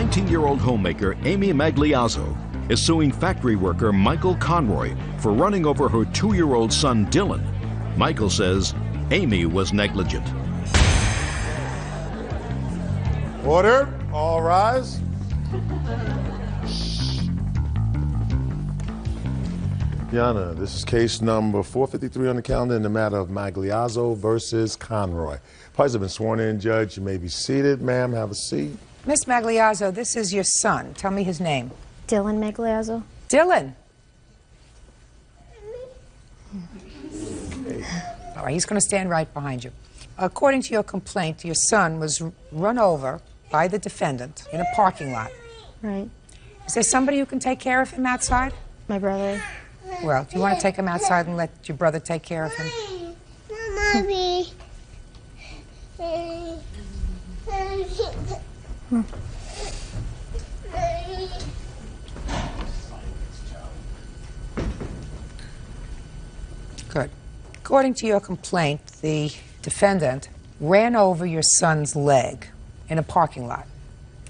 19-year-old homemaker Amy Magliazzo is suing factory worker Michael Conroy for running over her 2-year-old son Dylan. Michael says Amy was negligent. Order. All rise. Your Honor, this is case number 453 on the calendar in the matter of Magliazzo versus Conroy. Parties have been sworn in, Judge. You may be seated. Ma'am, have a seat. Miss Magliazzo, this is your son. Tell me his name. Dylan Magliazzo. Dylan. All right, he's going to stand right behind you. According to your complaint, your son was run over by the defendant in a parking lot. Right. Is there somebody who can take care of him outside? My brother. Well, do you want to take him outside and let your brother take care of him? Mommy. Good. According to your complaint, the defendant ran over your son's leg in a parking lot.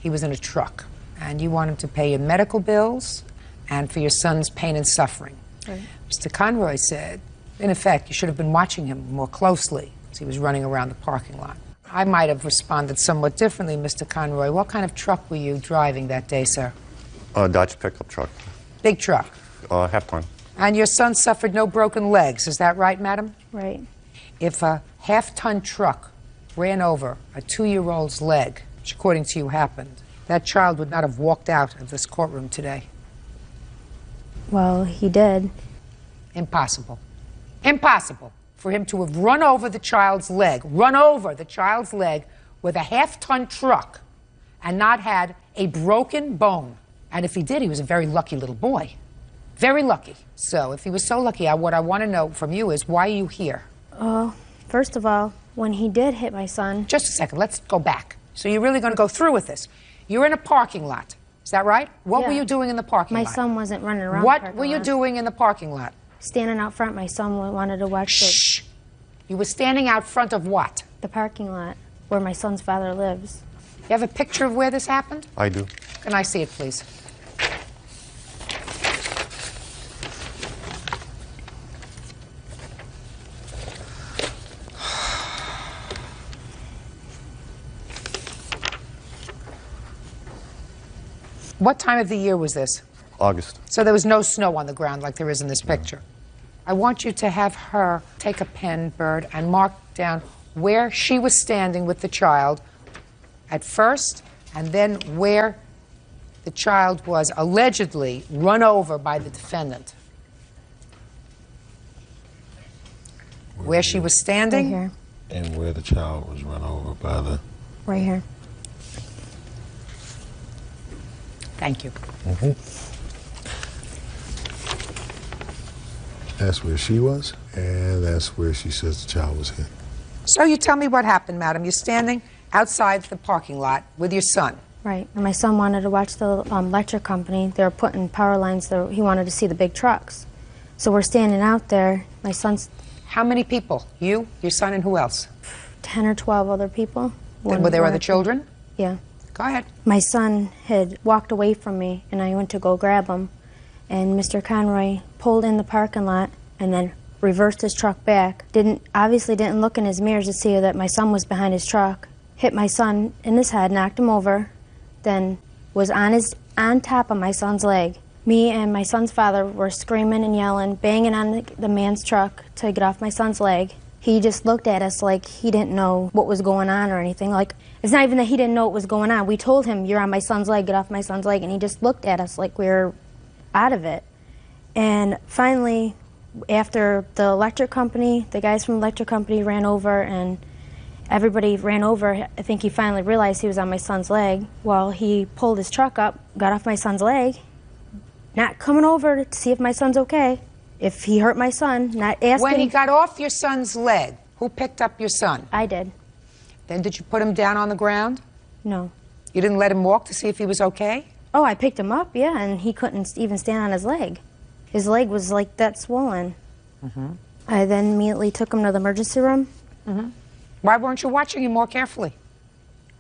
He was in a truck, and you want him to pay your medical bills and for your son's pain and suffering. Right. Mr. Conroy said, in effect, you should have been watching him more closely as he was running around the parking lot. I might have responded somewhat differently, Mr. Conroy. What kind of truck were you driving that day, sir? A Dodge pickup truck. Big truck. Half-ton. And your son suffered no broken legs, is that right, madam? Right. If a half-ton truck ran over a 2-year-old's leg, which according to you happened, that child would not have walked out of this courtroom today. Well, he did. Impossible. Impossible for him to have run over the child's leg with a half-ton truck and not had a broken bone. And if he did, he was a very lucky little boy. Very lucky. So if he was so lucky, what I want to know from you is, why are you here? First of all, when he did hit my son... Just a second, let's go back. So you're really going to go through with this. You're in a parking lot, is that right? What were you doing in the parking lot? My son wasn't running around What were you doing in the parking lot? Standing out front. My son wanted to watch Shh! You were standing out front of what? the parking lot where my son's father lives. You have a picture of where this happened? I do. Can I see it, please? What time of the year was this? August. So there was no snow on the ground like there is in this picture. I want you to have her take a pen, Bird, and mark down where she was standing with the child at first, and then where the child was allegedly run over by the defendant. Where she was standing? Right here. And where the child was run over by the... Right here. Thank you. Mm-hmm. That's where she was, and that's where she says the child was hit. So you tell me what happened, madam. You're standing outside the parking lot with your son. Right. And my son wanted to watch the electric company. They were putting power lines there. He wanted to see the big trucks. So we're standing out there. My son's... How many people? You, your son, and who else? 10 or 12 other people. Were there other children? Yeah. Go ahead. My son had walked away from me, and I went to go grab him. And Mr. Conroy pulled in the parking lot and then reversed his truck back. Obviously didn't look in his mirrors to see that my son was behind his truck. Hit my son in his head, knocked him over, then was on top of my son's leg. Me and my son's father were screaming and yelling, banging on the man's truck to get off my son's leg. He just looked at us like he didn't know what was going on or anything. Like, it's not even that he didn't know what was going on. We told him, "You're on my son's leg, get off my son's leg," and he just looked at us like we were out of it. And finally, after the electric company, the guys from the electric company ran over and everybody ran over, I think he finally realized he was on my son's leg. Well, he pulled his truck up, got off my son's leg, not coming over to see if my son's okay, if he hurt my son, not asking. When he got off your son's leg, who picked up your son? I did. Then did you put him down on the ground? No. You didn't let him walk to see if he was okay? Oh, I picked him up, yeah, and he couldn't even stand on his leg. His leg was like that swollen. Mm-hmm. I then immediately took him to the emergency room. Mm-hmm. Why weren't you watching him more carefully?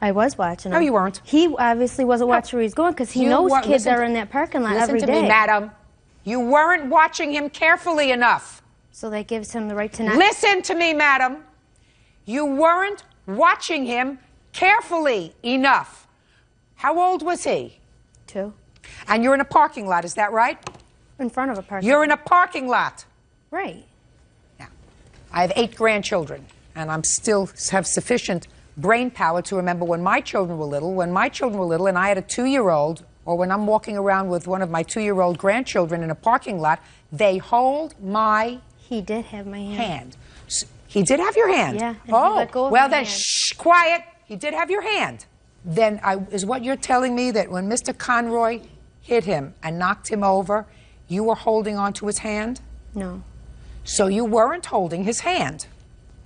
I was watching him. No, you weren't. He obviously wasn't watching where he's going because he You knows weren't- kids listen are to- in that parking lot Listen every to day. me, madam. You weren't watching him carefully enough. So that gives him the right to not. Listen to me, madam. You weren't watching him carefully enough. How old was he? 2. And you're in a parking lot, is that right? In front of a parking You're lot. in a parking lot. Right. Now, I have 8 grandchildren, and I'm still have sufficient brain power to remember when my children were little. When my children were little and I had a 2-year-old, or when I'm walking around with one of my 2-year-old grandchildren in a parking lot, they hold my He did have my hand. He did have your hand? Yeah, and he Oh, let go of well my then, hand. shh, quiet. He did have your hand. Then is what you're telling me that when Mr. Conroy hit him and knocked him over, you were holding on to his hand? No. So you weren't holding his hand?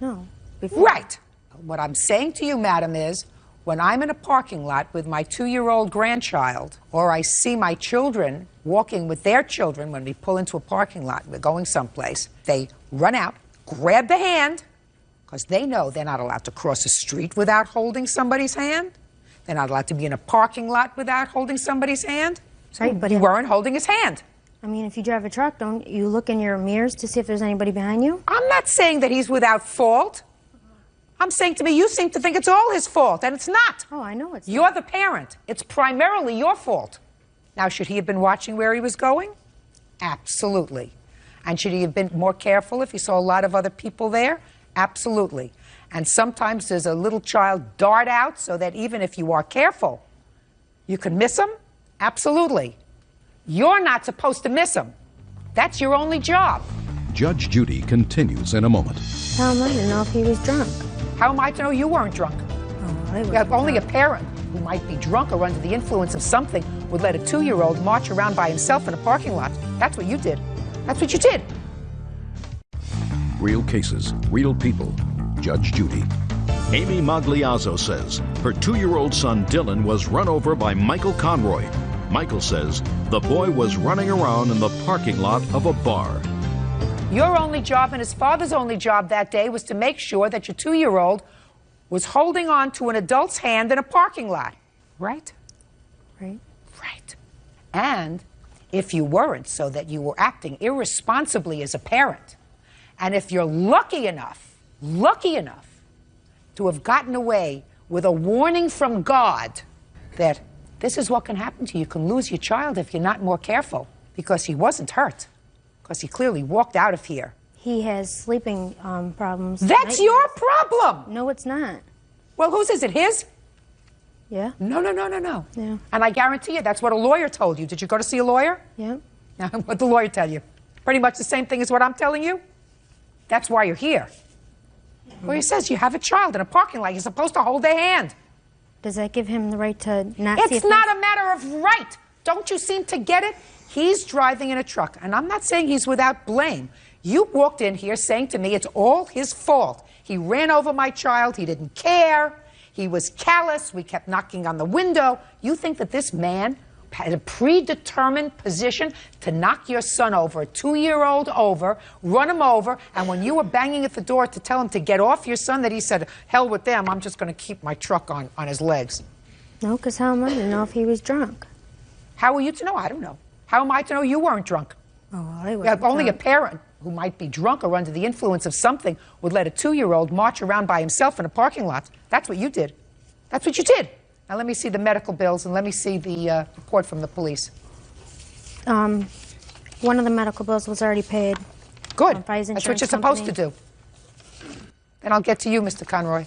No. Before. Right. What I'm saying to you, madam, is when I'm in a parking lot with my 2-year-old grandchild, or I see my children walking with their children when we pull into a parking lot, we're going someplace, they run out, grab the hand, because they know they're not allowed to cross a street without holding somebody's hand. They're not allowed to be in a parking lot without holding somebody's hand. So Right, but you if- weren't holding his hand. I mean, if you drive a truck, don't you look in your mirrors to see if there's anybody behind you? I'm not saying that he's without fault. I'm saying to me, you seem to think it's all his fault, and it's not. Oh, I know it's. You're the parent. It's primarily your fault. Now, should he have been watching where he was going? Absolutely. And should he have been more careful if he saw a lot of other people there? Absolutely. And sometimes there's a little child dart out so that even if you are careful, you can miss him? Absolutely. You're not supposed to miss him. That's your only job. Judge Judy continues in a moment. How am I to know if he was drunk? How am I to know you weren't drunk? Oh, I was Yeah, only a drunk. parent who might be drunk or under the influence of something would let a 2-year-old march around by himself in a parking lot. That's what you did. That's what you did. Real cases, real people. Judge Judy. Amy Magliazzo says her 2-year-old son Dylan was run over by Michael Conroy. Michael says the boy was running around in the parking lot of a bar. Your only job and his father's only job that day was to make sure that your 2-year-old was holding on to an adult's hand in a parking lot. Right? Right. Right. And if you weren't, so that you were acting irresponsibly as a parent, and if you're lucky enough to have gotten away with a warning from God that this is what can happen to you. You can lose your child if you're not more careful, because he wasn't hurt, because he clearly walked out of here. He has sleeping problems. That's Nightmares. your problem. No, it's not. Well, whose is it? His? Yeah. No. Yeah. And I guarantee you that's what a lawyer told you. Did you go to see a lawyer? Yeah. Now, what'd the lawyer tell you? Pretty much the same thing as what I'm telling you? That's why you're here. Where he says you have a child in a parking lot, you're supposed to hold their hand. Does that give him the right to not see It's if not a matter of right. Don't you seem to get it? He's driving in a truck, and I'm not saying he's without blame. You walked in here saying to me it's all his fault. He ran over my child. He didn't care. He was callous. We kept knocking on the window. You think that this man had a predetermined position to knock your son over, a 2-year-old over, run him over, and when you were banging at the door to tell him to get off your son, that he said, hell with them, I'm just going to keep my truck on his legs. No, because how am I to know if he was drunk? How are you to know? I don't know. How am I to know you weren't drunk? Oh, well, I was. Yeah, only a parent who might be drunk or under the influence of something would let a 2-year-old march around by himself in a parking lot. That's what you did. That's what you did. Now let me see the medical bills and let me see the report from the police. One of the medical bills was already paid. Good. By his That's what insurance you're supposed to company. do. Then I'll get to you, Mr. Conroy.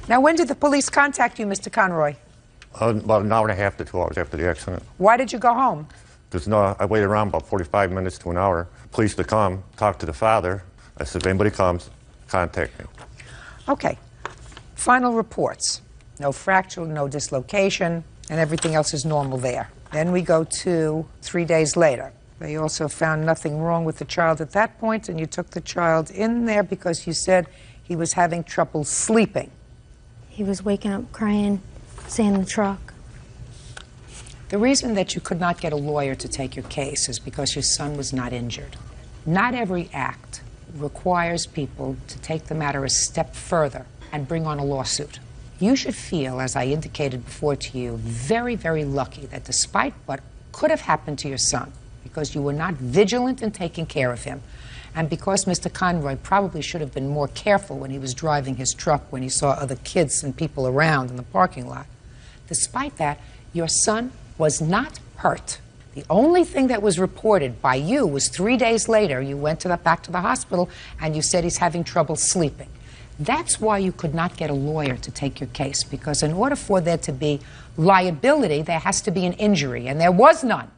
Now, when did the police contact you, Mr. Conroy? About an hour and a half to 2 hours after the accident. Why did you go home? I waited around about 45 minutes to an hour. Police to come, talk to the father. I said, if anybody comes, contact me. Okay. Final reports. No fracture, no dislocation, and everything else is normal there. Then we go to 3 days later. They also found nothing wrong with the child at that point, and you took the child in there because you said he was having trouble sleeping. He was waking up crying, saying the truck. The reason that you could not get a lawyer to take your case is because your son was not injured. Not every act requires people to take the matter a step further and bring on a lawsuit. You should feel, as I indicated before to you, very, very lucky that despite what could have happened to your son, because you were not vigilant in taking care of him, and because Mr. Conroy probably should have been more careful when he was driving his truck when he saw other kids and people around in the parking lot, despite that, your son was not hurt. The only thing that was reported by you was 3 days later, you went back to the hospital and you said he's having trouble sleeping. That's why you could not get a lawyer to take your case, because in order for there to be liability, there has to be an injury, and there was none.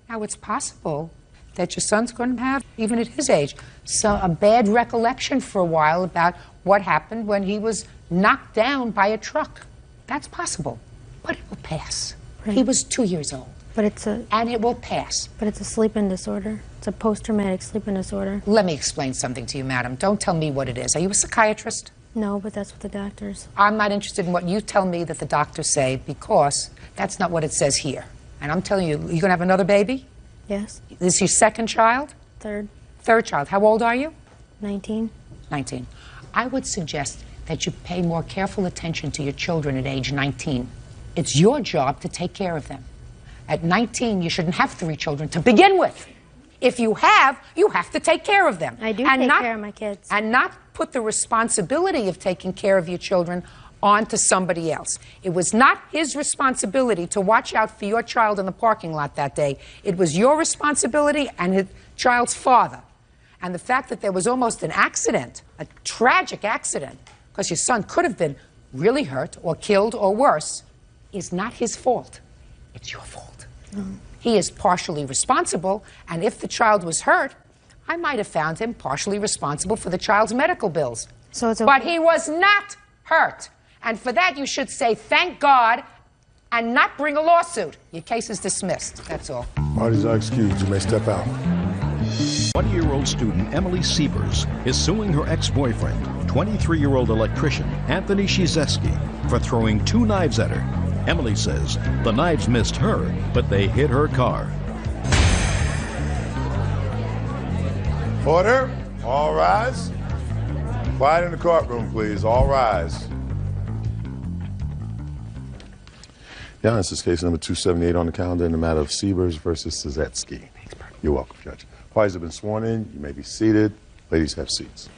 Now, it's possible that your son's going to have, even at his age, a bad recollection for a while about what happened when he was knocked down by a truck. That's possible, but it will pass. Right. He was 2 years old. And it will pass. But it's a sleeping disorder. It's a post-traumatic sleeping disorder. Let me explain something to you, madam. Don't tell me what it is. Are you a psychiatrist? No, but that's what the doctors. I'm not interested in what you tell me that the doctors say, because that's not what it says here. And I'm telling you, you're going to have another baby? Yes. This is your second child? Third. Third child. How old are you? 19. 19. I would suggest that you pay more careful attention to your children at age 19. It's your job to take care of them. At 19, you shouldn't have 3 children to begin with. If you have to take care of them. I do take care of my kids. And not put the responsibility of taking care of your children onto somebody else. It was not his responsibility to watch out for your child in the parking lot that day. It was your responsibility and his child's father. And the fact that there was almost an accident, a tragic accident, because your son could have been really hurt or killed or worse, is not his fault. It's your fault. He is partially responsible, and if the child was hurt, I might have found him partially responsible for the child's medical bills. So it's okay. But he was not hurt. And for that, you should say, thank God, and not bring a lawsuit. Your case is dismissed. That's all. Parties are excused. You may step out. 20-year-old student Emily Sievers is suing her ex-boyfriend, 23-year-old electrician Anthony Shizeski, for throwing 2 knives at her. Emily says the knives missed her, but they hit her car. Order. All rise. Quiet in the courtroom, please. All rise. Yeah, this is case number 278 on the calendar in the matter of Sievers versus Shizeski. You're welcome, Judge. Parties have been sworn in. You may be seated. Ladies, have seats.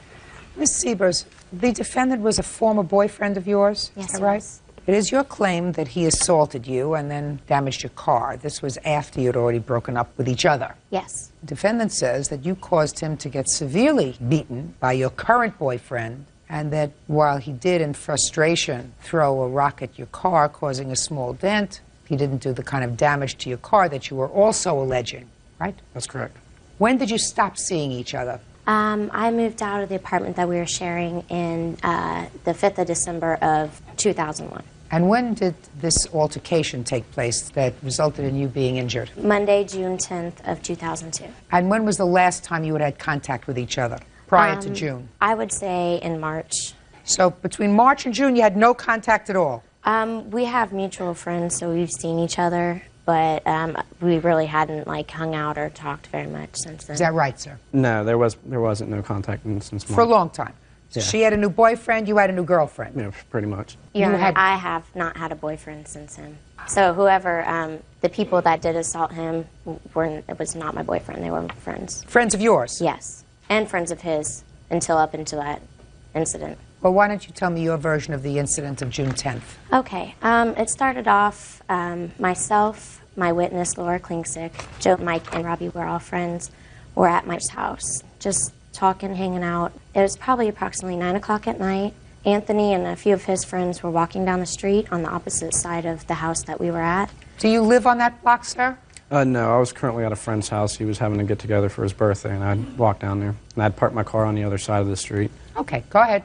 Ms. Sievers, the defendant was a former boyfriend of yours? Yes, is that right? yes. It is your claim that he assaulted you and then damaged your car. This was after you had already broken up with each other. Yes. The defendant says that you caused him to get severely beaten by your current boyfriend, and that while he did, in frustration, throw a rock at your car, causing a small dent, he didn't do the kind of damage to your car that you were also alleging, right? That's correct. When did you stop seeing each other? I moved out of the apartment that we were sharing in the 5th of December of 2001. And when did this altercation take place that resulted in you being injured? Monday, June 10th of 2002. And when was the last time you had contact with each other, prior to June? I would say in March. So between March and June, you had no contact at all? We have mutual friends, so we've seen each other, but we really hadn't hung out or talked very much since then. Is that right, sir? No, there wasn't no contact since March. For a long time? So Yeah. she had a new boyfriend, you had a new girlfriend? Yeah, pretty much. Yeah, I have not had a boyfriend since him. So whoever, the people that did assault him, it was not my boyfriend, they were friends. Friends of yours? Yes, and friends of his up until that incident. Well, why don't you tell me your version of the incident of June 10th? Okay, it started off, myself, my witness, Laura Klingsick, Joe, Mike, and Robbie were all friends. We're at Mike's house, just talking, hanging out. It was probably approximately 9 o'clock at night. Anthony and a few of his friends were walking down the street on the opposite side of the house that we were at. Do you live on that block, sir? No, I was currently at a friend's house. He was having a get-together for his birthday, and I'd walked down there. And I'd parked my car on the other side of the street. Okay, go ahead.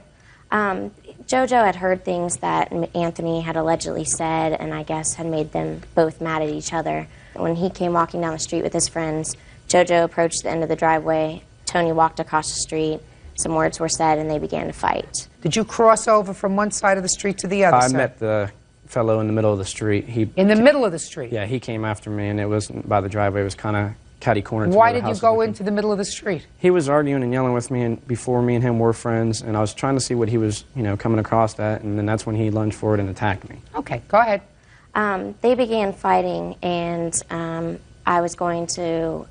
JoJo had heard things that Anthony had allegedly said, and I guess had made them both mad at each other. When he came walking down the street with his friends, JoJo approached the end of the driveway. Tony walked across the street. Some words were said, and they began to fight. Did you cross over from one side of the street to the other, I sir? met the fellow in the middle of the street. In the middle of the street? Yeah, he came after me, and it wasn't by the driveway. It was kind of catty-cornered. Why did you go into the middle of the street? He was arguing and yelling with me, and before me and him were friends, and I was trying to see what he was, coming across at, and then that's when he lunged forward and attacked me. Okay, go ahead. They began fighting, and I was going to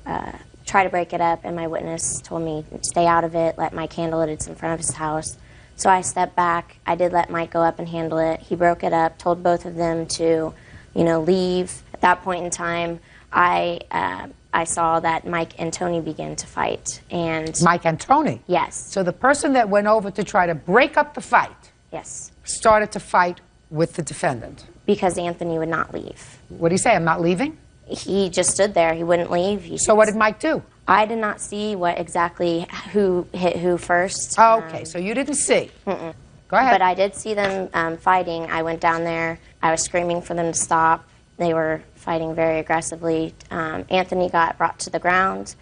try to break it up, and my witness told me, stay out of it, let Mike handle it, it's in front of his house. So I stepped back. I did let Mike go up and handle it. He broke it up, told both of them to, leave. At that point in time, I saw that Mike and Tony began to fight. And Mike and Tony? Yes. So the person that went over to try to break up the fight Yes. started to fight with the defendant? Because Anthony would not leave. What did he say, I'm not leaving? He just stood there. He wouldn't leave. So what did Mike do? I did not see who hit who first. Oh, okay, so you didn't see. Mm-mm. Go ahead. But I did see them fighting. I went down there. I was screaming for them to stop. They were fighting very aggressively. Anthony got brought to the ground,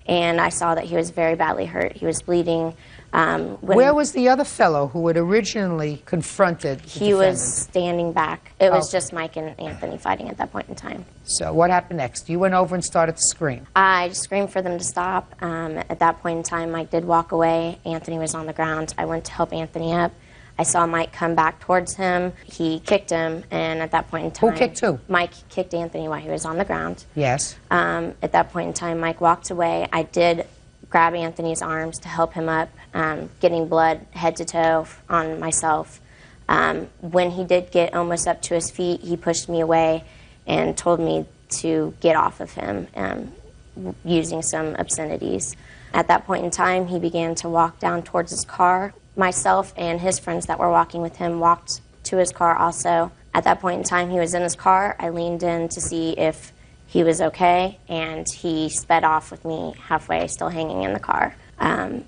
and I saw that he was very badly hurt. He was bleeding. Where was the other fellow who had originally confronted the He was defendant? standing back. It was just Mike and Anthony fighting at that point in time. So what happened next? You went over and started to scream. I just screamed for them to stop. At that point in time, Mike did walk away. Anthony was on the ground. I went to help Anthony up. I saw Mike come back towards him. He kicked him, and at that point in time... Who kicked who? Mike kicked Anthony while he was on the ground. Yes. At that point in time, Mike walked away. I did grab Anthony's arms to help him up, getting blood head to toe on myself. When he did get almost up to his feet, he pushed me away and told me to get off of him, using some obscenities. At that point in time, he began to walk down towards his car. Myself and his friends that were walking with him walked to his car also. At that point in time, he was in his car. I leaned in to see if he was okay, and he sped off with me halfway, still hanging in the car.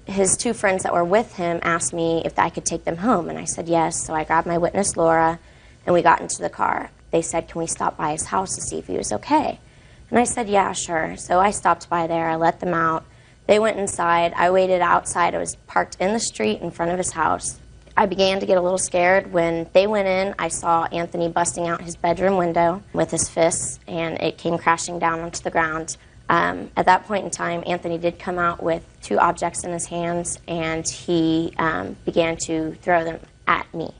His two friends that were with him asked me if I could take them home, and I said yes. So I grabbed my witness, Laura, and we got into the car. They said, can we stop by his house to see if he was okay? And I said, yeah, sure. So I stopped by there. I let them out. They went inside. I waited outside. I was parked in the street in front of his house. I began to get a little scared. When they went in, I saw Anthony busting out his bedroom window with his fists, and it came crashing down onto the ground. At that point in time, Anthony did come out with two objects in his hands, and he began to throw them at me.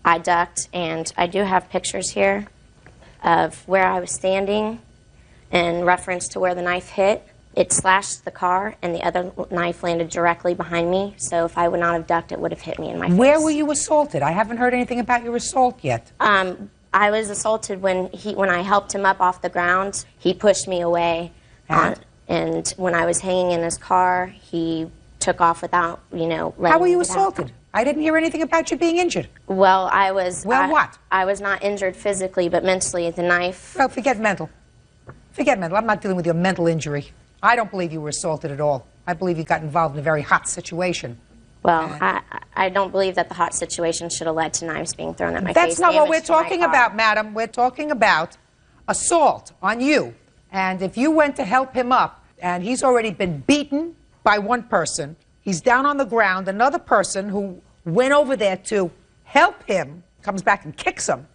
I ducked, and I do have pictures here of where I was standing in reference to where the knife hit. It slashed the car, and the other knife landed directly behind me, so if I would not have ducked, it would have hit me in my face. Where were you assaulted? I haven't heard anything about your assault yet. I was assaulted when I helped him up off the ground. He pushed me away, and when I was hanging in his car, he took off without, letting How were you me assaulted? down. I didn't hear anything about you being injured. Well, I was... What? I was not injured physically, but mentally. The knife... Well, forget mental. Forget mental. I'm not dealing with your mental injury. I don't believe you were assaulted at all. I believe you got involved in a very hot situation. Well, I don't believe that the hot situation should have led to knives being thrown at my face. That's not what we're damage to my talking car. about, madam. We're talking about assault on you. And if you went to help him up, and he's already been beaten by one person, he's down on the ground, another person who went over there to help him comes back and kicks him.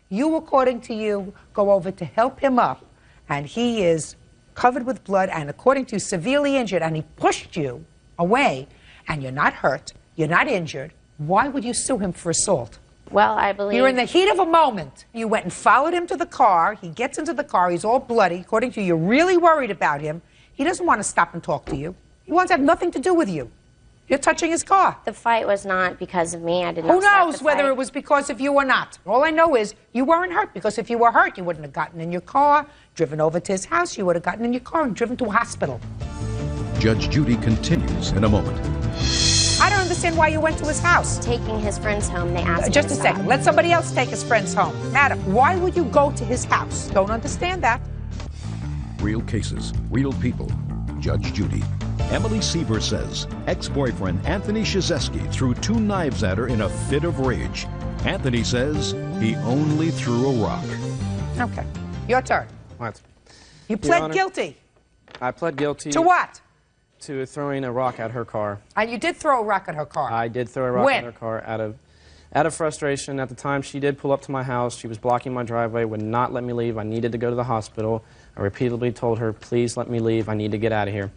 You, according to you, go over to help him up, and he is covered with blood and, according to you, severely injured, and he pushed you away, and you're not hurt, you're not injured. Why would you sue him for assault? Well, I believe... You're in the heat of a moment. You went and followed him to the car. He gets into the car. He's all bloody. According to you, you're really worried about him. He doesn't want to stop and talk to you. He wants to have nothing to do with you. You're touching his car. The fight was not because of me. I did not Who start knows the whether fight. it was because of you or not? All I know is you weren't hurt, because if you were hurt, you wouldn't have gotten in your car, driven over to his house. You would have gotten in your car and driven to a hospital. Judge Judy continues in a moment. I don't understand why you went to his house. Taking his friends home, they asked me Just to a stop. second. Let somebody else take his friends home. Madam, why would you go to his house? Don't understand that. Real cases, real people. Judge Judy. Emily Seaver says ex-boyfriend Anthony Shizeski threw two knives at her in a fit of rage. Anthony says he only threw a rock. Okay. Your turn. What? You Your pled Honor, guilty. I pled guilty To what? to throwing a rock at her car. And you did throw a rock at her car. I did throw a rock When? at her car out of Out of frustration, at the time, she did pull up to my house. She was blocking my driveway, would not let me leave. I needed to go to the hospital. I repeatedly told her, please let me leave. I need to get out of here.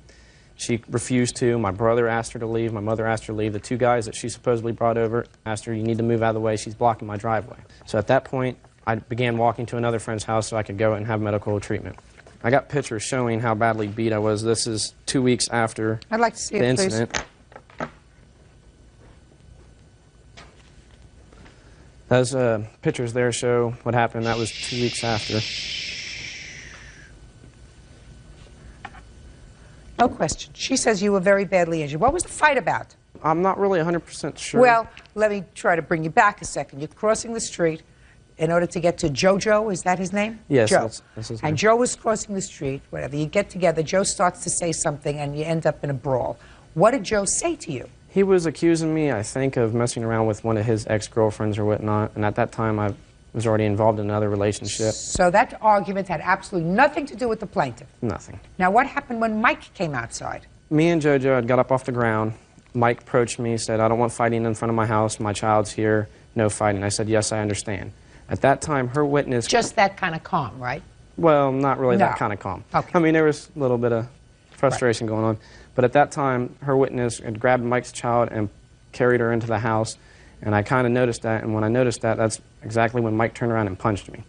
She refused to. My brother asked her to leave. My mother asked her to leave. The two guys that she supposedly brought over asked her, you need to move out of the way. She's blocking my driveway. So at that point, I began walking to another friend's house so I could go and have medical treatment. I got pictures showing how badly beat I was. This is 2 weeks after I'd like to see the it, please. incident. Those pictures there show what happened. That was 2 weeks after. No question. She says you were very badly injured. What was the fight about? I'm not really 100% sure. Well, let me try to bring you back a second. You're crossing the street in order to get to Jojo. Is that his name? Yes, Joe. that's his name. And Joe was crossing the street. Whatever. You get together. Joe starts to say something, and you end up in a brawl. What did Joe say to you? He was accusing me, I think, of messing around with one of his ex-girlfriends or whatnot, and at that time I was already involved in another relationship. So that argument had absolutely nothing to do with the plaintiff? Nothing. Now, what happened when Mike came outside? Me and JoJo had got up off the ground. Mike approached me, said, I don't want fighting in front of my house. My child's here. No fighting. I said, yes, I understand. At that time, her witness... Just that kind of calm, right? Well, not really No. that kind of calm. Okay. I mean, there was a little bit of frustration going on. But at that time, her witness had grabbed Mike's child and carried her into the house. And I kind of noticed that. And when I noticed that, that's exactly when Mike turned around and punched me.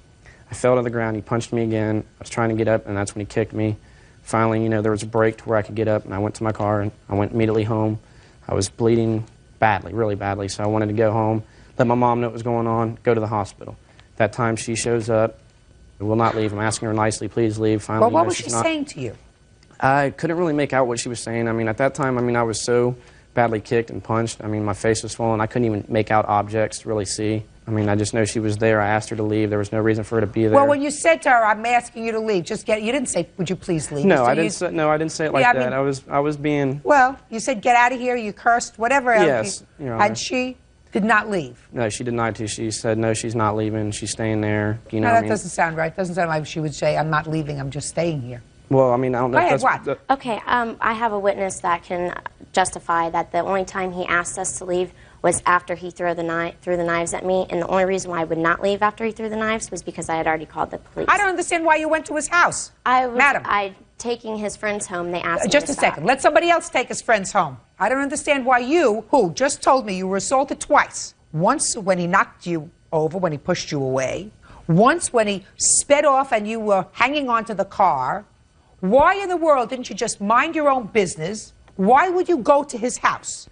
I fell to the ground. He punched me again. I was trying to get up, and that's when he kicked me. Finally, you know, there was a break to where I could get up, and I went to my car, and I went immediately home. I was bleeding badly, really badly, so I wanted to go home, let my mom know what was going on, go to the hospital. That time she shows up, will not leave. I'm asking her nicely, please leave. Finally, Well, what you know, was she's she not. saying to you? I couldn't really make out what she was saying. I mean, at that time, I was so badly kicked and punched. I mean, my face was swollen. I couldn't even make out objects to really see. I mean, I just know she was there. I asked her to leave. There was no reason for her to be there. Well, when you said to her, I'm asking you to leave, you didn't say, would you please leave? No, So I didn't say it like Yeah, I that. mean- I was being... Well, you said, get out of here, you cursed, whatever else. Yes, Your Honor. And she did not leave. No, she denied to. She said, no, she's not leaving. She's staying there. You know No, what I that mean? doesn't sound right. Doesn't sound like she would say, I'm not leaving, I'm just staying here. Well, I mean, I don't know Go if ahead, that's... what? Okay, I have a witness that can justify that the only time he asked us to leave was after he threw the knives at me, and the only reason why I would not leave after he threw the knives was because I had already called the police. I don't understand why you went to his house. Madam. Taking his friends home, they asked me Just to a stop. second. Let somebody else take his friends home. I don't understand why you, who just told me you were assaulted twice, once when he knocked you over, when he pushed you away, once when he sped off and you were hanging onto the car, why in the world didn't you just mind your own business? Why would you go to his house?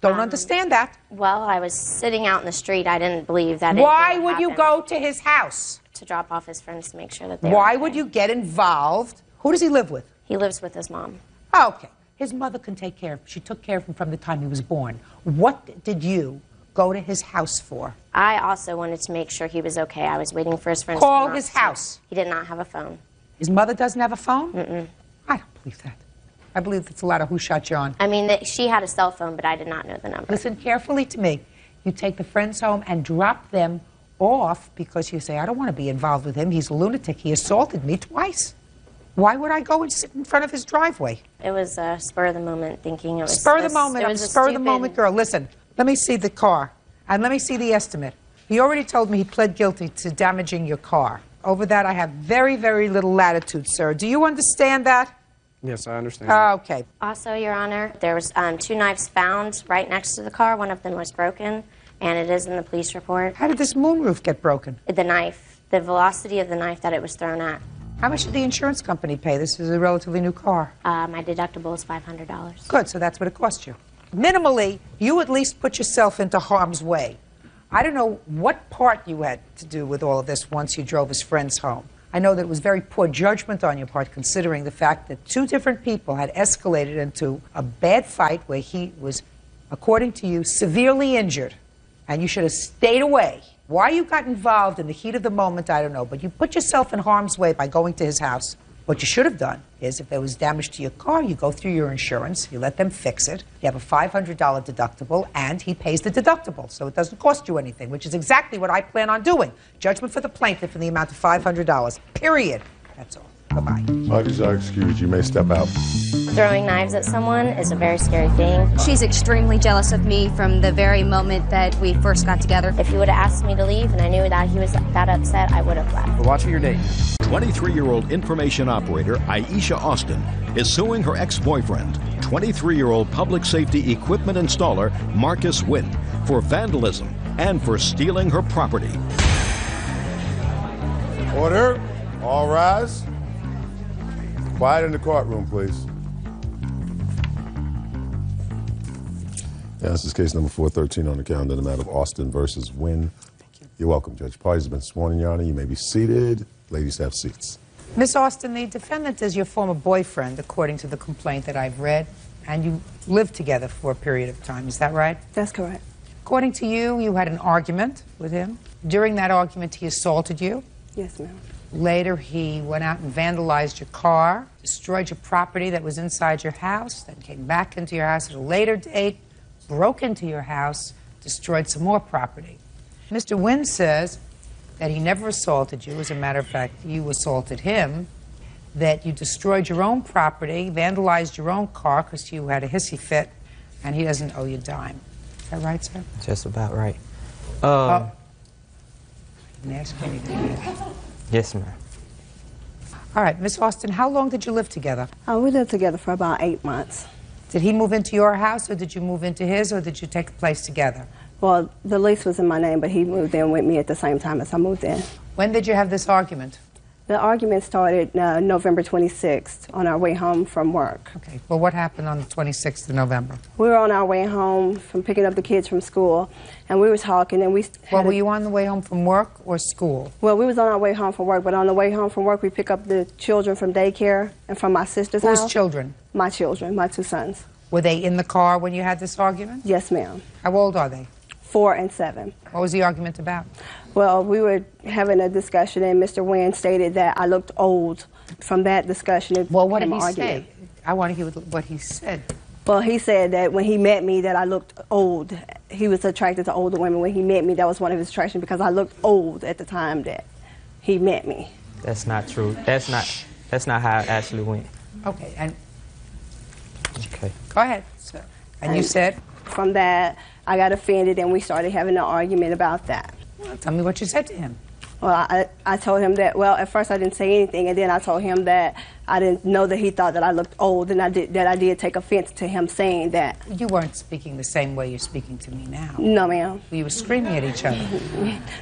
Don't understand that. Well, I was sitting out in the street. I didn't believe that Why anything would you happen. go to his house? To drop off his friends to make sure that they Why were would okay. you get involved? Who does he live with? He lives with his mom. Okay. His mother can take care of him. She took care of him from the time he was born. What did you go to his house for? I also wanted to make sure he was okay. I was waiting for his friends Call to come his out. house. He did not have a phone. His mother doesn't have a phone? Mm-mm. I don't believe that. I believe it's a lot of who shot John. I mean, she had a cell phone, but I did not know the number. Listen carefully to me. You take the friends home and drop them off because you say, I don't want to be involved with him. He's a lunatic. He assaulted me twice. Why would I go and sit in front of his driveway? It was a spur of the moment thinking. It was Spur of the moment. It I'm a was a spur of the stupid- moment girl. Listen, let me see the car and let me see the estimate. He already told me he pled guilty to damaging your car. Over that, I have very, very little latitude, sir. Do you understand that? Yes, I understand. Okay. Also, Your Honor, there was 2 knives found right next to the car. One of them was broken, and it is in the police report. How did this moonroof get broken? The knife, the velocity of the knife that it was thrown at. How much did the insurance company pay? This is a relatively new car. My deductible is $500. Good, so that's what it cost you. Minimally, you at least put yourself into harm's way. I don't know what part you had to do with all of this once you drove his friends home. I know that it was very poor judgment on your part, considering the fact that 2 different people had escalated into a bad fight where he was, according to you, severely injured, and you should have stayed away. Why you got involved in the heat of the moment, I don't know, but you put yourself in harm's way by going to his house. What you should have done is, if there was damage to your car, you go through your insurance, you let them fix it, you have a $500 deductible, and he pays the deductible, so it doesn't cost you anything, which is exactly what I plan on doing. Judgment for the plaintiff in the amount of $500, period. That's all. Bye-bye. Parties are excused. You may step out. Throwing knives at someone is a very scary thing. She's extremely jealous of me from the very moment that we first got together. If he would have asked me to leave and I knew that he was that upset, I would have left. Watch who you're dating. 23-year-old information operator Aisha Austin is suing her ex-boyfriend, 23-year-old public safety equipment installer Marcus Wynn, for vandalism and for stealing her property. Order. All rise. Quiet in the courtroom, please. Yeah, this is case number 413 on the calendar, the matter of Austin versus Wynn. Thank you. You're welcome, Judge. Parties have been sworn in, Your Honor. You may be seated. Ladies, have seats. Miss Austin, the defendant is your former boyfriend, according to the complaint that I've read, and you lived together for a period of time. Is that right? That's correct. According to you, you had an argument with him. During that argument, he assaulted you. Yes, ma'am. Later, he went out and vandalized your car, destroyed your property that was inside your house, then came back into your house at a later date, broke into your house, destroyed some more property. Mr. Wynn says that he never assaulted you. As a matter of fact, you assaulted him, that you destroyed your own property, vandalized your own car because you had a hissy fit, and he doesn't owe you a dime. Is that right, sir? Just about right. I didn't ask you anything yet. Yes, ma'am. All right, Miss Austin, how long did you live together? We lived together for about 8 months. Did he move into your house, or did you move into his, or did you take a place together? Well, the lease was in my name, but he moved in with me at the same time as I moved in. When did you have this argument? The argument started November 26th on our way home from work. Okay, well, what happened on the 26th of November? We were on our way home from picking up the kids from school, and we were talking, and we Well, were you on the way home from work or school? Well, we was on our way home from work, but on the way home from work, we pick up the children from daycare and from my sister's house. Whose children? My children, my 2 sons. Were they in the car when you had this argument? Yes, ma'am. How old are they? 4 and 7. What was the argument about? Well, we were having a discussion, and Mr. Wynn stated that I looked old. From that discussion, it Well, what did became he an argument. say? I want to hear what he said. Well, he said that when he met me that I looked old. He was attracted to older women. When he met me, that was one of his attractions because I looked old at the time that he met me. That's not true. That's not how it actually went. Okay, and Okay. go ahead, sir. And you said? From that, I got offended, and we started having an argument about that. Well, tell me what you said to him. Well, I told him that, well, at first I didn't say anything, and then I told him that I didn't know that he thought that I looked old, and I did take offense to him saying that. You weren't speaking the same way you're speaking to me now. No, ma'am. You were screaming at each other.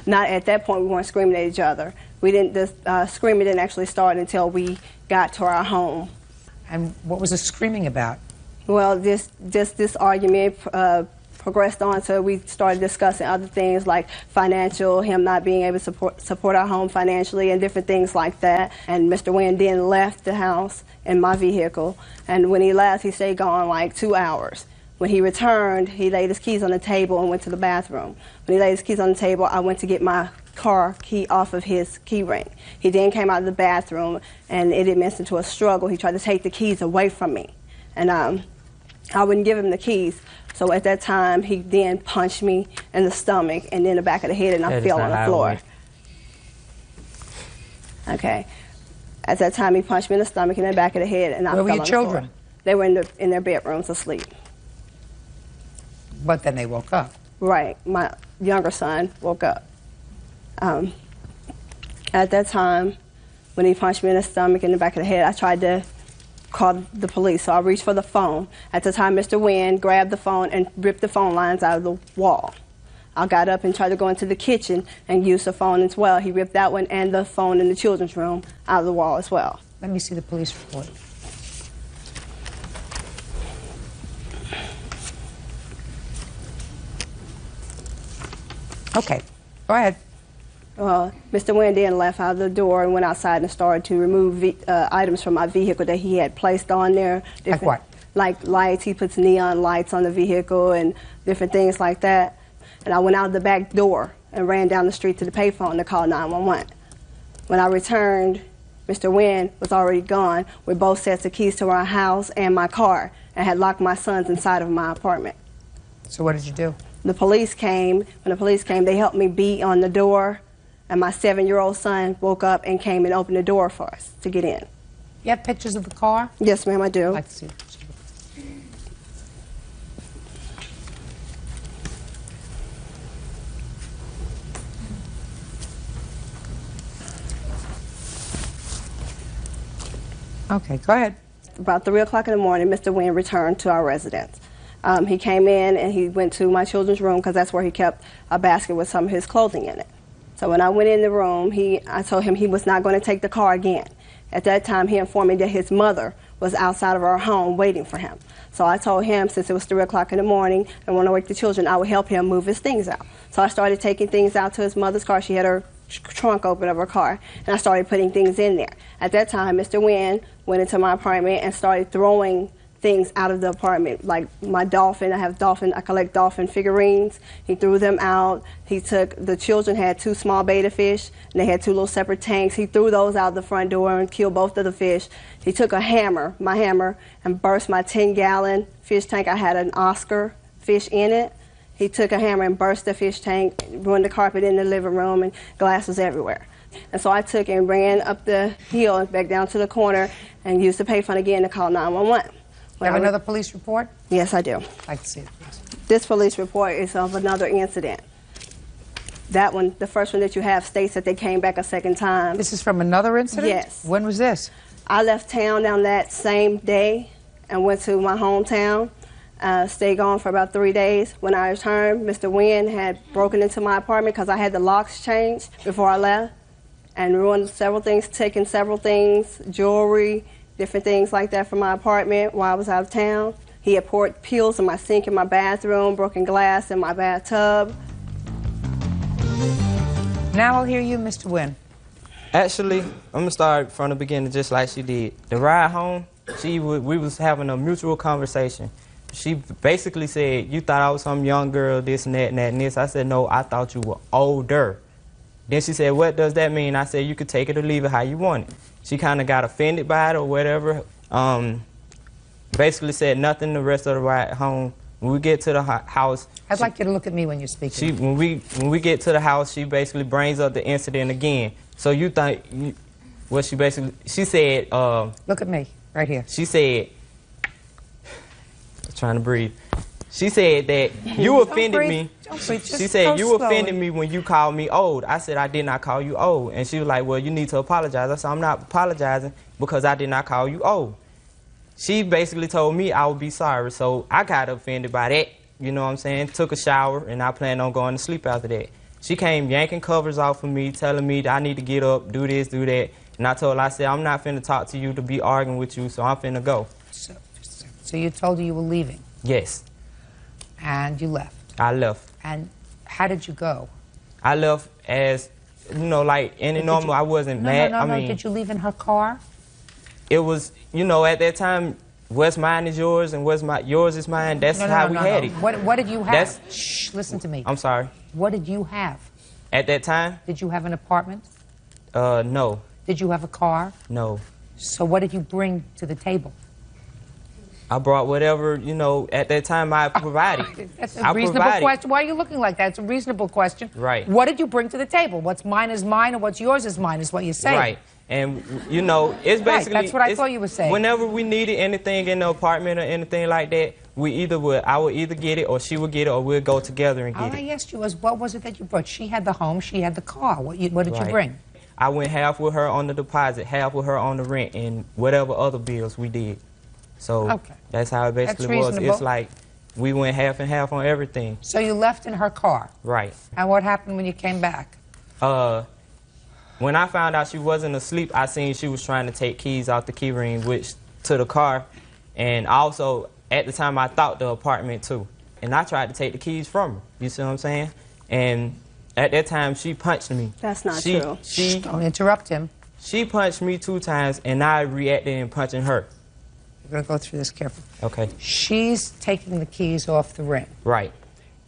Not at that point, we weren't screaming at each other. We didn't, the screaming didn't actually start until we got to our home. And what was the screaming about? Well, this argument progressed on, so we started discussing other things like financial, him not being able to support our home financially and different things like that. And Mr. Wynn then left the house in my vehicle, and when he left, he stayed gone like 2 hours. When he returned, he laid his keys on the table and went to the bathroom. When he laid his keys on the table, I went to get my car key off of his key ring. He then came out of the bathroom, and it advanced into a struggle. He tried to take the keys away from me, and I wouldn't give him the keys. So at that time, he then punched me in the stomach and then the back of the head, and I fell on the floor. Okay. At that time, he punched me in the stomach and the back of the head, and I fell on the floor. Where were your children? They were in their bedrooms asleep. But then they woke up. Right. My younger son woke up. At that time, when he punched me in the stomach and the back of the head, I tried to call the police, so I reached for the phone. At the time, Mr. Wynn grabbed the phone and ripped the phone lines out of the wall. I got up and tried to go into the kitchen and use the phone as well. He ripped that one and the phone in the children's room out of the wall as well. Let me see the police report. Okay, go ahead. Mr. Wynn then left out of the door and went outside and started to remove items from my vehicle that he had placed on there. Like what? Like lights. He puts neon lights on the vehicle and different things like that. And I went out the back door and ran down the street to the payphone to call 911. When I returned, Mr. Wynn was already gone with both sets of keys to our house and my car, and had locked my sons inside of my apartment. So what did you do? The police came. When the police came, they helped me beat on the door, and my 7-year-old son woke up and came and opened the door for us to get in. You have pictures of the car? Yes, ma'am, I do. I'd like to see them. Okay, go ahead. About 3 o'clock in the morning, Mr. Wynn returned to our residence. He came in and he went to my children's room because that's where he kept a basket with some of his clothing in it. So when I went in the room, I told him he was not going to take the car again. At that time, he informed me that his mother was outside of our home waiting for him. So I told him, since it was 3 o'clock in the morning and want to wake the children, I would help him move his things out. So I started taking things out to his mother's car. She had her trunk open of her car, and I started putting things in there. At that time, Mr. Wynn went into my apartment and started throwing things out of the apartment, like my dolphin. I collect dolphin figurines. He threw them out. The children had 2 small betta fish, and they had 2 little separate tanks. He threw those out the front door and killed both of the fish. He took a hammer, my hammer, and burst my 10-gallon fish tank. I had an Oscar fish in it. He took a hammer and burst the fish tank, ruined the carpet in the living room, and glass was everywhere. And so I took and ran up the hill and back down to the corner and used the payphone again to call 911. You have another police report? Yes, I do. I'd like to see it, please. This police report is of another incident. That one, the first one that you have, states that they came back a second time. This is from another incident? Yes. When was this? I left town on that same day and went to my hometown. Stayed gone for about 3 days. When I returned, Mr. Wynn had broken into my apartment because I had the locks changed before I left and ruined several things, taken several things, jewelry, different things like that from my apartment while I was out of town. He had poured pills in my sink in my bathroom, broken glass in my bathtub. Now I'll hear you, Mr. Wynn. Actually, I'm going to start from the beginning just like she did. The ride home, we was having a mutual conversation. She basically said, you thought I was some young girl, this and that and that and this. I said, no, I thought you were older. Then she said, what does that mean? I said, you could take it or leave it how you want it. She kind of got offended by it or whatever. Basically said nothing the rest of the ride home. When we get to the house... I'd like you to look at me when you're speaking. When we get to the house, she basically brings up the incident again. So you think... she said... look at me, right here. She said... trying to breathe. She said that you offended me. She said you offended me when you called me old. I said I did not call you old. And she was like, well, you need to apologize. I said, I'm not apologizing because I did not call you old. She basically told me I would be sorry. So I got offended by that. You know what I'm saying? Took a shower, and I planned on going to sleep after that. She came yanking covers off of me, telling me that I need to get up, do this, do that. And I told her, I said, I'm not finna talk to you to be arguing with you, so I'm finna go. So you told her you were leaving? Yes. And you left? I left. And how did you go? I left as, you know, like any normal, I wasn't mad. No, did you leave in her car? It was, you know, at that time, what's mine is yours and yours is mine. That's how we had it. What did you have? Shh, listen to me. I'm sorry. What did you have? At that time? Did you have an apartment? No. Did you have a car? No. So what did you bring to the table? I brought whatever, you know, at that time I provided. That's a reasonable question. Why are you looking like that? It's a reasonable question. Right. What did you bring to the table? What's mine is mine, and what's yours is mine, is what you're saying. Right. And, you know, it's basically... Right, that's what I thought you were saying. Whenever we needed anything in the apartment or anything like that, I would either get it or she would get it or we'd go together and get All it. I asked you was, what was it that you brought? She had the home, she had the car. What did you bring? I went half with her on the deposit, half with her on the rent, and whatever other bills we did. So that's how it basically was. It's like we went half and half on everything. So you left in her car? Right. And what happened when you came back? When I found out she wasn't asleep, I seen she was trying to take keys out the key ring, which to the car, and also at the time I thought the apartment too. And I tried to take the keys from her. You see what I'm saying? And at that time she punched me. That's not true. Don't interrupt him. She punched me 2 times, and I reacted in punching her. We're going to go through this carefully. Okay. She's taking the keys off the ring. Right.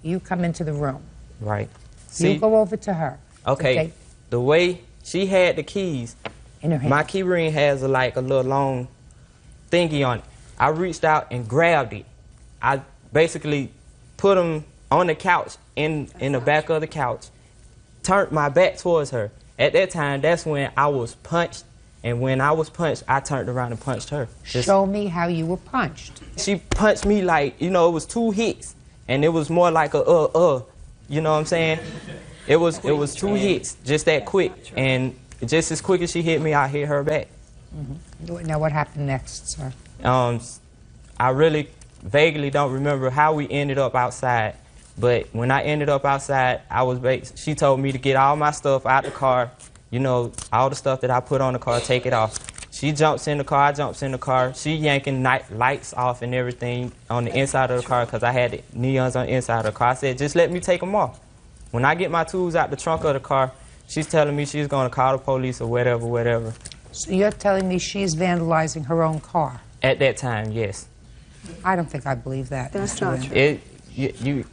You come into the room. Right. You go over to her. Okay. The way she had the keys, in her hand. My key ring has a little long thingy on it. I reached out and grabbed it. I basically put them on the couch, in the back of the couch, turned my back towards her. At that time, that's when I was punched And when I was punched, I turned around and punched her. Show me how you were punched. She punched me like, you know, it was 2 hits. And it was more like a, you know what I'm saying? It was 2 hits, just that quick. And just as quick as she hit me, I hit her back. Mm-hmm. Now what happened next, sir? I really vaguely don't remember how we ended up outside. But when I ended up outside, she told me to get all my stuff out the car. You know, all the stuff that I put on the car, take it off. She jumps in the car, I jumps in the car. She yanking lights off and everything on the inside of the car because I had the neons on the inside of the car. I said, just let me take them off. When I get my tools out the trunk of the car, she's telling me she's going to call the police or whatever. So you're telling me she's vandalizing her own car? At that time, yes. I don't think I believe that. That's not true.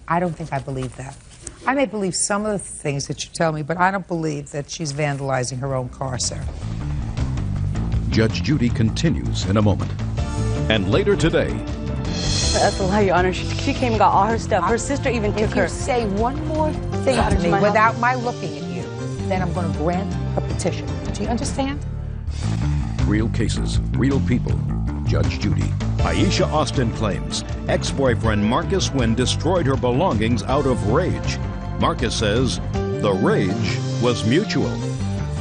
I don't think I believe that. I may believe some of the things that you tell me, but I don't believe that she's vandalizing her own car, sir. Judge Judy continues in a moment. And later today, that's a lie, Your Honor. She came and got all her stuff. Her sister even took her. If you say one more thing to me without my looking at you, then I'm going to grant a petition. Do you understand? real cases, real people. Judge Judy. Aisha Austin claims ex-boyfriend Marcus Wynn destroyed her belongings out of rage. Marcus says the rage was mutual.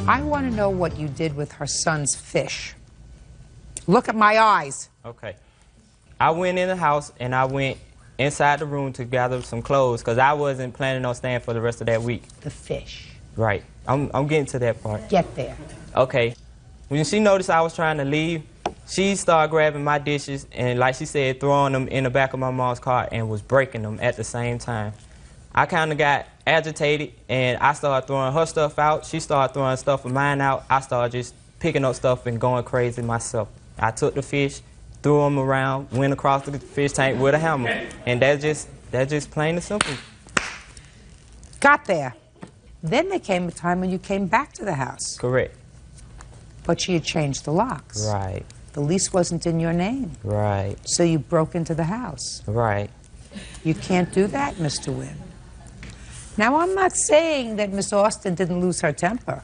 I want to know what you did with her son's fish. Look at my eyes. Okay. I went in the house and I went inside the room to gather some clothes because I wasn't planning on staying for the rest of that week. The fish. Right. I'm getting to that part. Get there. Okay. When she noticed I was trying to leave, she started grabbing my dishes and, like she said, throwing them in the back of my mom's car and was breaking them at the same time. I kind of got agitated and I started throwing her stuff out. She started throwing stuff of mine out. I started just picking up stuff and going crazy myself. I took the fish, threw them around, went across the fish tank with a hammer. And that's just plain and simple. Got there. Then there came a time when you came back to the house. Correct. But she had changed the locks. Right. The lease wasn't in your name. Right. So you broke into the house. Right. You can't do that, Mr. Wynn. Now, I'm not saying that Miss Austin didn't lose her temper.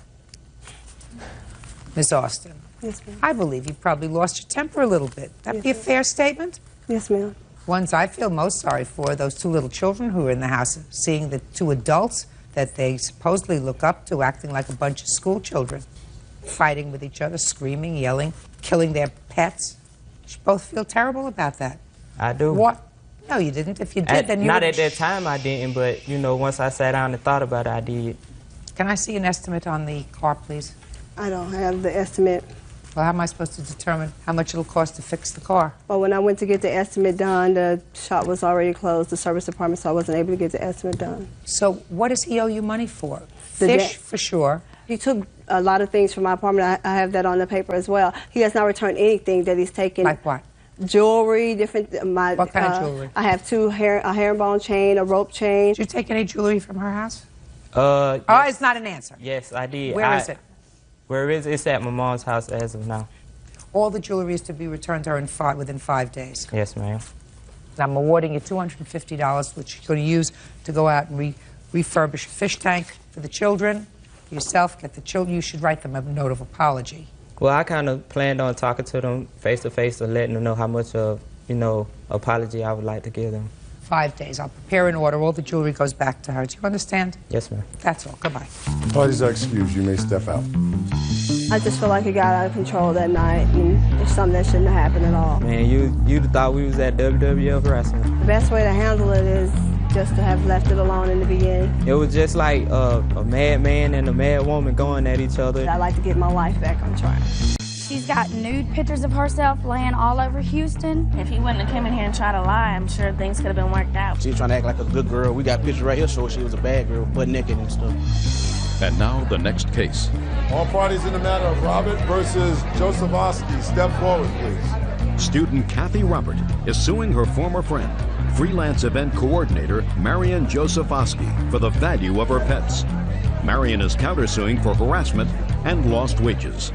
Miss Austin. Yes, ma'am. I believe you probably lost your temper a little bit. That be a fair statement? Yes, ma'am. Ones I feel most sorry for are those two little children who are in the house, seeing the two adults that they supposedly look up to acting like a bunch of school children, fighting with each other, screaming, yelling, killing their pets. You should both feel terrible about that. I do. What? No, you didn't. If you did, then you not would... at that time I didn't, but, you know, once I sat down and thought about it, I did. Can I see an estimate on the car, please? I don't have the estimate. Well, how am I supposed to determine how much it'll cost to fix the car? Well, when I went to get the estimate done, the shop was already closed, the service department, so I wasn't able to get the estimate done. So what does he owe you money for? The Fish, for sure. He took a lot of things from my apartment. I have that on the paper as well. He has not returned anything that he's taken. Like what? Jewelry, different. What kind of jewelry? I have a herringbone chain, a rope chain. Did you take any jewelry from her house? Yes. Oh, it's not an answer. Yes, I did. Where is it? Where is it? It's at my mom's house as of now. All the jewelry is to be returned to her within 5 days. Yes, ma'am. I'm awarding you $250, which you're going to use to go out and refurbish a fish tank for the children. For yourself, get the children. You should write them a note of apology. Well, I kind of planned on talking to them face to face and letting them know how much of, you know, apology I would like to give them. 5 days. I'll prepare an order. All the jewelry goes back to her. Do you understand? Yes, ma'am. That's all. Goodbye. Parties are excused. You may step out. I just feel like it got out of control that night, and it's something that shouldn't have happened at all. Man, you'd thought we was at WWF wrestling. The best way to handle it is just to have left it alone in the beginning. It was just like a mad man and a mad woman going at each other. I'd like to get my life back on track. She's got nude pictures of herself laying all over Houston. If he wouldn't have come in here and tried to lie, I'm sure things could have been worked out. She was trying to act like a good girl. We got pictures right here showing she was a bad girl, butt naked and stuff. And now the next case. All parties in the matter of Robert versus Joseph Oski, step forward, please. Student Kathy Robert is suing her former friend, freelance event coordinator Marion Josephowski, for the value of her pets. Marion is countersuing for harassment and lost wages.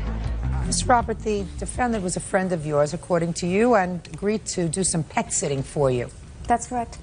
Miss Robert, the defendant was a friend of yours, according to you, and agreed to do some pet sitting for you. That's correct.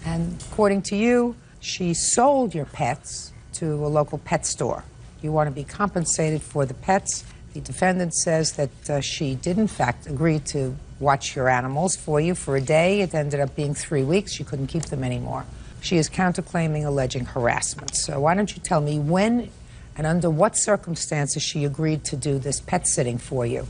And according to you, she sold your pets to a local pet store. You want to be compensated for the pets The defendant says that she did, in fact, agree to watch your animals for you for a day. It ended up being 3 weeks. She couldn't keep them anymore. She is counterclaiming alleging harassment. So why don't you tell me when and under what circumstances she agreed to do this pet sitting for you?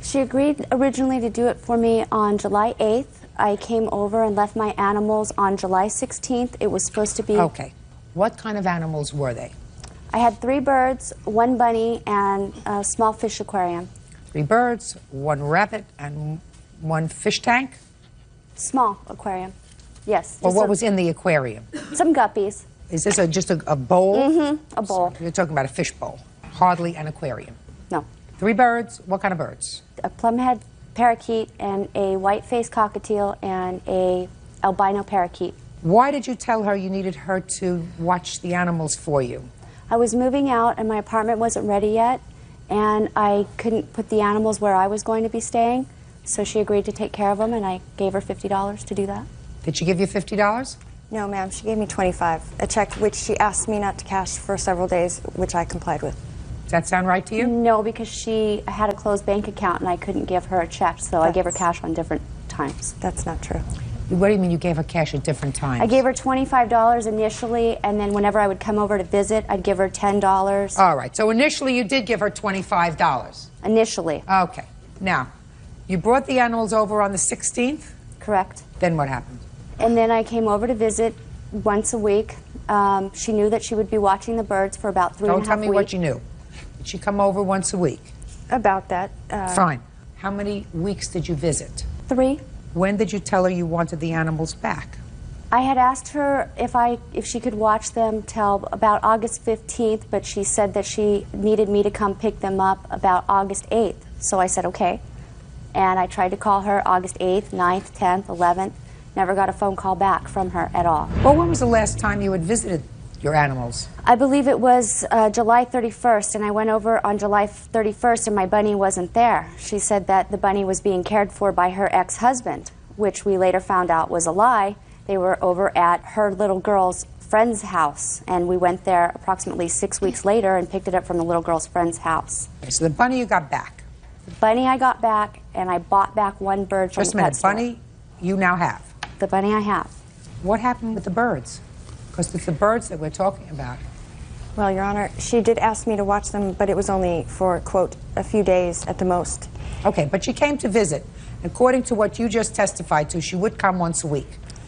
She agreed originally to do it for me on July 8th. I came over and left my animals on July 16th. It was supposed to be... Okay. What kind of animals were they? I had 3 birds, 1 bunny, and a small fish aquarium. 3 birds, 1 rabbit, and 1 fish tank? Small aquarium, yes. Well, what was in the aquarium? Some guppies. Is this just a bowl? Mm-hmm, a bowl. So you're talking about a fish bowl, hardly an aquarium. No. 3 birds, what kind of birds? A plumhead parakeet and a white-faced cockatiel and a albino parakeet. Why did you tell her you needed her to watch the animals for you? I was moving out and my apartment wasn't ready yet, and I couldn't put the animals where I was going to be staying, so she agreed to take care of them, and I gave her $50 to do that. Did she give you $50? No, ma'am. She gave me $25, a check which she asked me not to cash for several days, which I complied with. Does that sound right to you? No, because she had a closed bank account and I couldn't give her a check, so I gave her cash on different times. That's not true. What do you mean you gave her cash at different times? I gave her $25 initially, and then whenever I would come over to visit, I'd give her $10. All right, so initially you did give her $25. Initially. Okay. Now, you brought the animals over on the 16th? Correct. Then what happened? And then I came over to visit once a week. She knew that she would be watching the birds for about 3.5 weeks. Don't tell me what you knew. Did she come over once a week? About that. Fine. How many weeks did you visit? 3. When did you tell her you wanted the animals back? I had asked her if she could watch them till about August 15th, but she said that she needed me to come pick them up about August 8th. So I said, okay. And I tried to call her August 8th, 9th, 10th, 11th. Never got a phone call back from her at all. Well, when was the last time you had visited your animals? I believe it was July 31st, and I went over on July 31st, and my bunny wasn't there. She said that the bunny was being cared for by her ex-husband, which we later found out was a lie. They were over at her little girl's friend's house, and we went there approximately 6 weeks later and picked it up from the little girl's friend's house. Okay, so the bunny you got back? The bunny I got back, and I bought back 1 bird from the pet store. Bunny you now have? The bunny I have. What happened with the birds? Because it's the birds that we're talking about. Well, Your Honor, she did ask me to watch them, but it was only for, quote, a few days at the most. Okay, but she came to visit. According to what you just testified to, she would come once a week.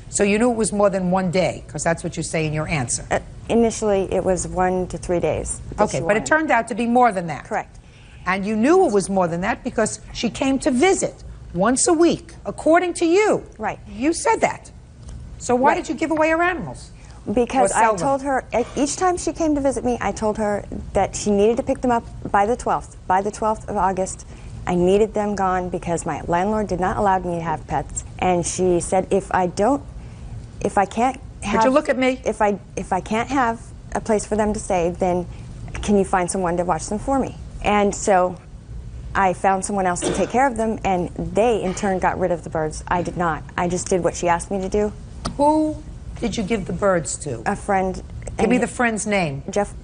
So you knew it was more than 1 day, because that's what you say in your answer. Initially, it was 1 to 3 days. Okay, but it turned out to be more than that. Correct. And you knew it was more than that because she came to visit once a week, according to you. Right. You said that. So why did you give away her animals? Because I told her, each time she came to visit me, I told her that she needed to pick them up by the 12th. By the 12th of August, I needed them gone because my landlord did not allow me to have pets. And she said, if I can't have... Would you look at me? If I can't have a place for them to stay, then can you find someone to watch them for me? And so I found someone else to take care of them, and they, in turn, got rid of the birds. I did not. I just did what she asked me to do. Who did you give the birds to? A friend. Give me the friend's name. Jeff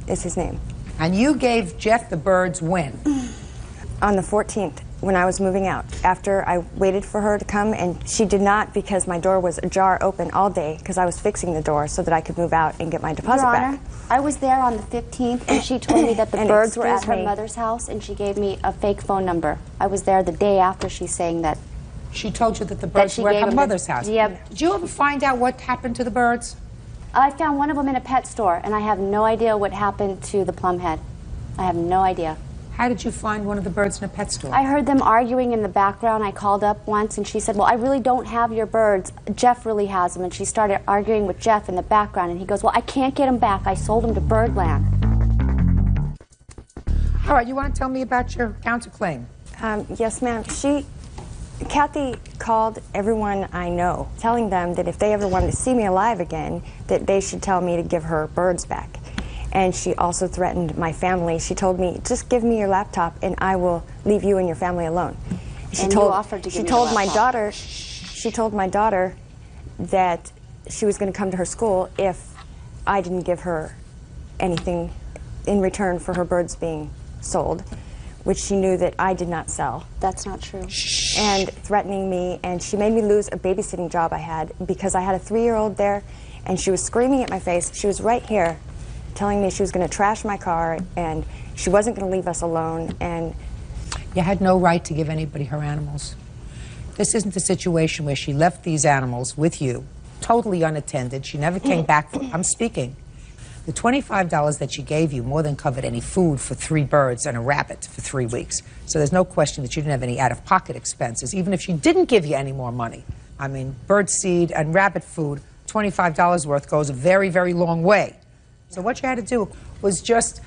is his name. And you gave Jeff the birds when? On the 14th, when I was moving out. After I waited for her to come, and she did not because my door was ajar open all day because I was fixing the door so that I could move out and get my deposit Your back. Honor, I was there on the 15th, and she told me that the birds were at her mother's house, and she gave me a fake phone number. I was there the day after she's saying that. She told you that the birds were at her mother's house? Yep. Did you ever find out what happened to the birds? I found one of them in a pet store, and I have no idea what happened to the plumhead. I have no idea. How did you find one of the birds in a pet store? I heard them arguing in the background. I called up once, and she said, well, I really don't have your birds. Jeff really has them. And she started arguing with Jeff in the background, and he goes, well, I can't get them back. I sold them to Birdland. All right, you want to tell me about your counterclaim? Yes, ma'am. Kathy called everyone I know, telling them that if they ever wanted to see me alive again, that they should tell me to give her birds back. And she also threatened my family. She told me, just give me your laptop and I will leave you and your family alone. She told my daughter that she was going to come to her school if I didn't give her anything in return for her birds being sold, which she knew that I did not sell. That's not true. And threatening me, and she made me lose a babysitting job I had because I had a 3-year-old there, and she was screaming at my face. She was right here telling me she was going to trash my car and she wasn't going to leave us alone. And you had no right to give anybody her animals. This isn't a situation where she left these animals with you, totally unattended. She never came back. I'm speaking. The $25 that she gave you more than covered any food for 3 birds and a rabbit for 3 weeks. So there's no question that you didn't have any out-of-pocket expenses, even if she didn't give you any more money. I mean, bird seed and rabbit food, $25 worth goes a very, very long way. So what you had to do was just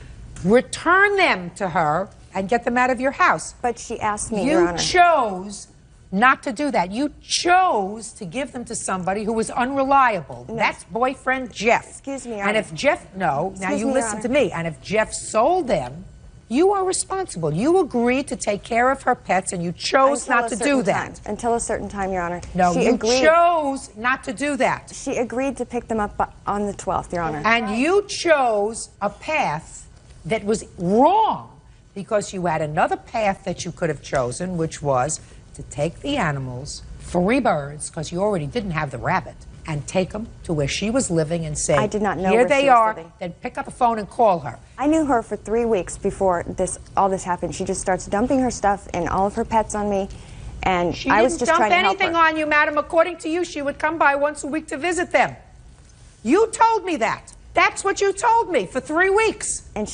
return them to her and get them out of your house. But she asked me, Your Honor. You chose not to do that. You chose to give them to somebody who was unreliable. No. That's boyfriend Jeff. Excuse me, Your And Honor. if Jeff, no, now Excuse you me, listen to me. And if Jeff sold them, you are responsible. You agreed to take care of her pets and you chose not to do that. Until a certain time, Your Honor. No, she you chose not to do that. She agreed to pick them up on the 12th, Your Honor. And you chose a path that was wrong because you had another path that you could have chosen, which was to take the animals, 3 birds, because you already didn't have the rabbit, and take them to where she was living and say, I did not know here where they she was are, living. then pick up the phone and call her. I knew her for 3 weeks before all this happened. She just starts dumping her stuff and all of her pets on me, and I was just trying to help her. She didn't dump anything on you, madam. According to you, she would come by once a week to visit them. You told me that. That's what you told me for 3 weeks. And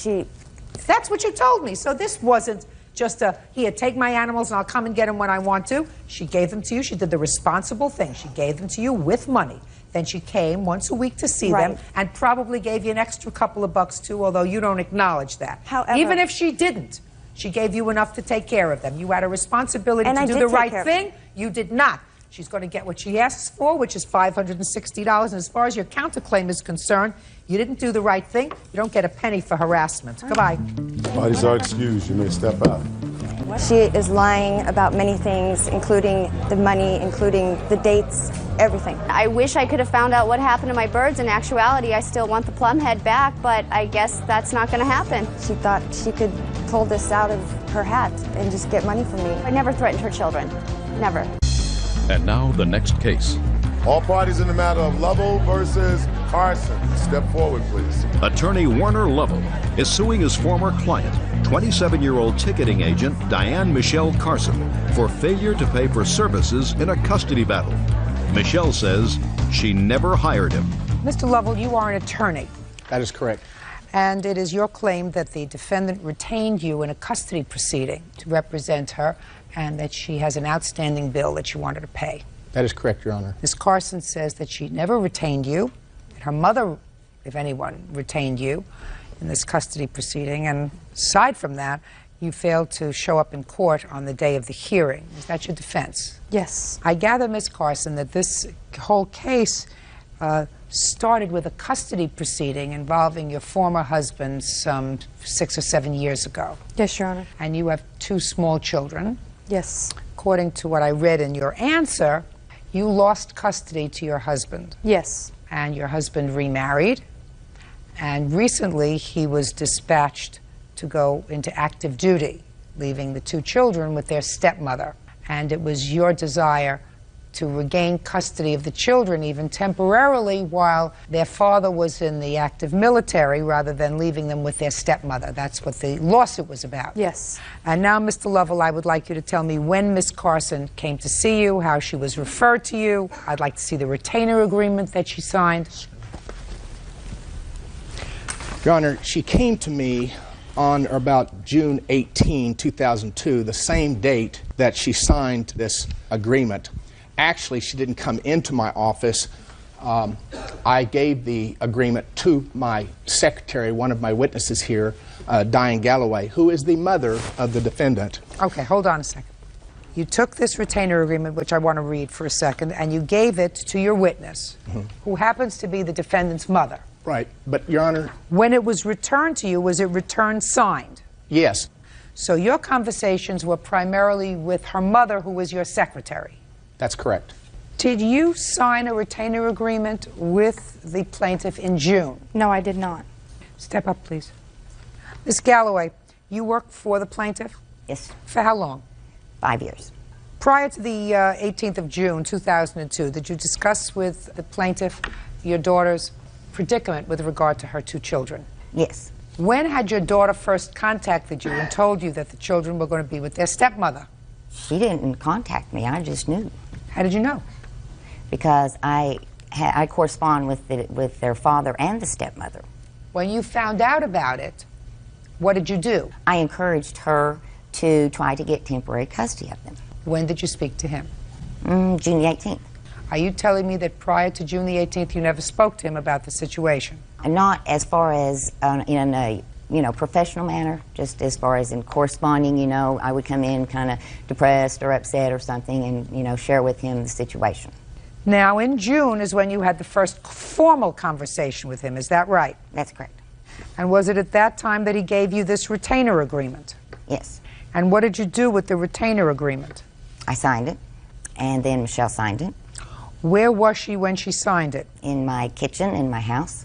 that's what you told me. So this wasn't just here, take my animals and I'll come and get them when I want to. She gave them to you. She did the responsible thing. She gave them to you with money. Then she came once a week to see them and probably gave you an extra couple of bucks too, although you don't acknowledge that. However, even if she didn't, she gave you enough to take care of them. You had a responsibility to do the right thing. You did not. She's going to get what she asks for, which is $560. And as far as your counterclaim is concerned, you didn't do the right thing. You don't get a penny for harassment. Goodbye. Parties are excused. You may step out. She is lying about many things, including the money, including the dates, everything. I wish I could have found out what happened to my birds. In actuality, I still want the plum head back, but I guess that's not going to happen. She thought she could pull this out of her hat and just get money from me. I never threatened her children. Never. And now the next case. All parties in the matter of Lovell versus Carson. Step forward, please. Attorney Warner Lovell is suing his former client, 27-year-old ticketing agent Diane Michelle Carson, for failure to pay for services in a custody battle. Michelle says she never hired him. Mr. Lovell, you are an attorney. That is correct. And it is your claim that the defendant retained you in a custody proceeding to represent her and that she has an outstanding bill that you wanted to pay. That is correct, Your Honor. Ms. Carson says that she never retained you. Her mother, if anyone, retained you in this custody proceeding. And aside from that, you failed to show up in court on the day of the hearing. Is that your defense? Yes. I gather, Ms. Carson, that this whole case started with a custody proceeding involving your former husband some 6 or 7 years ago. Yes, Your Honor. And you have 2 small children. Yes. According to what I read in your answer, you lost custody to your husband. Yes. And your husband remarried. And recently he was dispatched to go into active duty, leaving the 2 children with their stepmother. And it was your desire to regain custody of the children, even temporarily, while their father was in the active military, rather than leaving them with their stepmother. That's what the lawsuit was about. Yes. And now, Mr. Lovell, I would like you to tell me when Miss Carson came to see you, how she was referred to you. I'd like to see the retainer agreement that she signed. Your Honor, she came to me on or about June 18, 2002, the same date that she signed this agreement. Actually, she didn't come into my office. I gave the agreement to my secretary, one of my witnesses here, Diane Galloway, who is the mother of the defendant. Okay, hold on a second. You took this retainer agreement, which I want to read for a second, and you gave it to your witness, who happens to be the defendant's mother. Right, but Your Honor... When it was returned to you, was it returned signed? Yes. So your conversations were primarily with her mother, who was your secretary? That's correct. Did you sign a retainer agreement with the plaintiff in June? No, I did not. Step up, please. Ms. Galloway, you work for the plaintiff? Yes. For how long? 5 years. Prior to the 18th of June, 2002, did you discuss with the plaintiff your daughter's predicament with regard to her 2 children? Yes. When had your daughter first contacted you and told you that the children were going to be with their stepmother? She didn't contact me. I just knew. How did you know? Because I correspond with their father and the stepmother. When you found out about it, what did you do? I encouraged her to try to get temporary custody of them. When did you speak to him? June the 18th. Are you telling me that prior to June the 18th you never spoke to him about the situation? Not as far as in a professional manner, just as far as in corresponding, I would come in kind of depressed or upset or something and, share with him the situation. Now, in June is when you had the first formal conversation with him, is that right? That's correct. And was it at that time that he gave you this retainer agreement? Yes. And what did you do with the retainer agreement? I signed it, and then Michelle signed it. Where was she when she signed it? In my kitchen, in my house.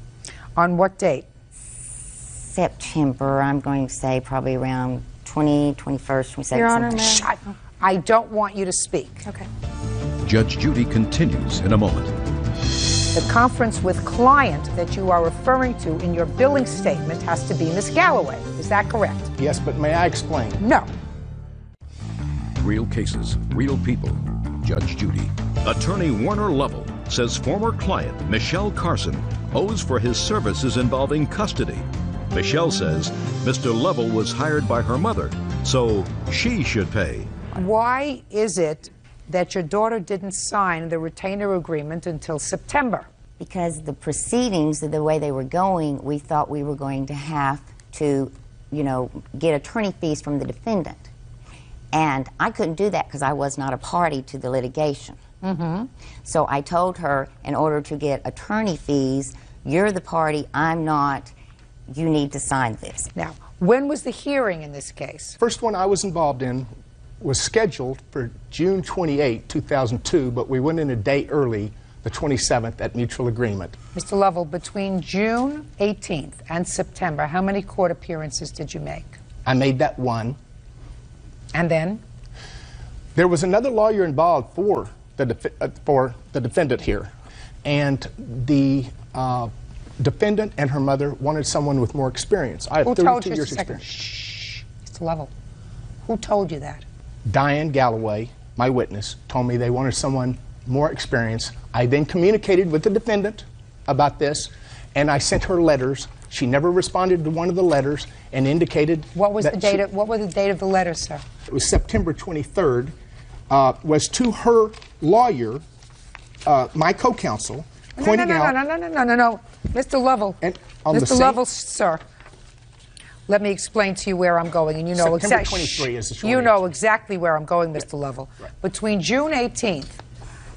On what date? September, I'm going to say probably around 21st, 22nd. Your Honor, Shut. I don't want you to speak. Okay. Judge Judy continues in a moment. The conference with client that you are referring to in your billing statement has to be Miss Galloway. Is that correct? Yes, but may I explain? No. Real cases, real people. Judge Judy. Attorney Warner Lovell says former client Michelle Carson owes for his services involving custody. Michelle says Mr. Lovell was hired by her mother, so she should pay. Why is it that your daughter didn't sign the retainer agreement until September? Because the proceedings, the way they were going, we thought we were going to have to, get attorney fees from the defendant. And I couldn't do that because I was not a party to the litigation. Mm-hmm. So I told her, in order to get attorney fees, you're the party, I'm not, you need to sign this. Now, when was the hearing in this case? First one I was involved in was scheduled for June 28, 2002, but we went in a day early, the 27th, at mutual agreement. Mr. Lovell, between June 18th and September, how many court appearances did you make? I made that one. And then? There was another lawyer involved for the defendant here, and the defendant and her mother wanted someone with more experience. I have 32 years experience. Shh, Mr. Lovell. Who told you that? Diane Galloway, my witness, told me they wanted someone more experienced. I then communicated with the defendant about this, and I sent her letters. She never responded to one of the letters and indicated what was the date. What was the date of the letter, sir? It was September 23rd. Was to her lawyer, my co-counsel, pointing out. No, Mr. Lovell. Mr. Lovell, sir. Let me explain to you where I'm going, and you know exactly. You know exactly where I'm going, Mr. Lovell. Right. Between June 18th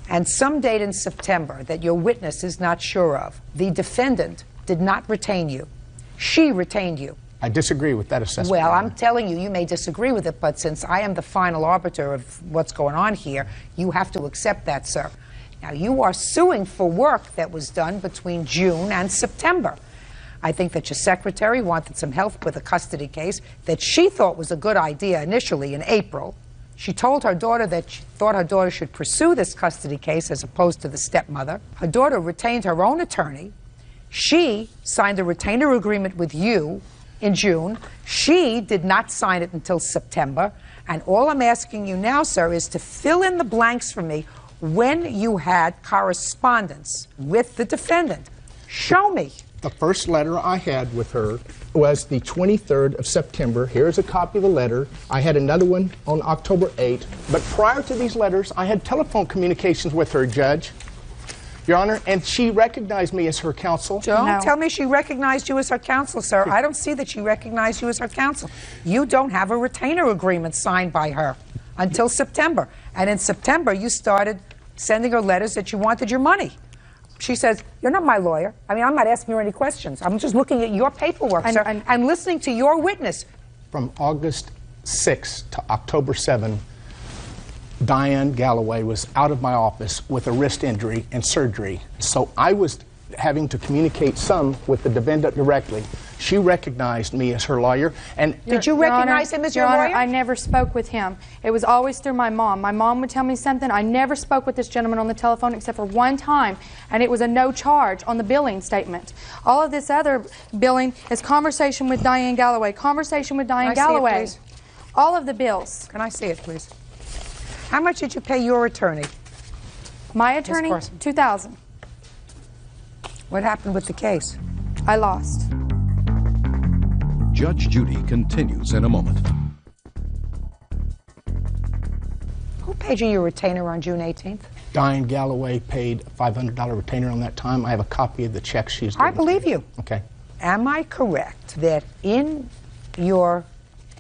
and some date in September that your witness is not sure of, the defendant did not retain you. She retained you. I disagree with that assessment. Well, I'm telling you, you may disagree with it, but since I am the final arbiter of what's going on here, you have to accept that, sir. Now, you are suing for work that was done between June and September. I think that your secretary wanted some help with a custody case that she thought was a good idea initially in April. She told her daughter that she thought her daughter should pursue this custody case as opposed to the stepmother. Her daughter retained her own attorney. She signed a retainer agreement with you in June. She did not sign it until September. And all I'm asking you now, sir, is to fill in the blanks for me when you had correspondence with the defendant. Show me. The first letter I had with her was the 23rd of September. Here's a copy of the letter. I had another one on October 8th. But prior to these letters, I had telephone communications with her, Judge, Your Honor, and she recognized me as her counsel. Don't tell me she recognized you as her counsel, sir. I don't see that she recognized you as her counsel. You don't have a retainer agreement signed by her until September. And in September, you started sending her letters that you wanted your money. She says, you're not my lawyer. I mean, I'm not asking her any questions. I'm just looking at your paperwork, sir, and listening to your witness. From August 6th to October 7th, Diane Galloway was out of my office with a wrist injury and surgery. So I was having to communicate some with the defendant directly. She recognized me as her lawyer. And did you recognize him as your lawyer? Honor, I never spoke with him. It was always through my mom. My mom would tell me something. I never spoke with this gentleman on the telephone except for one time, and it was a no charge on the billing statement. All of this other billing is conversation with Diane Galloway, conversation with Diane Galloway. All of the bills. Can I see it, please? How much did you pay your attorney? My attorney, $2,000. What happened with the case? I lost. Judge Judy continues in a moment. Who paid you your retainer on June 18th? Diane Galloway paid a $500 retainer on that time. I have a copy of the check she's given. I believe you. Okay. Am I correct that in your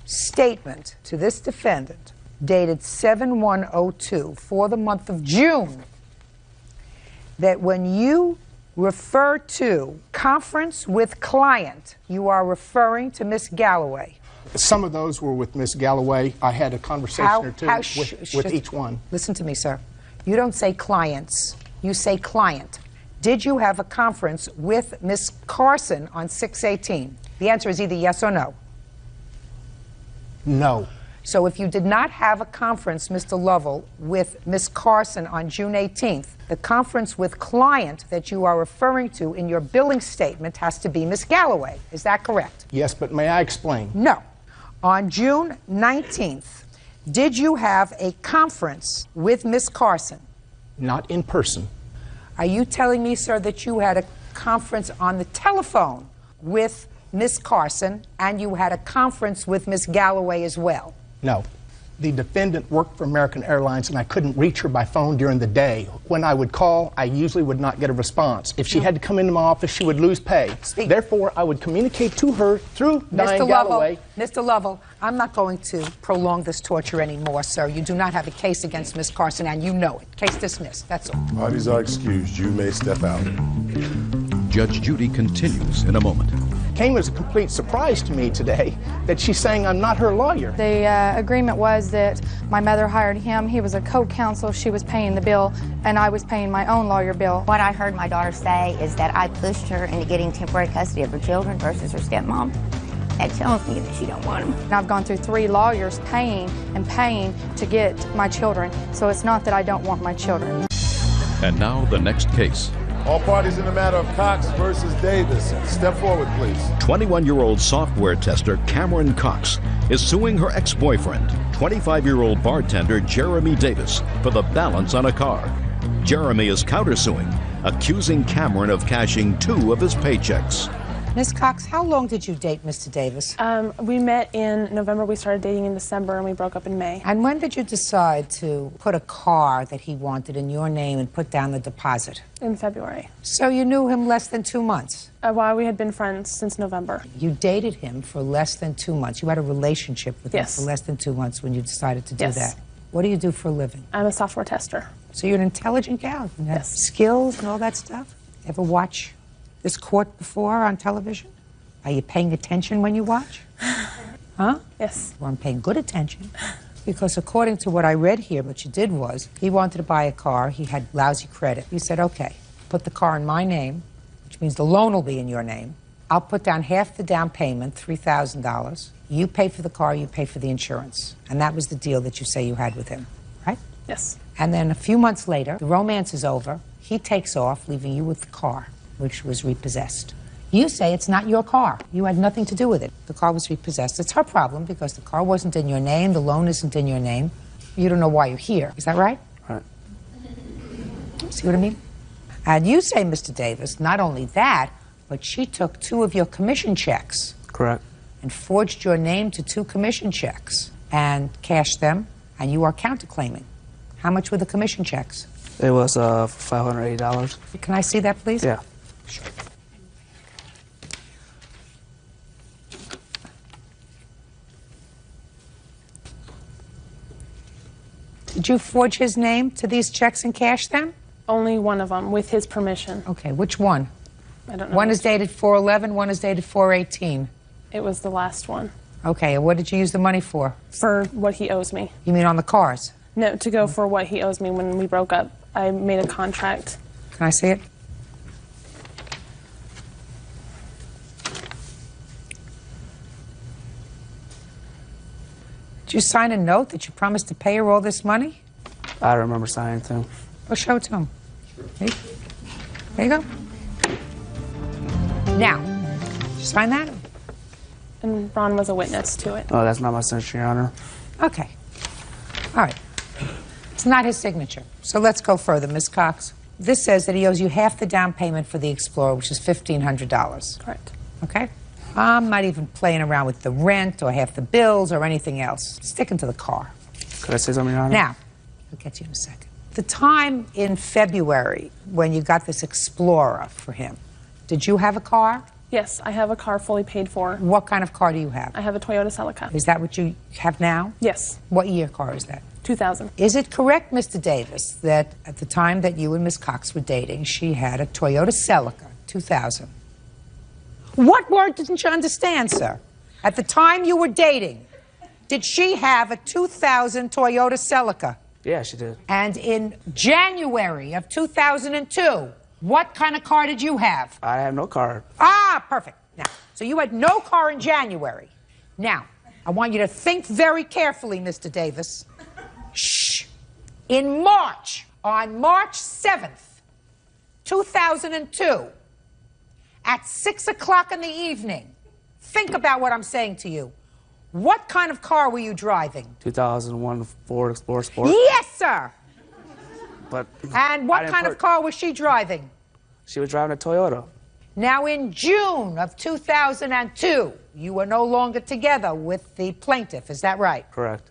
statement to this defendant, dated 7/1/02 for the month of June, that when you refer to conference with client, you are referring to Miss Galloway? Some of those were with Miss Galloway. I had a conversation or two with each one. Listen to me, sir. You don't say clients. You say client. Did you have a conference with Miss Carson on 6/18? The answer is either yes or no. No. So if you did not have a conference, Mr. Lovell, with Miss Carson on June 18th, the conference with client that you are referring to in your billing statement has to be Miss Galloway. Is that correct? Yes, but may I explain? No. On June 19th, did you have a conference with Miss Carson? Not in person. Are you telling me, sir, that you had a conference on the telephone with Miss Carson and you had a conference with Miss Galloway as well? No. The defendant worked for American Airlines and I couldn't reach her by phone during the day. When I would call, I usually would not get a response. If she had to come into my office, she would lose pay. Therefore, I would communicate to her through Diane Galloway. Mr. Lovell, I'm not going to prolong this torture anymore, sir. You do not have a case against Miss Carson and you know it. Case dismissed. That's all. Parties are excused. You may step out. Judge Judy continues in a moment. Came as a complete surprise to me today that she's saying I'm not her lawyer. The agreement was that my mother hired him, he was a co-counsel, she was paying the bill, and I was paying my own lawyer bill. What I heard my daughter say is that I pushed her into getting temporary custody of her children versus her stepmom. That tells me that she don't want them. And I've gone through 3 lawyers paying to get my children, so it's not that I don't want my children. And now the next case. All parties in the matter of Cox versus Davis. Step forward, please. 21-year-old software tester Cameron Cox is suing her ex-boyfriend, 25-year-old bartender Jeremy Davis, for the balance on a car. Jeremy is countersuing, accusing Cameron of cashing 2 of his paychecks. Miss Cox, how long did you date Mr. Davis? We met in November, we started dating in December, and we broke up in May. And when did you decide to put a car that he wanted in your name and put down the deposit? In February. So you knew him less than 2 months? Well, we had been friends since November. You dated him for less than 2 months. You had a relationship with him for less than 2 months when you decided to do that. What do you do for a living? I'm a software tester. So you're an intelligent gal. You have skills and all that stuff? Ever watch this court before on television? Are you paying attention when you watch? Huh? Yes. Well, I'm paying good attention. Because according to what I read here, what you did was, he wanted to buy a car, he had lousy credit. You said, okay, put the car in my name, which means the loan will be in your name. I'll put down half the down payment, $3,000. You pay for the car, you pay for the insurance. And that was the deal that you say you had with him, right? Yes. And then a few months later, the romance is over, he takes off, leaving you with the car, which was repossessed. You say it's not your car. You had nothing to do with it. The car was repossessed. It's her problem because the car wasn't in your name, the loan isn't in your name. You don't know why you're here. Is that right? Right. See what I mean? And you say, Mr. Davis, not only that, but she took 2 of your commission checks. Correct. And forged your name to 2 commission checks and cashed them, and you are counterclaiming. How much were the commission checks? It was $580. Can I see that, please? Yeah. Sure. Did you forge his name to these checks and cash them? Only one of them, with his permission. Okay, which one? I don't know. One is dated 4/11, one is dated 4/18. It was the last one. Okay, and what did you use the money for? For what he owes me. You mean on the cars? No, to go for what he owes me when we broke up. I made a contract. Can I see it? Did you sign a note that you promised to pay her all this money? I don't remember signing anything. Well, show it to him. There you go. Now, did you sign that? And Ron was a witness to it. Oh, that's not my signature, Your Honor. Okay. All right. It's not his signature. So let's go further, Ms. Cox. This says that he owes you half the down payment for the Explorer, which is $1,500. Correct. Okay? I'm not even playing around with the rent or half the bills or anything else. Sticking to the car. Could I say something, Your Honor? Now, I'll get to you in a second. The time in February when you got this Explorer for him, did you have a car? Yes, I have a car fully paid for. What kind of car do you have? I have a Toyota Celica. Is that what you have now? Yes. What year car is that? 2000. Is it correct, Mr. Davis, that at the time that you and Ms. Cox were dating, she had a Toyota Celica 2000? What word didn't you understand, sir? At the time you were dating, did she have a 2000 Toyota Celica? Yeah, she did. And in January of 2002, what kind of car did you have? I have no car. Ah, perfect. Now, so you had no car in January. Now, I want you to think very carefully, Mr. Davis. Shh. In March, on March 7th, 2002, at 6 o'clock in the evening, think about what I'm saying to you. What kind of car were you driving? 2001 Ford Explorer Sport. Yes, sir. But And what kind of car was she driving? She was driving a Toyota. Now, in June of 2002, you were no longer together with the plaintiff. Is that right? Correct.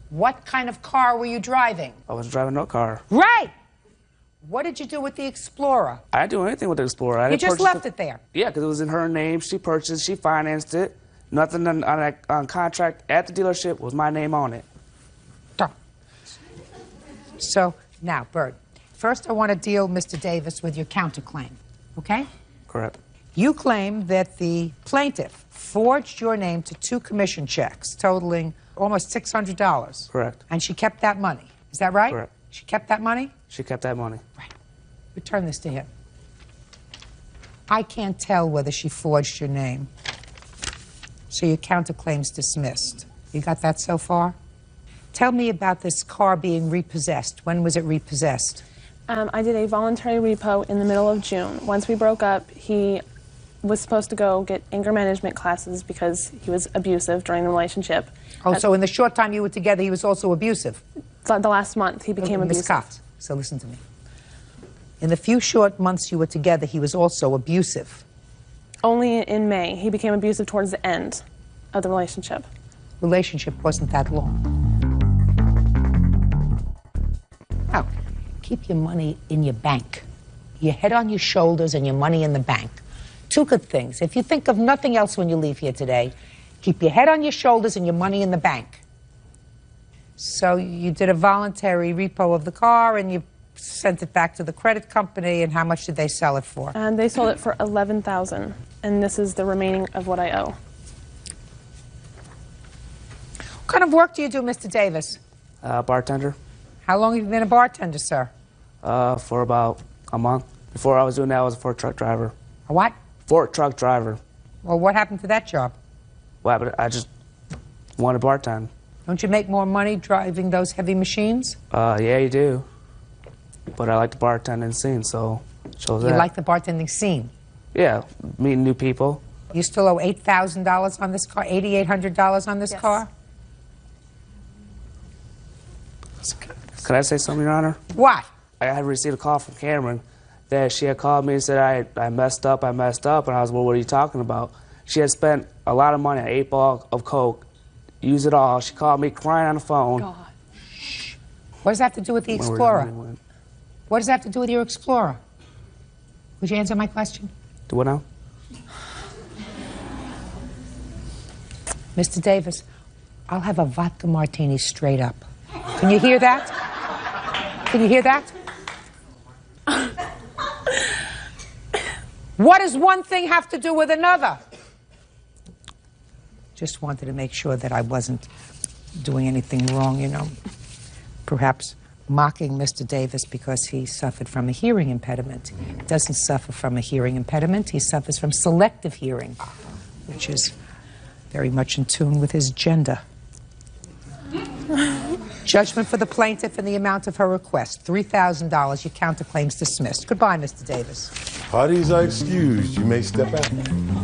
What kind of car were you driving? I was driving no car. Right. What did you do with the Explorer? I didn't do anything with the Explorer. I You didn't just purchase left it there. Yeah, because it was in her name. She purchased, she financed it. Nothing on contract at the dealership was my name on it. So, now, Bert, first I want to deal, Mr. Davis, with your counterclaim, okay? Correct. You claim that the plaintiff forged your name to 2 commission checks totaling almost $600. Correct. And she kept that money. Is that right? Correct. She kept that money? She kept that money. Right. Return this to him. I can't tell whether she forged your name. So your counterclaim's dismissed. You got that so far? Tell me about this car being repossessed. When was it repossessed? I did a voluntary repo in the middle of June. Once we broke up, he was supposed to go get anger management classes because he was abusive during the relationship. Oh, so in the short time you were together, he was also abusive? The last month, he became abusive. Ms. Cox, so listen to me. In the few short months you were together, he was also abusive. Only in May. He became abusive towards the end of the relationship. Relationship wasn't that long. Now, keep your money in your bank. Your head on your shoulders and your money in the bank. 2 good things. If you think of nothing else when you leave here today, keep your head on your shoulders and your money in the bank. So you did a voluntary repo of the car and you sent it back to the credit company, and how much did they sell it for? And they sold it for $11,000, and this is the remaining of what I owe. What kind of work do you do, Mr. Davis? Bartender. How long have you been a bartender, sir? For about a month. Before I was doing that, I was a fork truck driver. A what? Fork truck driver. Well, what happened to that job? Well, but I just wanted to bartend. Don't you make more money driving those heavy machines? Yeah, you do. But I like the bartending scene, so chose that. You like the bartending scene? Yeah, meeting new people. You still owe $8,000 on this car, $8,800 on this car? Could I say something, Your Honor? What? I had received a call from Cameron that she had called me and said I messed up, and I was, well, what are you talking about? She had spent a lot of money, an 8-ball of Coke, used it all. She called me crying on the phone. God. What does that have to do with the Explorer? What does that have to do with your Explorer? Would you answer my question? Do what now? Mr. Davis, I'll have a vodka martini straight up. Can you hear that? Can you hear that? What does one thing have to do with another? Just wanted to make sure that I wasn't doing anything wrong, you know. Perhaps mocking Mr. Davis because he suffered from a hearing impediment. He doesn't suffer from a hearing impediment. He suffers from selective hearing, which is very much in tune with his gender. Judgment for the plaintiff in the amount of her request, $3,000. Your counterclaims dismissed. Goodbye, Mr. Davis. Parties are excused. You may step out.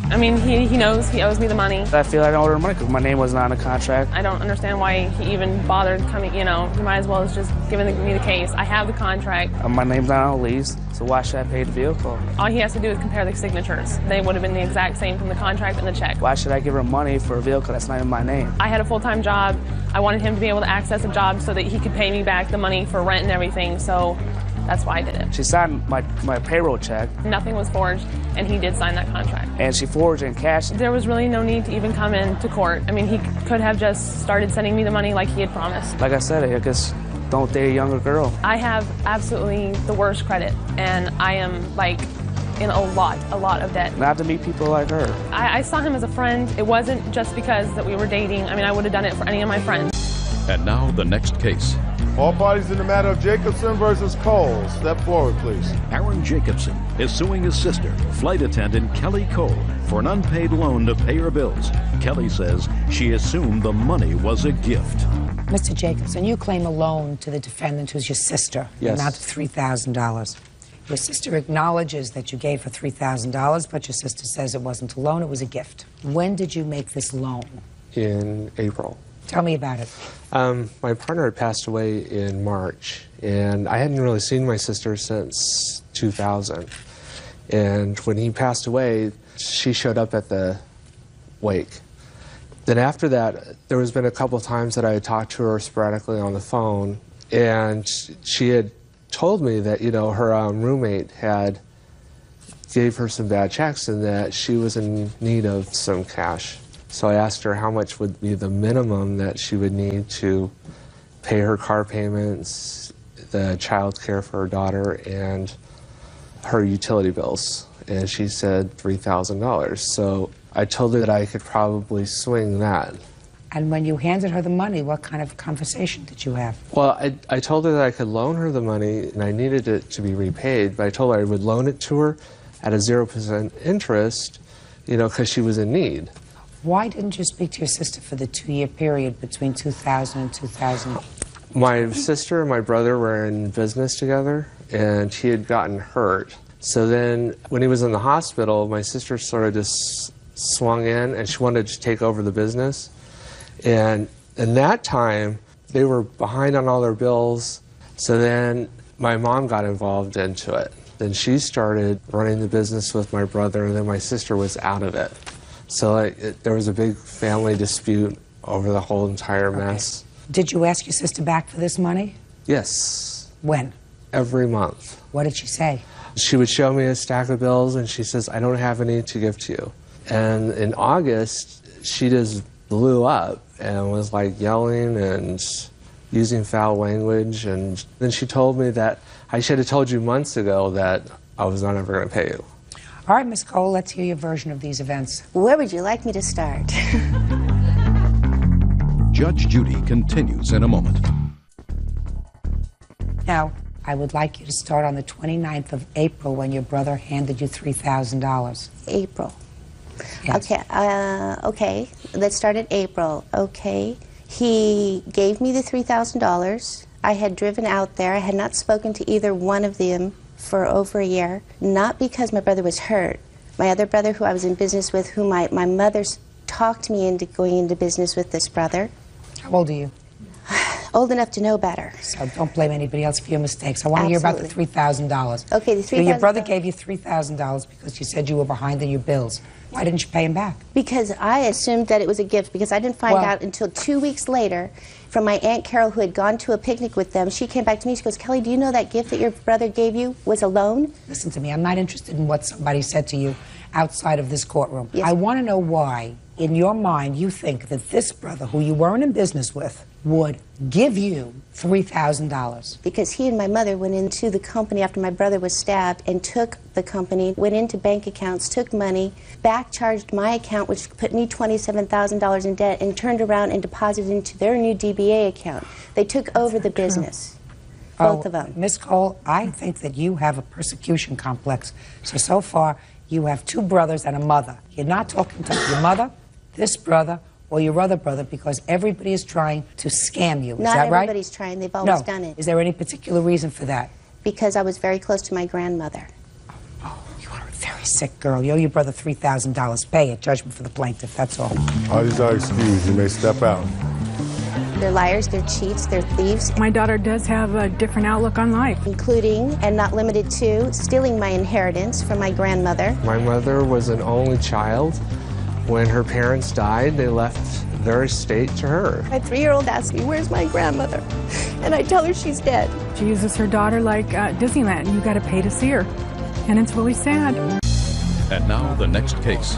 I mean, he knows he owes me the money. I feel like I owe her money because my name wasn't on the contract. I don't understand why he even bothered coming, you know. He might as well have just given me the case. I have the contract. My name's not on the lease, so why should I pay the vehicle? All he has to do is compare the signatures. They would have been the exact same from the contract and the check. Why should I give her money for a vehicle that's not in my name? I had a full-time job. I wanted him to be able to access a job so that he could pay me back the money for rent and everything, so that's why I did it. She signed my payroll check. Nothing was forged, and he did sign that contract. And she forged and cashed. There was really no need to even come into court. I mean, he could have just started sending me the money like he had promised. Like I said, I guess don't date a younger girl. I have absolutely the worst credit, and I am, like, in a lot of debt. Not to meet people like her. I saw him as a friend. It wasn't just because that we were dating. I mean, I would have done it for any of my friends. And now the next case. All parties in the matter of Jacobson versus Cole. Step forward, please. Aaron Jacobson is suing his sister, flight attendant Kelly Cole, for an unpaid loan to pay her bills. Kelly says she assumed the money was a gift. Mr. Jacobson, you claim a loan to the defendant who's your sister, the Yes. amount of $3,000. Your sister acknowledges that you gave her $3,000, but your sister says it wasn't a loan, it was a gift. When did you make this loan? In April. Tell me about it. My partner had passed away in March, and I hadn't really seen my sister since 2000. And when he passed away, she showed up at the wake. Then after that, there has been a couple of times that I had talked to her sporadically on the phone, and she had told me that, you know, her roommate had gave her some bad checks and that she was in need of some cash. So I asked her how much would be the minimum that she would need to pay her car payments, the child care for her daughter, and her utility bills. And she said $3,000. So I told her that I could probably swing that. And when you handed her the money, what kind of conversation did you have? Well, I told her that I could loan her the money and I needed it to be repaid, but I told her I would loan it to her at a 0% interest, you know, because she was in need. Why didn't you speak to your sister for the 2-year period between 2000 and 2000? My sister and my brother were in business together, and he had gotten hurt. So then when he was in the hospital, my sister sort of just swung in, and she wanted to take over the business. And in that time, they were behind on all their bills, so then my mom got involved into it. Then she started running the business with my brother, and then my sister was out of it. So there was a big family dispute over the whole entire mess. Did you ask your sister back for this money? Yes. When? Every month. What did she say? She would show me a stack of bills, and she says, I don't have any to give to you. And in August, she just blew up and was like yelling and using foul language. And then she told me that I should have told you months ago that I was not ever going to pay you. All right, Ms. Cole, let's hear your version of these events. Where would you like me to start? Judge Judy continues in a moment. Now, I would like you to start on the 29th of April when your brother handed you $3,000. April. Yes. Okay, let's start at April. Okay, he gave me the $3,000. I had driven out there. I had not spoken to either one of them for over a year, not because my brother was hurt. My other brother, who I was in business with, who my mother talked me into going into business with this brother. How old are you? Old enough to know better. So don't blame anybody else for your mistakes. I want to hear about the $3,000. Okay, the $3,000. Your brother gave you $3,000 because you said you were behind in your bills. Why didn't you pay him back? Because I assumed that it was a gift, because I didn't find out until 2 weeks later from my Aunt Carol, who had gone to a picnic with them. She came back to me, she goes, Kelly, do you know that gift that your brother gave you was a loan? Listen to me, I'm not interested in what somebody said to you outside of this courtroom. Yes. I want to know why, in your mind, you think that this brother, who you weren't in business with, would give you $3,000. Because he and my mother went into the company after my brother was stabbed and took the company, went into bank accounts, took money, back-charged my account, which put me $27,000 in debt, and turned around and deposited into their new DBA account. They took over the business. Both of them. Ms. Cole, I think that you have a persecution complex. So far, you have two brothers and a mother. You're not talking to your mother, this brother, or your other brother because everybody is trying to scam you. Is Not that right? everybody's trying. They've always No. done it. Is there any particular reason for that? Because I was very close to my grandmother. Very sick girl. You owe your brother $3,000. Pay it. Judgment for the plaintiff. That's all. Parties are excused. You may step out. They're liars, they're cheats, they're thieves. My daughter does have a different outlook on life. Including, and not limited to, stealing my inheritance from my grandmother. My mother was an only child. When her parents died, they left their estate to her. My 3-year-old asks me, where's my grandmother? And I tell her she's dead. She uses her daughter like Disneyland. You got to pay to see her. And it's really sad. And now the next case.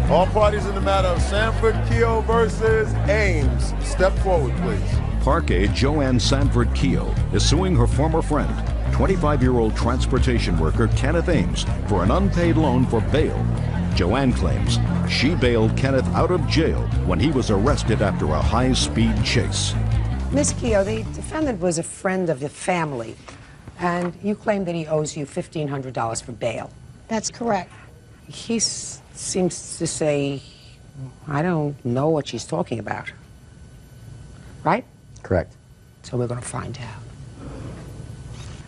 All parties in the matter of Sanford Keogh versus Ames. Step forward, please. Parquet Joanne Sanford Keogh is suing her former friend, 25-year-old transportation worker Kenneth Ames, for an unpaid loan for bail. Joanne claims she bailed Kenneth out of jail when he was arrested after a high-speed chase. Miss Keogh, the defendant was a friend of the family, and you claim that he owes you $1,500 for bail. That's correct. He seems to say, I don't know what she's talking about. Right? Correct. So we're going to find out.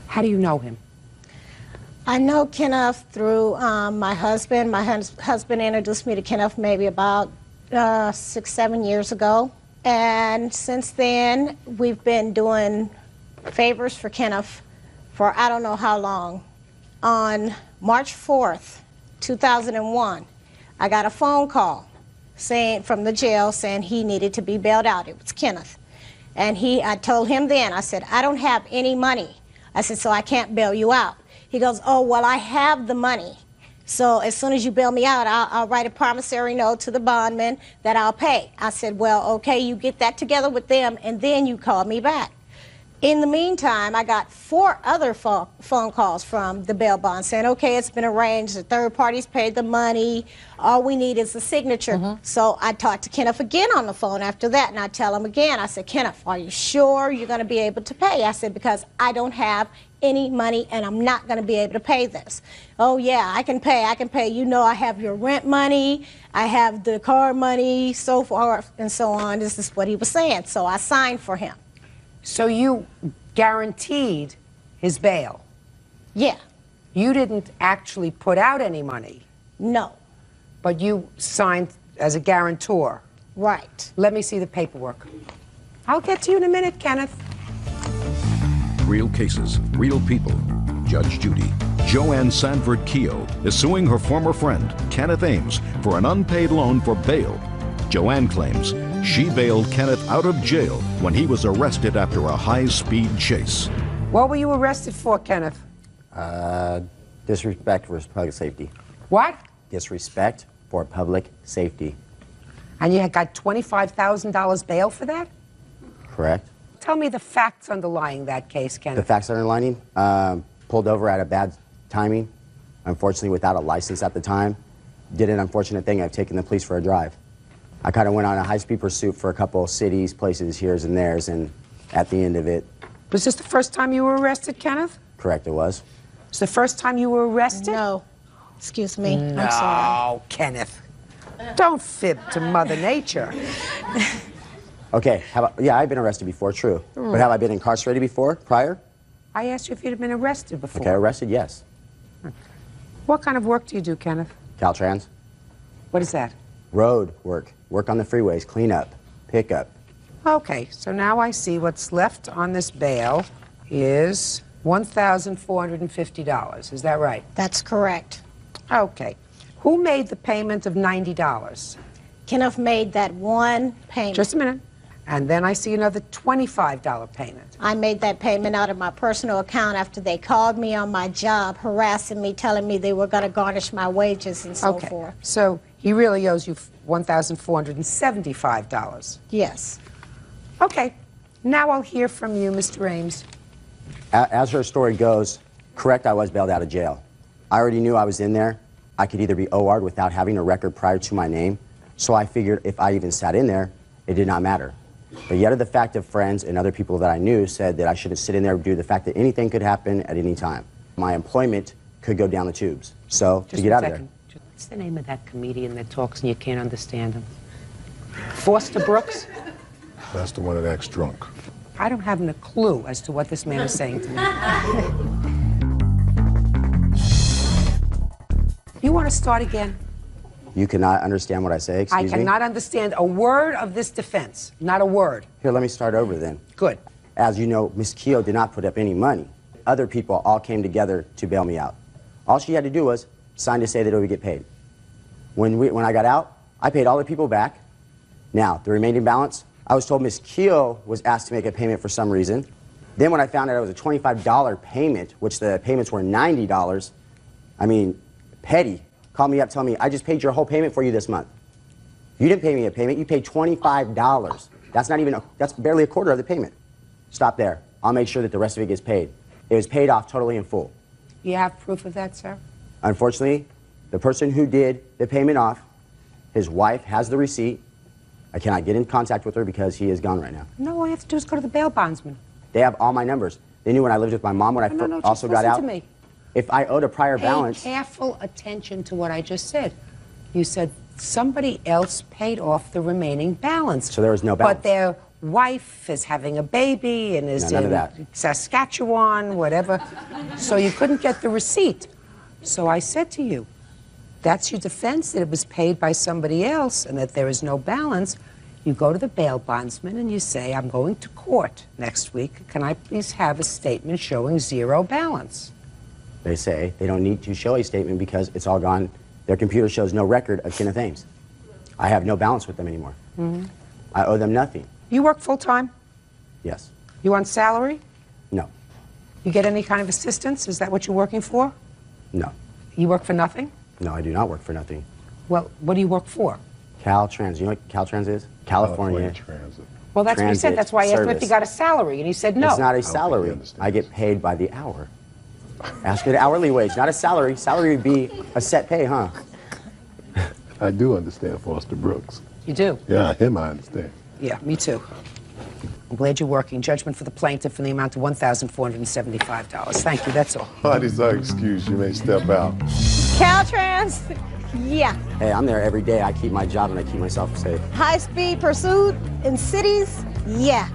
How do you know him? I know Kenneth through my husband. My husband introduced me to Kenneth maybe about 6-7 years ago. And since then, we've been doing favors for Kenneth for I don't know how long. On March 4th, 2001, I got a phone call from the jail saying he needed to be bailed out. It was Kenneth. And I told him then, I said, I don't have any money. I said, so I can't bail you out. He goes, oh, well, I have the money. So as soon as you bail me out, I'll write a promissory note to the bondman that I'll pay. I said, well, okay, you get that together with them, and then you call me back. In the meantime, I got 4 other phone calls from the bail bond saying, okay, it's been arranged, the third party's paid the money, all we need is the signature. So I talked to Kenneth again on the phone after that, and I tell him again, I said, Kenneth, are you sure you're going to be able to pay? I said, because I don't have any money and I'm not going to be able to pay this. Oh yeah, I can pay. You know, I have your rent money, I have the car money, so forth and so on. This is what he was saying. So I signed for him. So you guaranteed his bail? Yeah. You didn't actually put out any money? No. But you signed as a guarantor? Right. Let me see the paperwork. I'll get to you in a minute, Kenneth. Real cases, real people. Judge Judy. Joanne Sanford Keogh is suing her former friend, Kenneth Ames, for an unpaid loan for bail. Joanne claims she bailed Kenneth out of jail when he was arrested after a high-speed chase. What were you arrested for, Kenneth? Disrespect for public safety. What? Disrespect for public safety. And you had got $25,000 bail for that? Correct. Tell me the facts underlying that case, Kenneth. The facts underlining, pulled over at a bad timing, unfortunately without a license at the time. Did an unfortunate thing of taking the police for a drive. I kind of went on a high-speed pursuit for a couple cities, places, here's and there's, and at the end of it... Was this the first time you were arrested, Kenneth? Correct, it was. It's the first time you were arrested? No. Excuse me. No, I'm sorry. Kenneth. Don't fib to Mother Nature. Okay, yeah, I've been arrested before, true. But have I been incarcerated before, prior? I asked you if you'd have been arrested before. Okay, arrested, yes. What kind of work do you do, Kenneth? Caltrans. What is that? Road work. Work on the freeways, clean up, pick up. Okay, so now I see what's left on this bail is $1,450. Is that right? That's correct. Okay. Who made the payment of $90? Kenneth made that one payment. Just a minute. And then I see another $25 payment. I made that payment out of my personal account after they called me on my job, harassing me, telling me they were going to garnish my wages and so forth. So he really owes you $1,475. Yes. Okay. Now I'll hear from you, Mr. Ames. As her story goes, correct, I was bailed out of jail. I already knew I was in there. I could either be OR'd without having a record prior to my name, so I figured if I even sat in there, it did not matter. But yet the fact of friends and other people that I knew said that I shouldn't sit in there due to the fact that anything could happen at any time. My employment could go down the tubes. So, to get out of there. What's the name of that comedian that talks and you can't understand him? Foster Brooks? That's the one that acts drunk. I don't have a clue as to what this man is saying to me. You want to start again? You cannot understand what I say, excuse me? I cannot understand a word of this defense. Not a word. Here, let me start over then. Good. As you know, Miss Keogh did not put up any money. Other people all came together to bail me out. All she had to do was sign to say that it would get paid. When I got out, I paid all the people back. Now, the remaining balance, I was told Miss Keogh was asked to make a payment for some reason. Then when I found out it was a $25 payment, which the payments were $90, I mean, Petty called me up telling me, I just paid your whole payment for you this month. You didn't pay me a payment, you paid $25. That's barely a quarter of the payment. Stop there. I'll make sure that the rest of it gets paid. It was paid off totally in full. You have proof of that, sir? Unfortunately, the person who did the payment off, his wife has the receipt. I cannot get in contact with her because he is gone right now. No, all you have to do is go to the bail bondsman. They have all my numbers. They knew when I lived with my mom when I also got out. To me. If I owed a prior balance... Pay careful attention to what I just said. You said somebody else paid off the remaining balance. So there was no balance. But their wife is having a baby and is none of in that. Saskatchewan, whatever. So you couldn't get the receipt. So I said to you, that's your defense, that it was paid by somebody else and that there is no balance. You go to the bail bondsman and you say, I'm going to court next week. Can I please have a statement showing zero balance? They say they don't need to show a statement because it's all gone. Their computer shows no record of Kenneth Ames. I have no balance with them anymore. Mm-hmm. I owe them nothing. You work full-time? Yes. You on salary? No. You get any kind of assistance? Is that what you're working for? No. You work for nothing? No, I do not work for nothing. Well, what do you work for? Caltrans. You know what Caltrans is? California Transit. Well, that's what he said. That's why I asked him if he Service. got a salary, and he said no. It's not a salary. I get paid by the hour. Ask me the hourly wage, not a salary. Salary would be a set pay, huh? I do understand Foster Brooks. You do? Yeah, him I understand. Yeah, me too. I'm glad you're working. Judgment for the plaintiff in the amount of $1,475. Thank you, that's all. Parties are excused. You may step out. Caltrans? Yeah. Hey, I'm there every day. I keep my job and I keep myself safe. High-speed pursuit in cities? Yeah,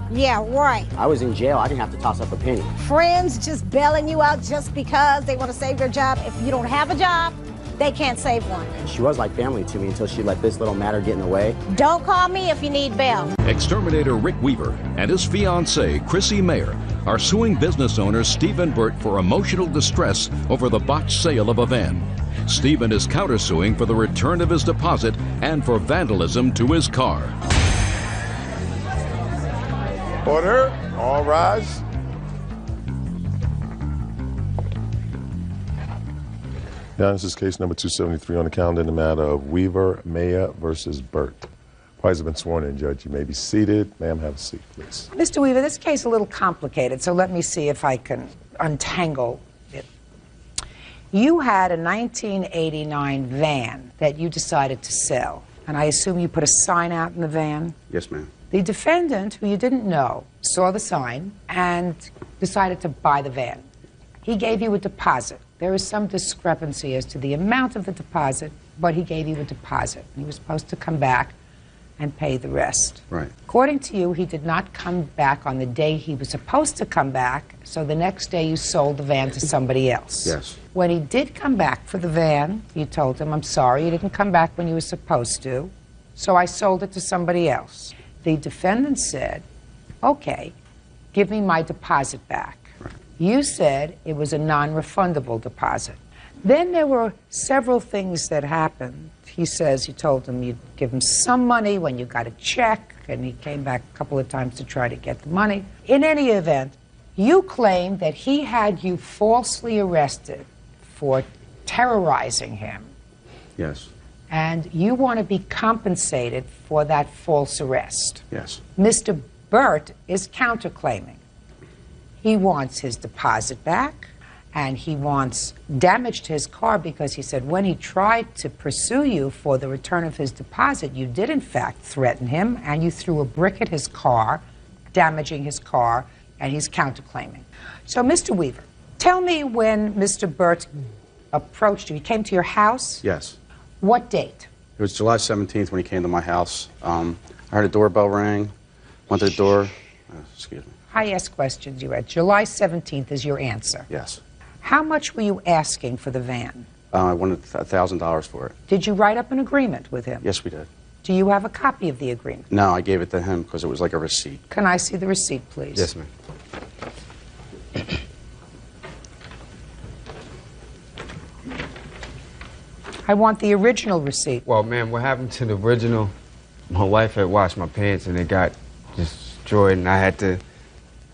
right. I was in jail. I didn't have to toss up a penny. Friends just bailing you out just because they want to save your job. If you don't have a job, they can't save one. She was like family to me until she let this little matter get in the way. Don't call me if you need bail. Exterminator Rick Weaver and his fiancée, Chrissy Mayer, are suing business owner Stephen Burt for emotional distress over the botched sale of a van. Stephen is countersuing for the return of his deposit and for vandalism to his car. Order. All rise. Now, this is case number 273 on the calendar in the matter of Weaver, Mayer versus Burt. Parties have been sworn in, Judge. You may be seated. Ma'am, have a seat, please. Mr. Weaver, this case is a little complicated, so let me see if I can untangle it. You had a 1989 van that you decided to sell, and I assume you put a sign out in the van? Yes, ma'am. The defendant, who you didn't know, saw the sign and decided to buy the van. He gave you a deposit. There is some discrepancy as to the amount of the deposit, but he gave you a deposit. He was supposed to come back and pay the rest. Right. According to you, he did not come back on the day he was supposed to come back, so the next day you sold the van to somebody else. Yes. When he did come back for the van, you told him, I'm sorry, you didn't come back when you were supposed to, so I sold it to somebody else. The defendant said, okay, give me my deposit back. Right. You said it was a non-refundable deposit. Then there were several things that happened. He says you told him you'd give him some money when you got a check, and he came back a couple of times to try to get the money. In any event, you claimed that he had you falsely arrested for terrorizing him, Yes. and you want to be compensated for that false arrest. Yes. Mr. Burt is counterclaiming. He wants his deposit back, and he wants damage to his car because he said when he tried to pursue you for the return of his deposit, you did in fact threaten him, and you threw a brick at his car, damaging his car, and he's counterclaiming. So, Mr. Weaver, tell me when Mr. Burt approached you. He came to your house? Yes. What date? It was July 17th when he came to my house. I heard a doorbell ring, went to the door. Excuse me. I ask questions you had. July 17th is your answer. Yes. How much were you asking for the van? I wanted $1,000 for it. Did you write up an agreement with him? Yes, we did. Do you have a copy of the agreement? No, I gave it to him because it was like a receipt. Can I see the receipt, please? Yes, ma'am. I want the original receipt. Well, ma'am, what happened to the original? My wife had washed my pants and it got destroyed, and I had to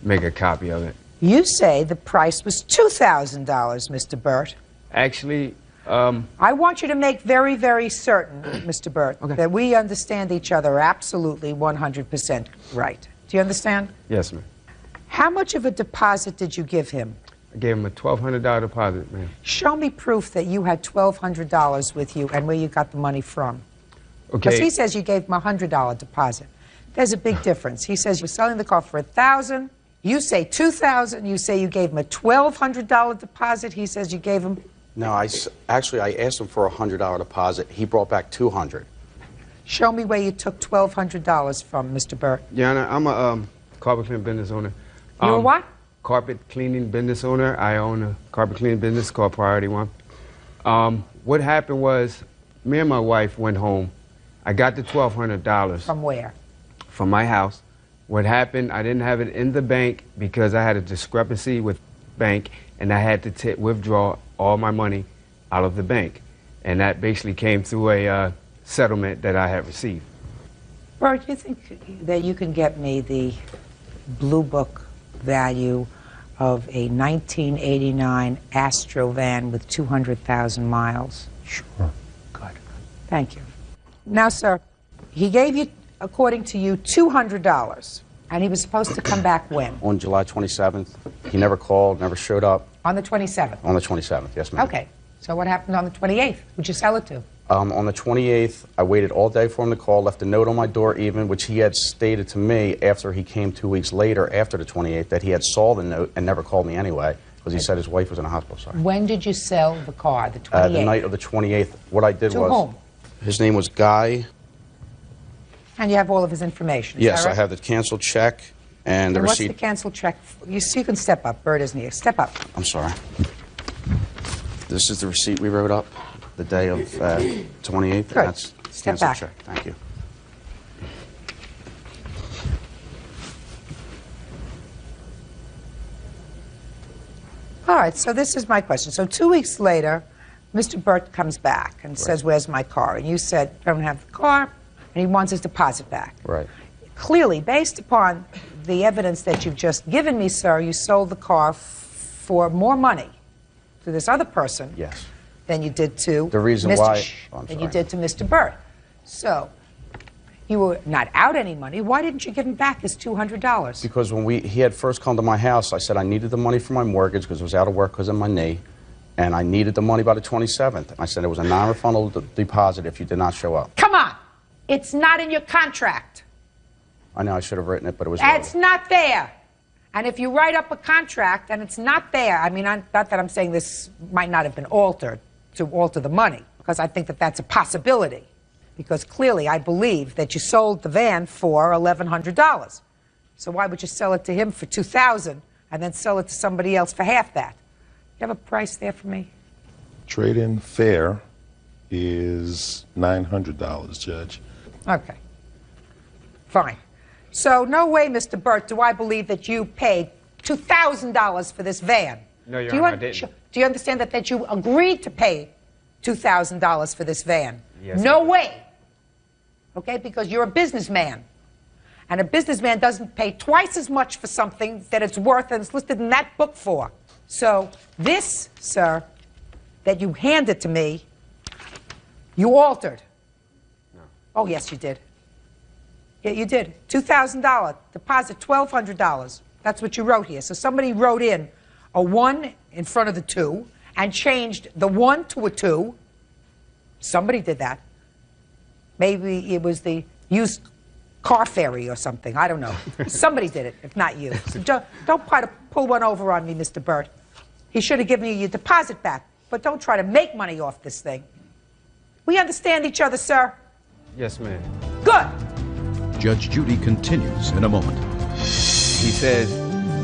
make a copy of it. You say the price was $2,000, Mr. Burt. Actually, I want you to make very, very certain, Mr. Burt, that we understand each other absolutely 100% right. Do you understand? Yes, ma'am. How much of a deposit did you give him? I gave him a $1,200 deposit, ma'am. Show me proof that you had $1,200 with you and where you got the money from. Because he says you gave him a $100 deposit. There's a big difference. He says you're selling the car for $1,000. You say $2,000. You say you gave him a $1,200 deposit. He says you gave him... No, actually, I asked him for a $100 deposit. He brought back $200. Show me where you took $1,200 from, Mr. Burt. Yeah, I'm a carpet cleaning business owner. You're what? Carpet cleaning business owner. I own a carpet cleaning business called Priority One. What happened was, me and my wife went home. I got the $1,200. From where? From my house. What happened, I didn't have it in the bank because I had a discrepancy with bank, and I had to withdraw all my money out of the bank. And that basically came through a settlement that I had received. Bert, do you think that you can get me the Blue Book value of a 1989 Astro van with 200,000 miles? Sure. Good. Thank you. Now, sir, he gave you, according to you, $200, and he was supposed to come back when? On July 27th. He never called, never showed up. On the 27th? On the 27th, yes, ma'am. Okay. So what happened on the 28th? Who'd you sell it to? On the 28th, I waited all day for him to call, left a note on my door even, which he had stated to me after he came 2 weeks later, after the 28th, that he had saw the note and never called me anyway, because he said his wife was in a hospital. Sorry. When did you sell the car, the 28th? The night of the 28th. What I did to was... whom? His name was Guy. And you have all of his information, is Yes, that right? I have the canceled check and the What's receipt. the canceled check? You can step up. Bert isn't here. Step up. I'm sorry. This is the receipt we wrote up the day of 28th. Good. That's Step canceled back. check. Thank you. All right, so this is my question. So 2 weeks later, Mr. Burt comes back and says, where's my car? And you said, I don't have the car, and he wants his deposit back. Right. Clearly, based upon the evidence that you've just given me, sir, you sold the car for more money to this other person Yes. than you did to The reason Mr. why... than you did to Mr. Burt. So you were not out any money. Why didn't you give him back his $200? Because when he had first come to my house, I said I needed the money for my mortgage because I was out of work because of my knee, and I needed the money by the 27th. And I said it was a non-refundable deposit if you did not show up. Come on. It's not in your contract. I know I should have written it, but it was... It's not there. And if you write up a contract and it's not there, I mean, not that I'm saying this might not have been altered to alter the money, because I think that that's a possibility. Because clearly I believe that you sold the van for $1,100. So why would you sell it to him for $2,000 and then sell it to somebody else for half that? You have a price there for me? Trade-in fair is $900, Judge. Okay. Fine. So no way, Mr. Burt, do I believe that you paid $2,000 for this van. No, Your Honor, I didn't. Do you understand that you agreed to pay $2,000 for this van? Yes. No way. Okay, because you're a businessman. And a businessman doesn't pay twice as much for something that it's worth and it's listed in that book for. So this, sir, that you handed to me, you altered. No. Oh, yes, you did. Yeah, you did. $2,000 deposit, $1,200. That's what you wrote here. So somebody wrote in a 1 in front of the 2 and changed the 1 to a 2. Somebody did that. Maybe it was the used car ferry or something. I don't know. Somebody did it, if not you. So don't try to pull one over on me, Mr. Burt. He should have given you your deposit back. But don't try to make money off this thing. We understand each other, sir. Yes, ma'am. Good. Judge Judy continues in a moment. He says,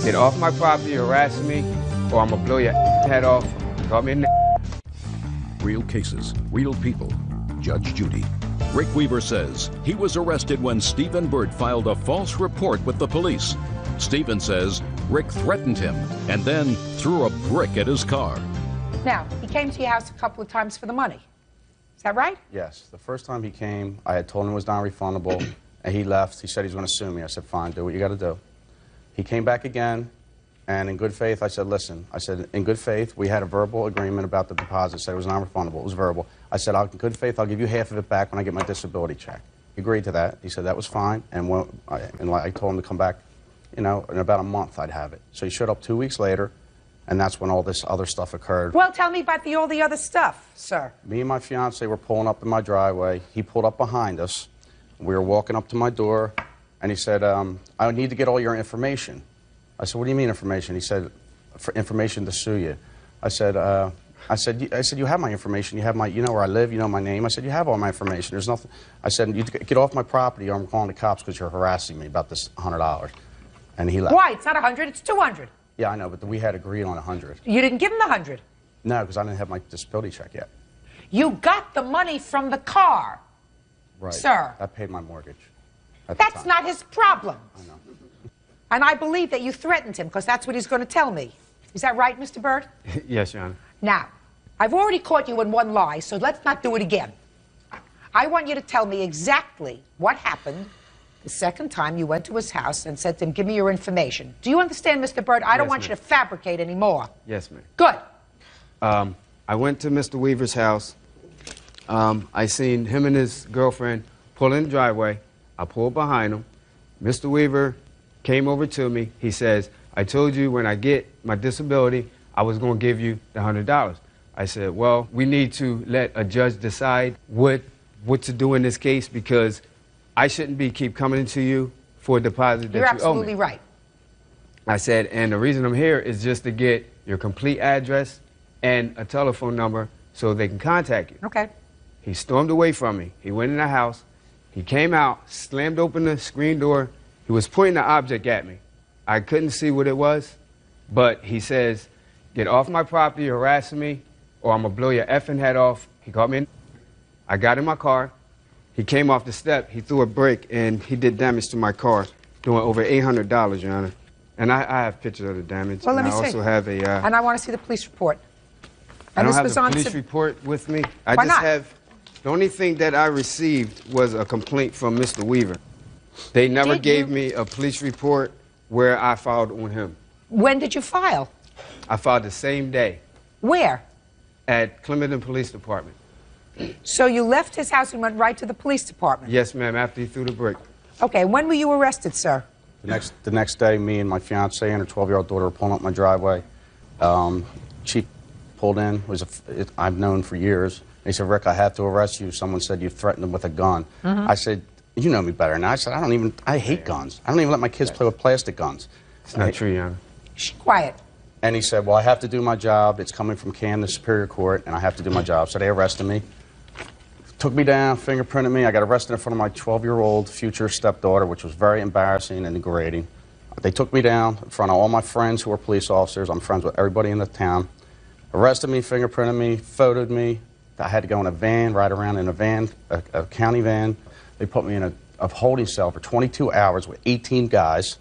get off my property, harassing me, or I'm going to blow your head off. Call me in the... Real cases, real people. Judge Judy. Rick Weaver says he was arrested when Stephen Burt filed a false report with the police. Stephen says Rick threatened him and then threw a brick at his car. Now, he came to your house a couple of times for the money. Is that right? Yes. The first time he came, I had told him it was non-refundable, and he left. He said he was going to sue me. I said, fine, do what you got to do. He came back again, and in good faith, I said, listen, in good faith, we had a verbal agreement about the deposit, said it was non-refundable, it was verbal. I said, in good faith, I'll give you half of it back when I get my disability check. He agreed to that. He said that was fine, and I told him to come back, in about a month I'd have it. So he showed up 2 weeks later, and that's when all this other stuff occurred. Well, tell me about all the other stuff, sir. Me and my fiance were pulling up in my driveway. He pulled up behind us. We were walking up to my door, and he said, I need to get all your information. I said, what do you mean information? He said, for information to sue you. I said, you have my information. You know where I live. You know my name. I said, you have all my information. There's nothing. I said, you get off my property or I'm calling the cops because you're harassing me about this $100. And he left. Why? It's not 100, it's 200. Yeah, I know, but we had agreed on 100. You didn't give him the 100. No, because I didn't have my disability check yet. You got the money from the car. Right. Sir. I paid my mortgage. That's not his problem. I know. And I believe that you threatened him because that's what he's going to tell me. Is that right, Mr. Burt? Yes, Your Honor. Now, I've already caught you in one lie, so let's not do it again. I want you to tell me exactly what happened the second time you went to his house and said to him, give me your information. Do you understand, Mr. Burt? I don't want you to fabricate anymore. Yes, ma'am. Good. I went to Mr. Weaver's house. I seen him and his girlfriend pull in the driveway. I pulled behind him. Mr. Weaver came over to me. He says, I told you when I get my disability, I was going to give you the $100. I said, well, we need to let a judge decide what to do in this case because I shouldn't keep coming to you for a deposit that you owe me. You're absolutely right. I said, and the reason I'm here is just to get your complete address and a telephone number so they can contact you. Okay. He stormed away from me. He went in the house. He came out, slammed open the screen door. He was pointing an object at me. I couldn't see what it was, but he says, get off my property, you're harassing me, or I'm going to blow your effing head off. He caught me in. I got in my car. He came off the step. He threw a brick, and he did damage to my car, doing over $800, Your Honor. And I have pictures of the damage. Well, let me I see. also have a... and I want to see the police report. I And don't this have was the on police report with me. I Why just not? have... The only thing that I received was a complaint from Mr. Weaver. They never gave me a police report where I filed on him. When did you file? I filed the same day. Where? At Clementon Police Department. So you left his house and went right to the police department? Yes, ma'am, after he threw the brick. Okay, when were you arrested, sir? The next day, me and my fiance and her 12-year-old daughter were pulling up my driveway. She pulled in. I've known for years. He said, Rick, I have to arrest you. Someone said you threatened him with a gun. Mm-hmm. I said, you know me better. And I said, I hate guns. I don't even let my kids play with plastic guns. It's not true, Your Honor. Shh, quiet. And he said, well, I have to do my job. It's coming from Camden Superior Court, and I have to do my job. So they arrested me. Took me down, fingerprinted me. I got arrested in front of my 12-year-old future stepdaughter, which was very embarrassing and degrading. They took me down in front of all my friends who were police officers. I'm friends with everybody in the town. Arrested me, fingerprinted me, photoed me. I had to go in a van, ride around in a van, a county van. They put me in a holding cell for 22 hours with 18 guys.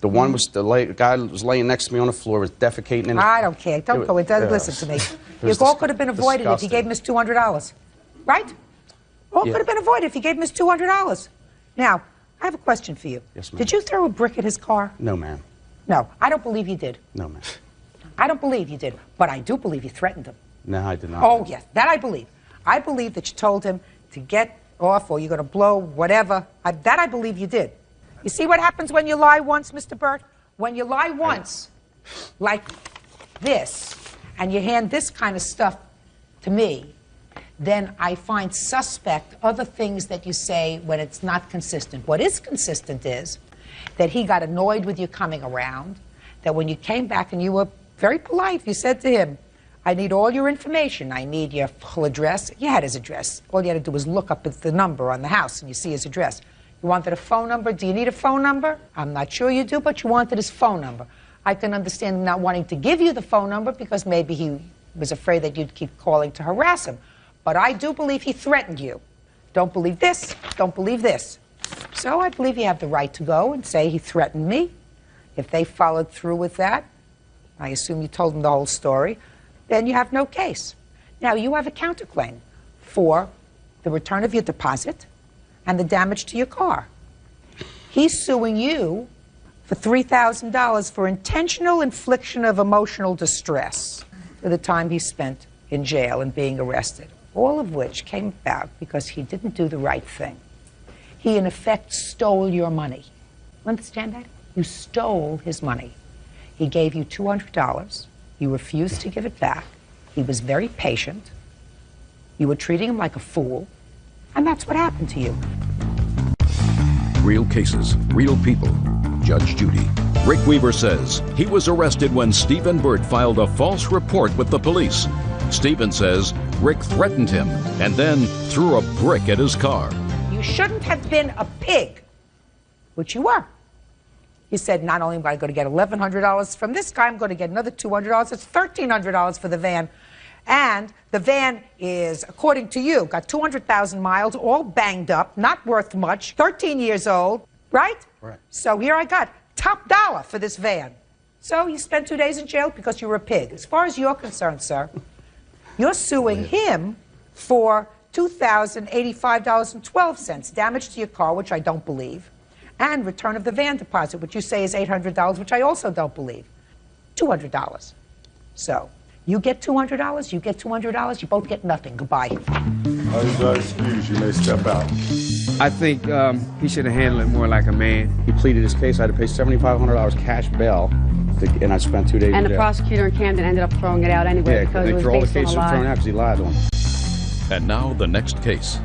The one was the guy was laying next to me on the floor, was defecating in. I don't care. Don't go. Listen to me. Your goal could have been avoided if you gave him his $200. Right? All could have been avoided if you gave him his $200. Now, I have a question for you. Yes, ma'am. Did you throw a brick at his car? No, ma'am. No, I don't believe you did. No, ma'am. I don't believe you did, but I do believe you threatened him. No, I did not. Oh, yes, that I believe. I believe that you told him to get off or you're going to blow whatever. That I believe you did. You see what happens when you lie once, Mr. Burt? When you lie once, like this, and you hand this kind of stuff to me, then I find suspect other things that you say when it's not consistent. What is consistent is that he got annoyed with you coming around, that when you came back and you were very polite, you said to him, I need all your information. I need your full address. You had his address. All you had to do was look up the number on the house and you see his address. You wanted a phone number. Do you need a phone number? I'm not sure you do, but you wanted his phone number. I can understand him not wanting to give you the phone number because maybe he was afraid that you'd keep calling to harass him. But I do believe he threatened you. Don't believe this, don't believe this. So I believe you have the right to go and say he threatened me. If they followed through with that, I assume you told them the whole story, then you have no case. Now, you have a counterclaim for the return of your deposit and the damage to your car. He's suing you for $3,000 for intentional infliction of emotional distress for the time he spent in jail and being arrested, all of which came about because he didn't do the right thing. He, in effect, stole your money. You understand that? You stole his money. He gave you $200. You refused to give it back. He was very patient. You were treating him like a fool. And that's what happened to you. Real cases, real people. Judge Judy. Rick Weaver says he was arrested when Stephen Burt filed a false report with the police. Stephen says Rick threatened him and then threw a brick at his car. You shouldn't have been a pig, which you were. He said, not only am I going to get $1,100 from this guy, I'm going to get another $200. It's $1,300 for the van. And the van is, according to you, got 200,000 miles, all banged up, not worth much, 13 years old, right? Right. So here I got top dollar for this van. So you spent 2 days in jail because you were a pig. As far as you're concerned, sir, you're suing him for $2,085.12, damage to your car, which I don't believe, and return of the van deposit, which you say is $800, which I also don't believe. $200. So you get $200, you get $200, you both get nothing. Goodbye. Excuse, you may step out. I think he should have handled it more like a man. He pleaded his case. I had to pay $7,500 cash bail, and I spent 2 days in jail. And the prosecutor in Camden ended up throwing it out anyway because it was all the based on a cases were thrown lie. out because he lied to him. And now the next case.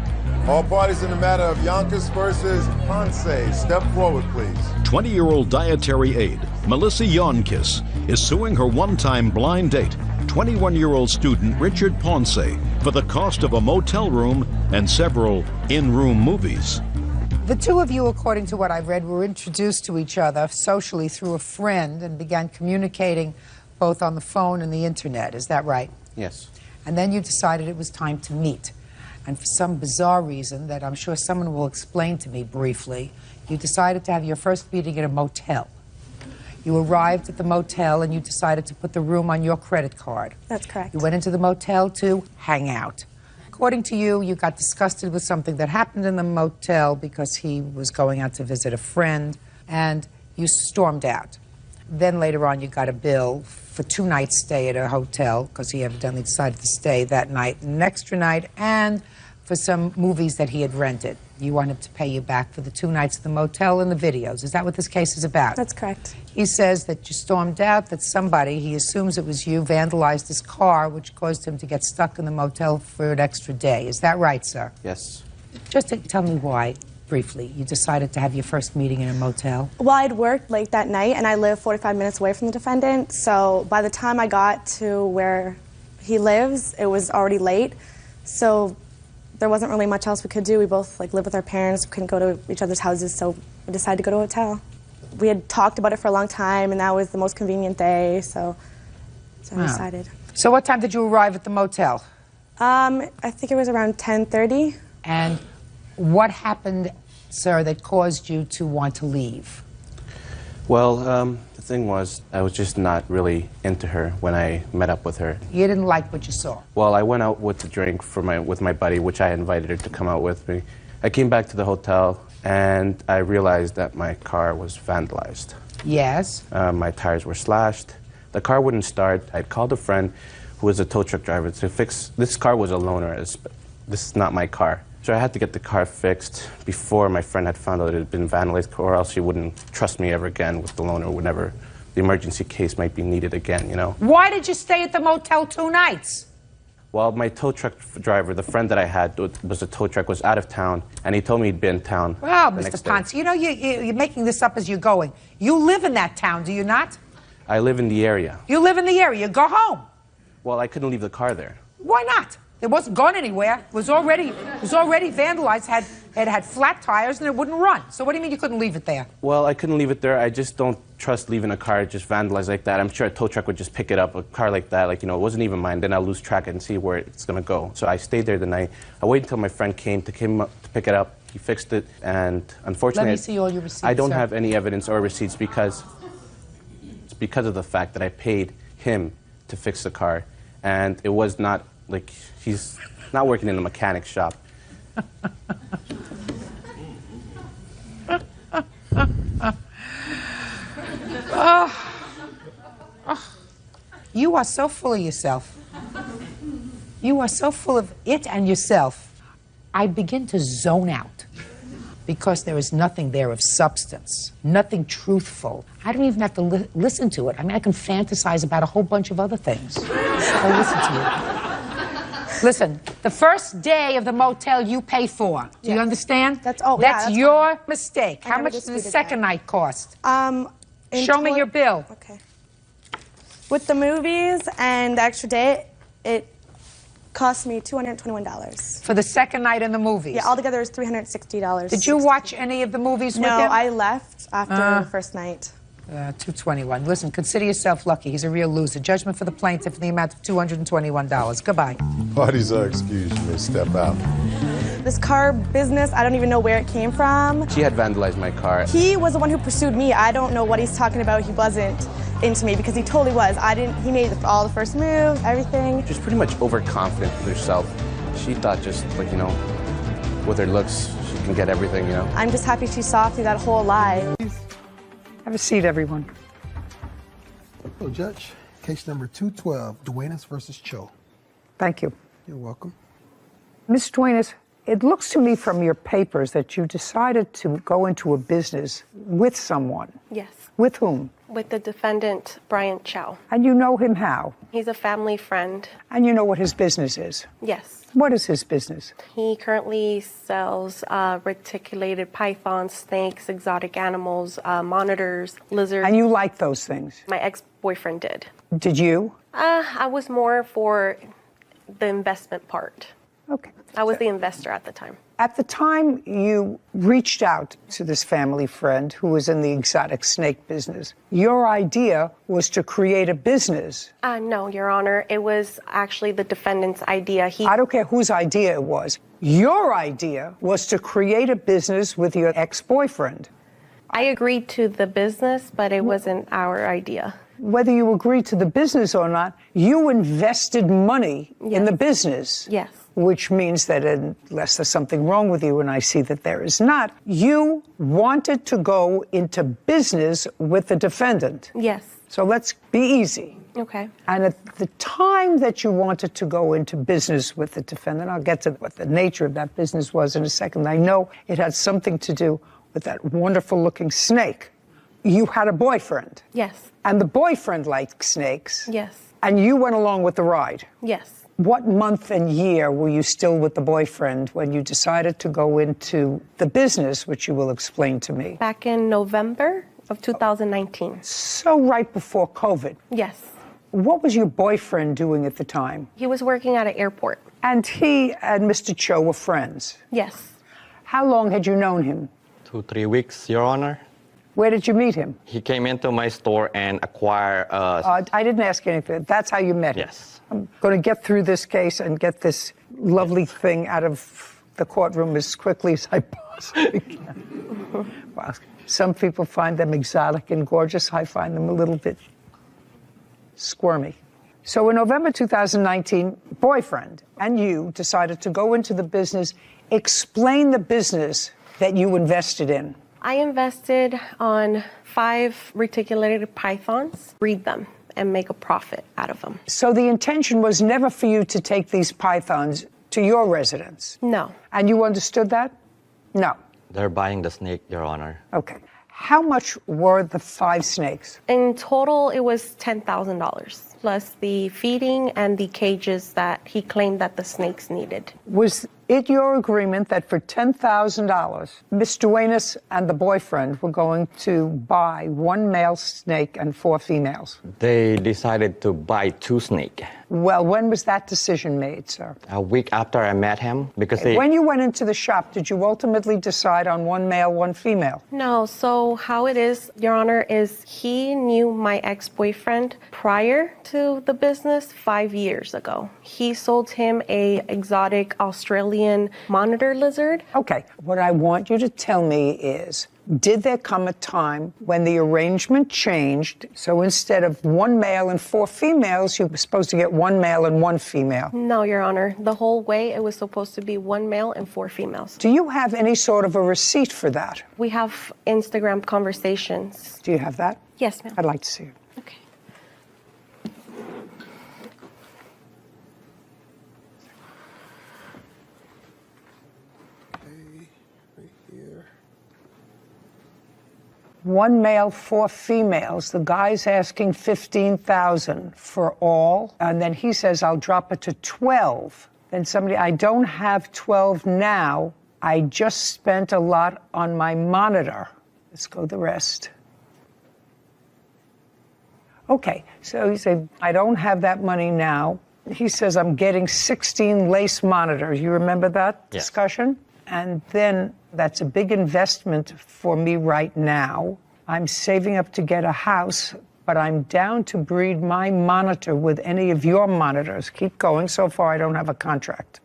All parties in the matter of Yonkers versus Ponce, step forward, please. 20-year-old dietary aide Melissa Yonkis is suing her one-time blind date, 21-year-old student Richard Ponce, for the cost of a motel room and several in-room movies. The two of you, according to what I've read, were introduced to each other socially through a friend and began communicating both on the phone and the internet. Is that right? Yes. And then you decided it was time to meet. And for some bizarre reason that I'm sure someone will explain to me briefly, you decided to have your first meeting at a motel. You arrived at the motel and you decided to put the room on your credit card. That's correct. You went into the motel to hang out. According to you, you got disgusted with something that happened in the motel because he was going out to visit a friend, and you stormed out. Then later on, you got a bill for 2 nights' stay at a hotel because he evidently decided to stay that night and an extra night, and for some movies that he had rented. You want him to pay you back for the 2 nights at the motel and the videos. Is that what this case is about? That's correct. He says that you stormed out, that somebody, he assumes it was you, vandalized his car, which caused him to get stuck in the motel for an extra day. Is that right, sir? Yes. Just tell me why, briefly, you decided to have your first meeting in a motel. Well, I'd worked late that night, and I live 45 minutes away from the defendant, so by the time I got to where he lives, it was already late, so there wasn't really much else we could do. We both live with our parents, we couldn't go to each other's houses, so we decided to go to a hotel. We had talked about it for a long time, and that was the most convenient day, so I decided. So what time did you arrive at the motel? I think it was around 10:30. And what happened, sir, that caused you to want to leave? Well, the thing was, I was just not really into her when I met up with her. You didn't like what you saw? Well, I went out with a drink with my buddy, which I invited her to come out with me. I came back to the hotel, and I realized that my car was vandalized. Yes. My tires were slashed. The car wouldn't start. I'd called a friend who was a tow truck driver to fix. This car was a loaner. This is not my car. So I had to get the car fixed before my friend had found out it had been vandalized, or else she wouldn't trust me ever again with the loaner whenever the emergency case might be needed again, you know? Why did you stay at the motel 2 nights? Well, my tow truck driver, the friend that I had was a tow truck, was out of town, and he told me he'd be in town. Well, Mr. Ponce, you know, you're making this up as you're going. You live in that town, do you not? I live in the area. You live in the area. Go home. Well, I couldn't leave the car there. Why not? It wasn't gone anywhere. It was already vandalized, had flat tires, and it wouldn't run. So what do you mean you couldn't leave it there? Well, I couldn't leave it there. I just don't trust leaving a car just vandalized like that. I'm sure a tow truck would just pick it up, a car like that. Like, you know, it wasn't even mine. Then I'll lose track and see where it's going to go. So I stayed there the night. I waited until my friend came to pick it up. He fixed it, and unfortunately, Let me see all your receipts, I don't sir. have any evidence or receipts because of the fact that I paid him to fix the car, and it was not like he's not working in a mechanic shop. You are so full of yourself. You are so full of it and yourself. I begin to zone out because there is nothing there of substance, nothing truthful. I don't even have to listen to it. I mean, I can fantasize about a whole bunch of other things. I listen to it. Listen, the first day of the motel you pay for. Do you understand? That's your mistake. How much did the second night cost? Show me your bill. Okay. With the movies and the extra day, it cost me $221. For the second night in the movies? Yeah, altogether it was $360. Did you watch any of the movies with him? No, I left after the first night. $221. Listen, consider yourself lucky. He's a real loser. Judgment for the plaintiff in the amount of $221. Goodbye. Parties are excused. You may step out. This car business, I don't even know where it came from. She had vandalized my car. He was the one who pursued me. I don't know what he's talking about. He wasn't into me because he totally was. He made all the first moves, everything. Just pretty much overconfident with herself. She thought just like, you know, with her looks, she can get everything, you know. I'm just happy she saw through that whole lie. Have a seat, everyone. Hello, Judge. Case number 212, Duenas versus Cho. Thank you. You're welcome. Ms. Duenas, it looks to me from your papers that you decided to go into a business with someone. Yes. With whom? With the defendant, Brian Chow. And you know him how? He's a family friend. And you know what his business is? Yes. What is his business? He currently sells reticulated pythons, snakes, exotic animals, monitors, lizards. And you like those things? My ex-boyfriend did. Did you? I was more for the investment part. Okay. I was the investor at the time. At the time you reached out to this family friend who was in the exotic snake business, your idea was to create a business. No, Your Honor. It was actually the defendant's idea. I don't care whose idea it was. Your idea was to create a business with your ex-boyfriend. I agreed to the business, but it wasn't our idea. Whether you agreed to the business or not, you invested money in the business. Yes. Which means that unless there's something wrong with you, and I see that there is not, you wanted to go into business with the defendant. Yes. So let's be easy. Okay. And at the time that you wanted to go into business with the defendant, I'll get to what the nature of that business was in a second. I know it had something to do with that wonderful-looking snake. You had a boyfriend. Yes. And the boyfriend liked snakes. Yes. And you went along with the ride. Yes. What month and year were you still with the boyfriend when you decided to go into the business, which you will explain to me? Back in November of 2019. So right before COVID. Yes. What was your boyfriend doing at the time? He was working at an airport. And he and Mr. Cho were friends? Yes. How long had you known him? 2-3 weeks, Your Honor. Where did you meet him? He came into my store and acquired I didn't ask anything. That's how you met him? Yes. I'm going to get through this case and get this lovely thing out of the courtroom as quickly as I possibly can. Well, some people find them exotic and gorgeous. I find them a little bit squirmy. So in November 2019, boyfriend and you decided to go into the business. Explain the business that you invested in. I invested on 5 reticulated pythons, breed them, and make a profit out of them. So the intention was never for you to take these pythons to your residence? No. And you understood that? No. They're buying the snake, Your Honor. Okay. How much were the 5 snakes? In total, it was $10,000, plus the feeding and the cages that he claimed that the snakes needed. Was it your agreement that for $10,000, Miss Duenas and the boyfriend were going to buy 1 male snake and 4 females? They decided to buy 2 snakes. Well, when was that decision made, sir? A week after I met him, because When you went into the shop, did you ultimately decide on 1 male, 1 female? No, so how it is, Your Honor, is he knew my ex-boyfriend prior to the business 5 years ago. He sold him a exotic Australian monitor lizard. Okay, what I want you to tell me is, did there come a time when the arrangement changed, so instead of 1 male and 4 females, you were supposed to get 1 male and 1 female? No, Your Honor. The whole way it was supposed to be 1 male and 4 females. Do you have any sort of a receipt for that? We have Instagram conversations. Do you have that? Yes, ma'am. I'd like to see it. Okay. Right here. 1 male, 4 females. The guy's asking $15,000 for all, and then he says, I'll drop it to 12. Then somebody, I don't have 12 now. I just spent a lot on my monitor. Let's go the rest. Okay, so he said, I don't have that money now. He says, I'm getting 16 lace monitors. You remember that discussion? And then that's a big investment for me right now. I'm saving up to get a house, but I'm down to breed my monitor with any of your monitors. Keep going. So far, I don't have a contract.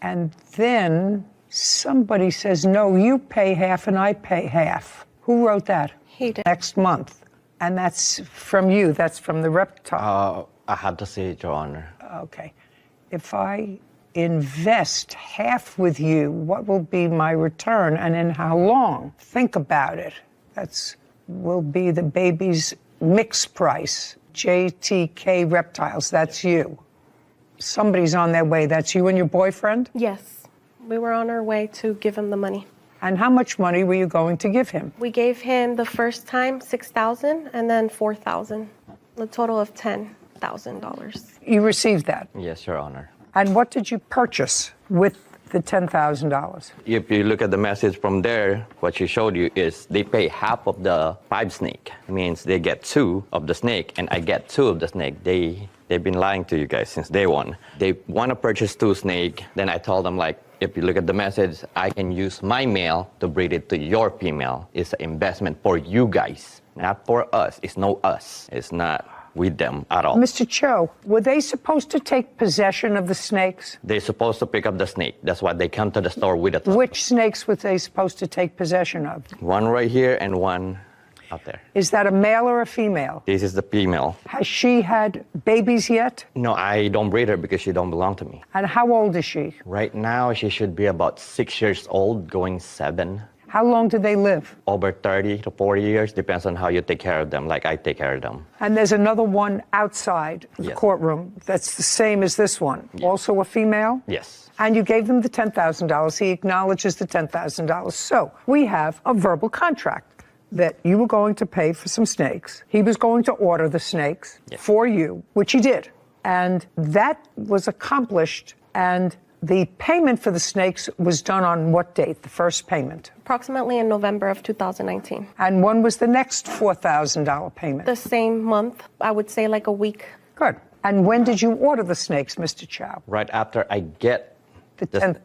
And then somebody says, no, you pay half and I pay half. Who wrote that? He did. Next month. And that's from you. That's from the reptile. I had to see it, Your Honor. Okay. If I invest half with you, what will be my return and in how long? Think about it. That's will be the baby's mix price. JTK Reptiles, that's you. Somebody's on their way. That's you and your boyfriend? Yes. We were on our way to give him the money. And how much money were you going to give him? We gave him the first time $6,000 and then $4,000, a total of $10,000. You received that? Yes, Your Honor. And what did you purchase with the $10,000? If you look at the message from there, what she showed you is they pay half of the 5 snake. Means they get 2 of the snake, and I get 2 of the snake. They've been lying to you guys since day one. They want to purchase 2 snake. Then I told them, like, if you look at the message, I can use my male to breed it to your female. It's an investment for you guys, not for us. It's no us. It's not with them at all. Mr. Cho, were they supposed to take possession of the snakes? They're supposed to pick up the snake. That's why they come to the store with it. Which snakes were they supposed to take possession of? One right here and one out there. Is that a male or a female? This is the female. Has she had babies yet? No, I don't breed her because she don't belong to me. And how old is she? Right now, she should be about 6 years old, going 7. How long do they live? Over 30 to 40 years, depends on how you take care of them, like I take care of them. And there's another one outside the courtroom that's the same as this one. Also a female? Yes. And you gave them the $10,000. He acknowledges the $10,000. So we have a verbal contract that you were going to pay for some snakes. He was going to order the snakes for you, which he did. And that was accomplished, and the payment for the snakes was done on what date, the first payment? Approximately in November of 2019. And when was the next $4,000 payment? The same month, I would say like a week. Good. And when did you order the snakes, Mr. Chow? Right after I get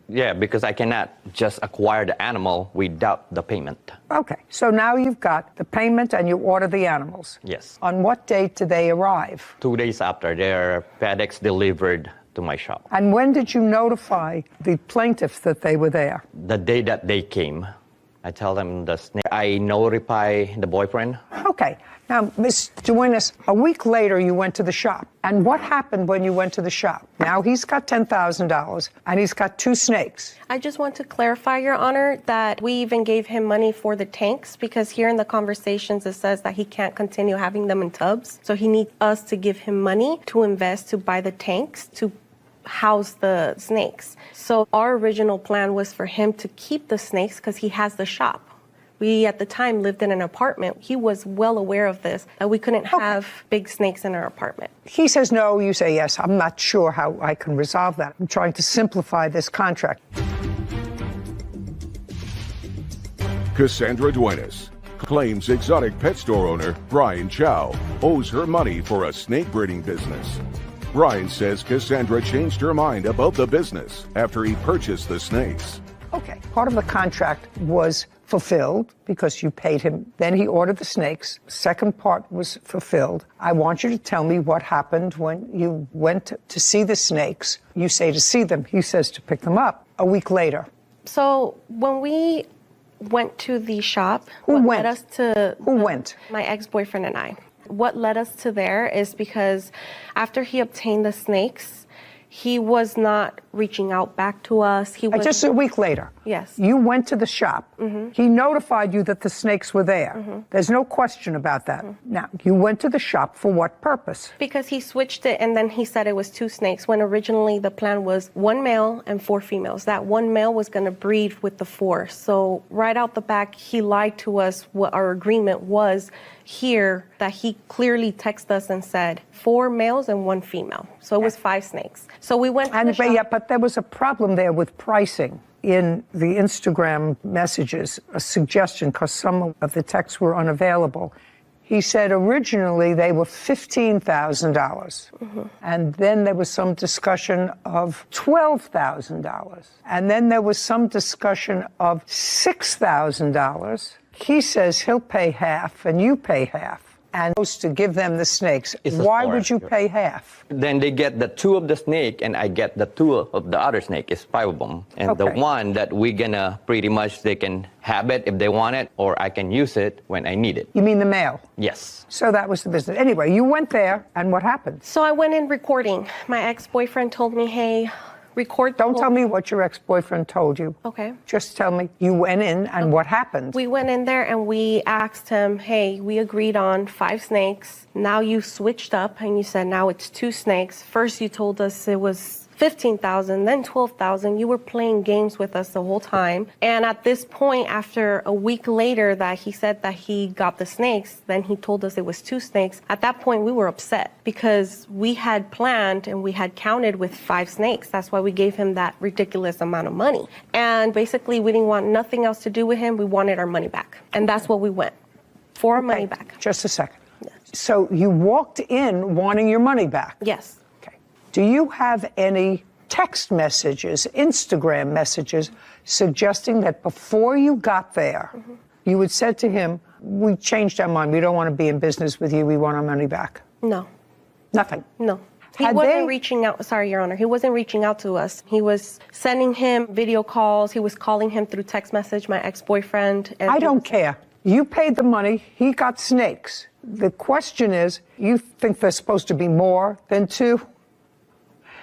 yeah, because I cannot just acquire the animal without the payment. Okay, so now you've got the payment and you order the animals. Yes. On what date do they arrive? 2 days after, they're FedEx delivered to my shop. And when did you notify the plaintiffs that they were there? The day that they came, I tell them the snake. I notify the boyfriend. Okay. Now, Ms. Duenas, a week later you went to the shop. And what happened when you went to the shop? Now he's got $10,000 and he's got 2 snakes. I just want to clarify, Your Honor, that we even gave him money for the tanks because here in the conversations it says that he can't continue having them in tubs. So he needs us to give him money to invest to buy the tanks to house the snakes. So our original plan was for him to keep the snakes because he has the shop. We, at the time, lived in an apartment. He was well aware of this, that we couldn't have big snakes in our apartment. He says no, you say yes. I'm not sure how I can resolve that. I'm trying to simplify this contract. Cassandra Duenas claims exotic pet store owner Brian Chow owes her money for a snake breeding business. Brian says Cassandra changed her mind about the business after he purchased the snakes. Okay, part of the contract was fulfilled because you paid him. Then he ordered the snakes. Second part was fulfilled. I want you to tell me what happened when you went to see the snakes. You say to see them. He says to pick them up. A week later. So when we went to the shop, Who went? led us to Who went? My ex-boyfriend and I. What led us to there is because after he obtained the snakes, he was not reaching out back to us. He was Just a week later. Yes. You went to the shop. He notified you that the snakes were there. There's no question about that. Now, you went to the shop for what purpose? Because he switched it and then he said it was 2 snakes when originally the plan was 1 male and 4 females. That 1 male was going to breed with the 4. So right out the back, he lied to us what our agreement was here, that he clearly texted us and said 4 males and 1 female. So it was 5 snakes. So we went to the shop. Yeah, but there was a problem there with pricing. In the Instagram messages, a suggestion, because some of the texts were unavailable. He said originally they were $15,000. And then there was some discussion of $12,000. And then there was some discussion of $6,000. He says he'll pay half and you pay half. And supposed to give them the snakes. Why would you pay half? Then they get the 2 of the snake, and I get the 2 of the other snake. It's 5 of them. And the one that we're gonna pretty much, they can have it if they want it, or I can use it when I need it. You mean the male? Yes. So that was the business. Anyway, you went there, and what happened? So I went in recording. My ex-boyfriend told me, hey, record. Don't tell me what your ex-boyfriend told you. Okay. Just tell me you went in and what happened. We went in there and we asked him, hey, we agreed on 5 snakes. Now you switched up and you said now it's 2 snakes. First you told us it was 15,000, then 12,000. You were playing games with us the whole time. And at this point, after a week later that he said that he got the snakes, then he told us it was 2 snakes. At that point, we were upset because we had planned and we had counted with 5 snakes. That's why we gave him that ridiculous amount of money. And basically, we didn't want nothing else to do with him. We wanted our money back. And that's what we went for, our money back. Just a second. Yes. So you walked in wanting your money back? Yes. Do you have any text messages, Instagram messages, suggesting that before you got there, you had said to him, we changed our mind, we don't want to be in business with you, we want our money back? No. Nothing? No. He wasn't reaching out, sorry, Your Honor, he wasn't reaching out to us. He was sending him video calls, he was calling him through text message, my ex-boyfriend. I don't care. You paid the money, he got snakes. The question is, you think there's supposed to be more than 2?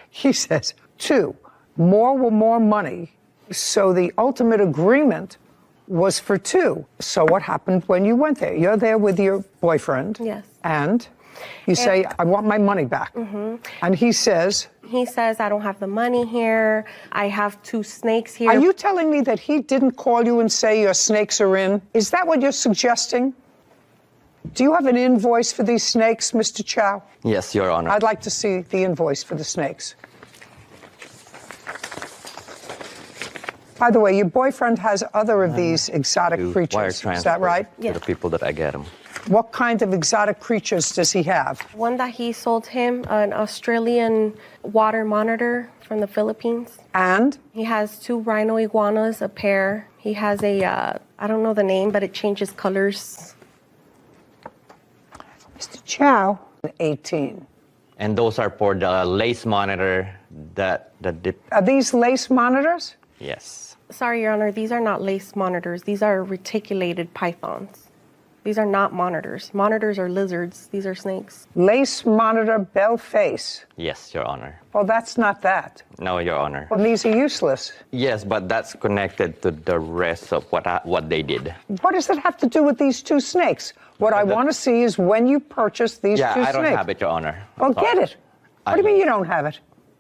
He says 2. More money. So the ultimate agreement was for 2. So what happened when you went there? You're there with your boyfriend. Yes. And you say, I want my money back. And he says? He says, I don't have the money here. I have 2 snakes here. Are you telling me that he didn't call you and say your snakes are in? Is that what you're suggesting? Do you have an invoice for these snakes, Mr. Chow? Yes, Your Honor. I'd like to see the invoice for the snakes. By the way, your boyfriend has other of these exotic creatures. Is that right? To the people that I get them. What kind of exotic creatures does he have? One that he sold him, an Australian water monitor from the Philippines. And? He has 2 rhino iguanas, a pair. He has a, I don't know the name, but it changes colors. Mr. Chow, 18. And those are for the lace monitor that Are these lace monitors? Yes. Sorry, Your Honor, these are not lace monitors. These are reticulated pythons. These are not monitors. Monitors are lizards. These are snakes. Lace monitor bell face. Yes, Your Honor. Well, that's not that. No, Your Honor. Well, these are useless. Yes, but that's connected to the rest of what they did. What does it have to do with these 2 snakes? What I want to see is when you purchased these 2 snakes. Yeah, I don't have it, Your Honor. Well, get it. What do you mean you don't have it?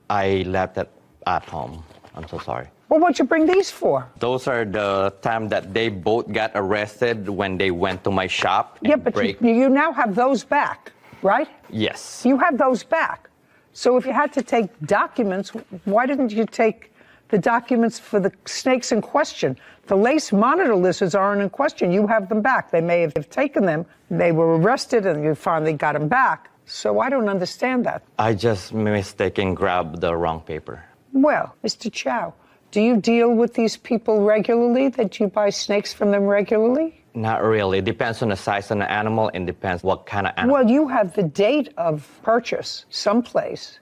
I left it at home. I'm so sorry. Well, what'd you bring these for? Those are the time that they both got arrested when they went to my shop. Yeah, but you now have those back, right? Yes. You have those back. So if you had to take documents, why didn't you take the documents for the snakes in question? The lace monitor lizards aren't in question. You have them back. They may have taken them. They were arrested and you finally got them back. So I don't understand that. I just mistaken grabbed the wrong paper. Well, Mr. Chow, do you deal with these people regularly, that you buy snakes from them regularly? Not really. It depends on the size of the animal and depends what kind of animal. Well, you have the date of purchase someplace,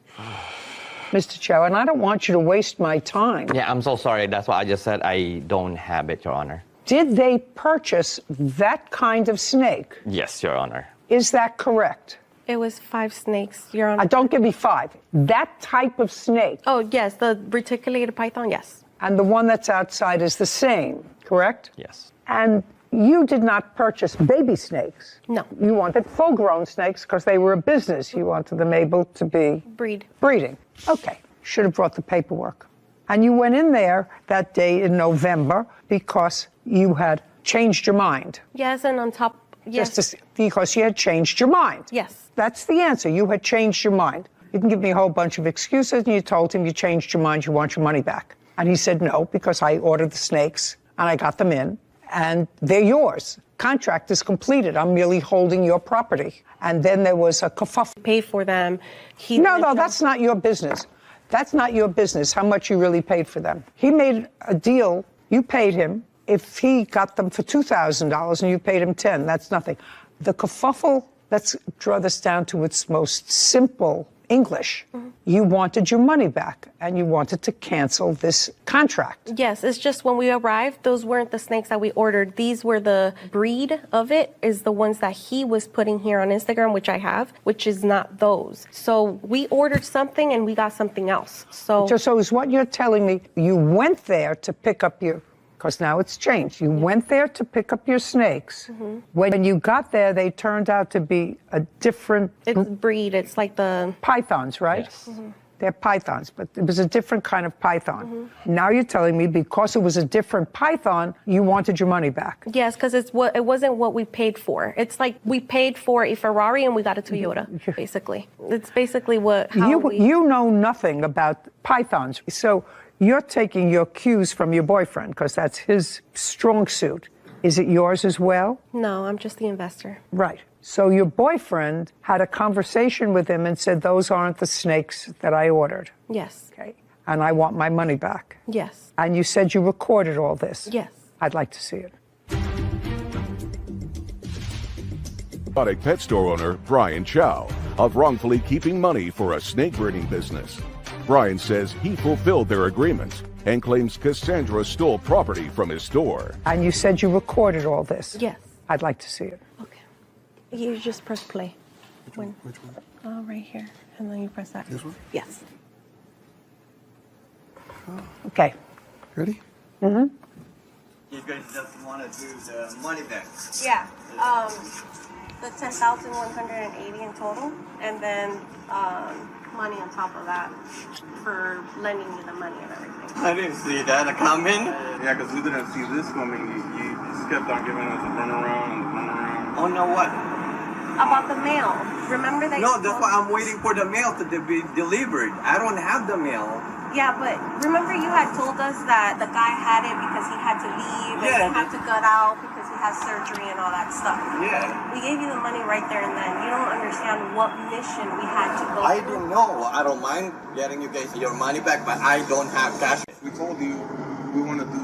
Mr. Chow, and I don't want you to waste my time. Yeah, I'm so sorry. That's why I just said I don't have it, Your Honor. Did they purchase that kind of snake? Yes, Your Honor. Is that correct? It was 5 snakes, Your Honor. Don't give me 5. That type of snake. Oh, yes, the reticulated python, yes. And the one that's outside is the same, correct? Yes. And you did not purchase baby snakes. No. You wanted full-grown snakes because they were a business. You wanted them able to be breeding. Okay. Should have brought the paperwork. And you went in there that day in November because you had changed your mind. Yes, and on top, yes. Because you had changed your mind. Yes. That's the answer. You had changed your mind. You can give me a whole bunch of excuses, and you told him you changed your mind, you want your money back. And he said no, because I ordered the snakes, and I got them in, and they're yours. Contract is completed. I'm merely holding your property. And then there was a kerfuffle. Pay for them. No, that's not your business. That's not your business, how much you really paid for them. He made a deal. You paid him. If he got them for $2,000 and you paid him $10,000, that's nothing. The kerfuffle, let's draw this down to its most simple English. Mm-hmm. You wanted your money back, and you wanted to cancel this contract. Yes, it's just when we arrived, those weren't the snakes that we ordered. These were the breed of it, is the ones that he was putting here on Instagram, which I have, which is not those. So we ordered something and we got something else. So is what you're telling me, you went there to pick up your, because now it's changed. You went there to pick up your snakes. Mm-hmm. When you got there, they turned out to be a different... It's breed. It's like the... Pythons, right? Yes. Mm-hmm. They're pythons, but it was a different kind of python. Mm-hmm. Now you're telling me because it was a different python, you wanted your money back. Yes, because it wasn't what we paid for. It's like we paid for a Ferrari and we got a Toyota, basically. It's basically You know nothing about pythons. So you're taking your cues from your boyfriend because that's his strong suit. Is it yours as well? No, I'm just the investor. Right. So your boyfriend had a conversation with him and said, those aren't the snakes that I ordered. Yes. Okay. And I want my money back. Yes. And you said you recorded all this. Yes. I'd like to see it. Exotic pet store owner Brian Chow of wrongfully keeping money for a snake breeding business. Brian says he fulfilled their agreement and claims Cassandra stole property from his store. And you said you recorded all this. Yes. I'd like to see it. Okay. You just press play. Which one? Oh, right here. And then you press that. This one? Yes. Okay. Ready? Mm-hmm. You guys just want to do the money back? Yeah. The $10,180 in total, and then money on top of that for lending you the money and everything. I didn't see that coming. Yeah, because we didn't see this coming. You just kept on giving us a runaround and a runaround. Oh, no, what? About the mail. Remember that? No, that's why I'm waiting for the mail to be delivered. I don't have the mail. Yeah, but remember you had told us that the guy had it because he had to leave and he had to gut out because he has surgery and all that stuff. Yeah. We gave you the money right there and then. You don't understand what mission we had to go I through. don't know. I don't mind getting you guys your money back, but I don't have cash. We told you we want to do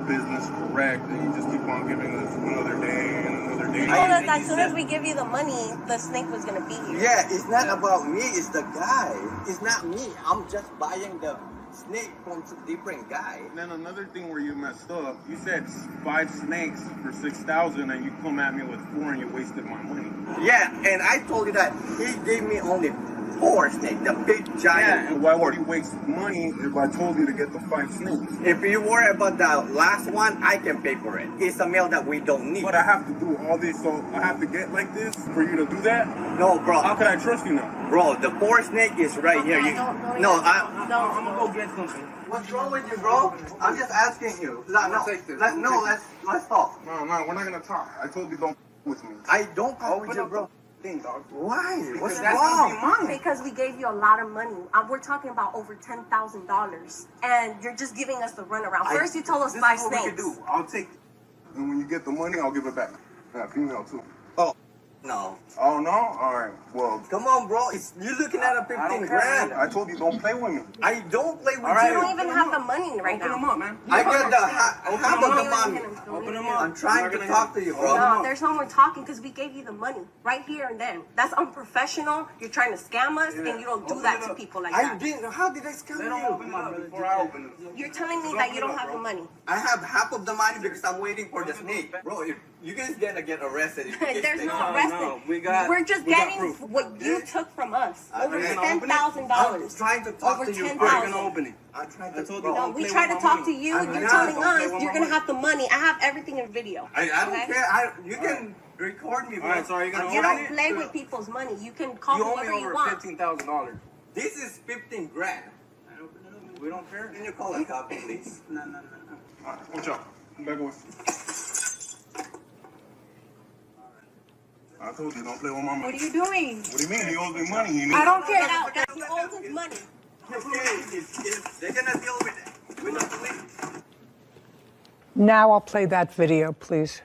business correct, and you just keep on giving us another day and another day. You told us as soon as we give you the money, the snake was going to be here. Yeah, it's not about me. It's the guy. It's not me. I'm just buying the snake from a different guy. And then another thing where you messed up, you said 5 snakes for $6,000, and you come at me with 4, and you wasted my money. Yeah, and I told you that he gave me only 4 snakes, the big giant. Yeah, and why would you waste money if I told you to get the 5 snakes? If you worry about the last one, I can pay for it. It's a meal that we don't need. But I have to do all this, so I have to get like this for you to do that? No, bro. How can I trust you now? Bro, the 4 snake is right here. I'm gonna go get something. What's wrong with you, bro? I'm just asking you. Let's talk. No, we're not gonna talk. I told you don't with me. I don't call with you, bro. Thing, dog. Why? What's that's wrong? gonna be mine. Because we gave you a lot of money. We're talking about over $10,000, and you're just giving us the runaround. First, you told us this 5 is what snakes. we can do. I'll take it. And when you get the money, I'll give it back. Yeah, female too. Oh, no. Oh, no? All right, well. Come on, bro. You're looking at a 15 grand. I told you don't play with me. I don't play with You don't even have the money right now. Open them up, man. I got the half of the money. Open them up. I'm trying to talk to you, bro. No, there's no more talking because we gave you the money right here and then. That's unprofessional. You're trying to scam us, and you don't do that to people like that. I didn't. How did I scam you? Before I open it. You're telling me that you don't have the money. I have half of the money because I'm waiting for the snake. Bro, if you guys gonna get arrested. If you get There's snake. no arresting. We're just getting what you took from us. Over $10,000. I'm trying to talk Over to you. $10,000. You're gonna open it. I'm trying to. No, we try to talk to you. You're telling us you're gonna have the money. I have everything in video. I don't okay? care. You can record me, bro. All right, so are you gonna You open don't it? play with people's money. You can call You owe me whoever you over want. $15,000. This is 15 grand. We don't care. Can you call a cop, please? No. All right, watch out. Come back away. I told you, don't play with my money. What are you doing? What do you mean? He owes me money. I don't care. He owes us money. They're gonna deal with it. With the police. Now I'll play that video, please.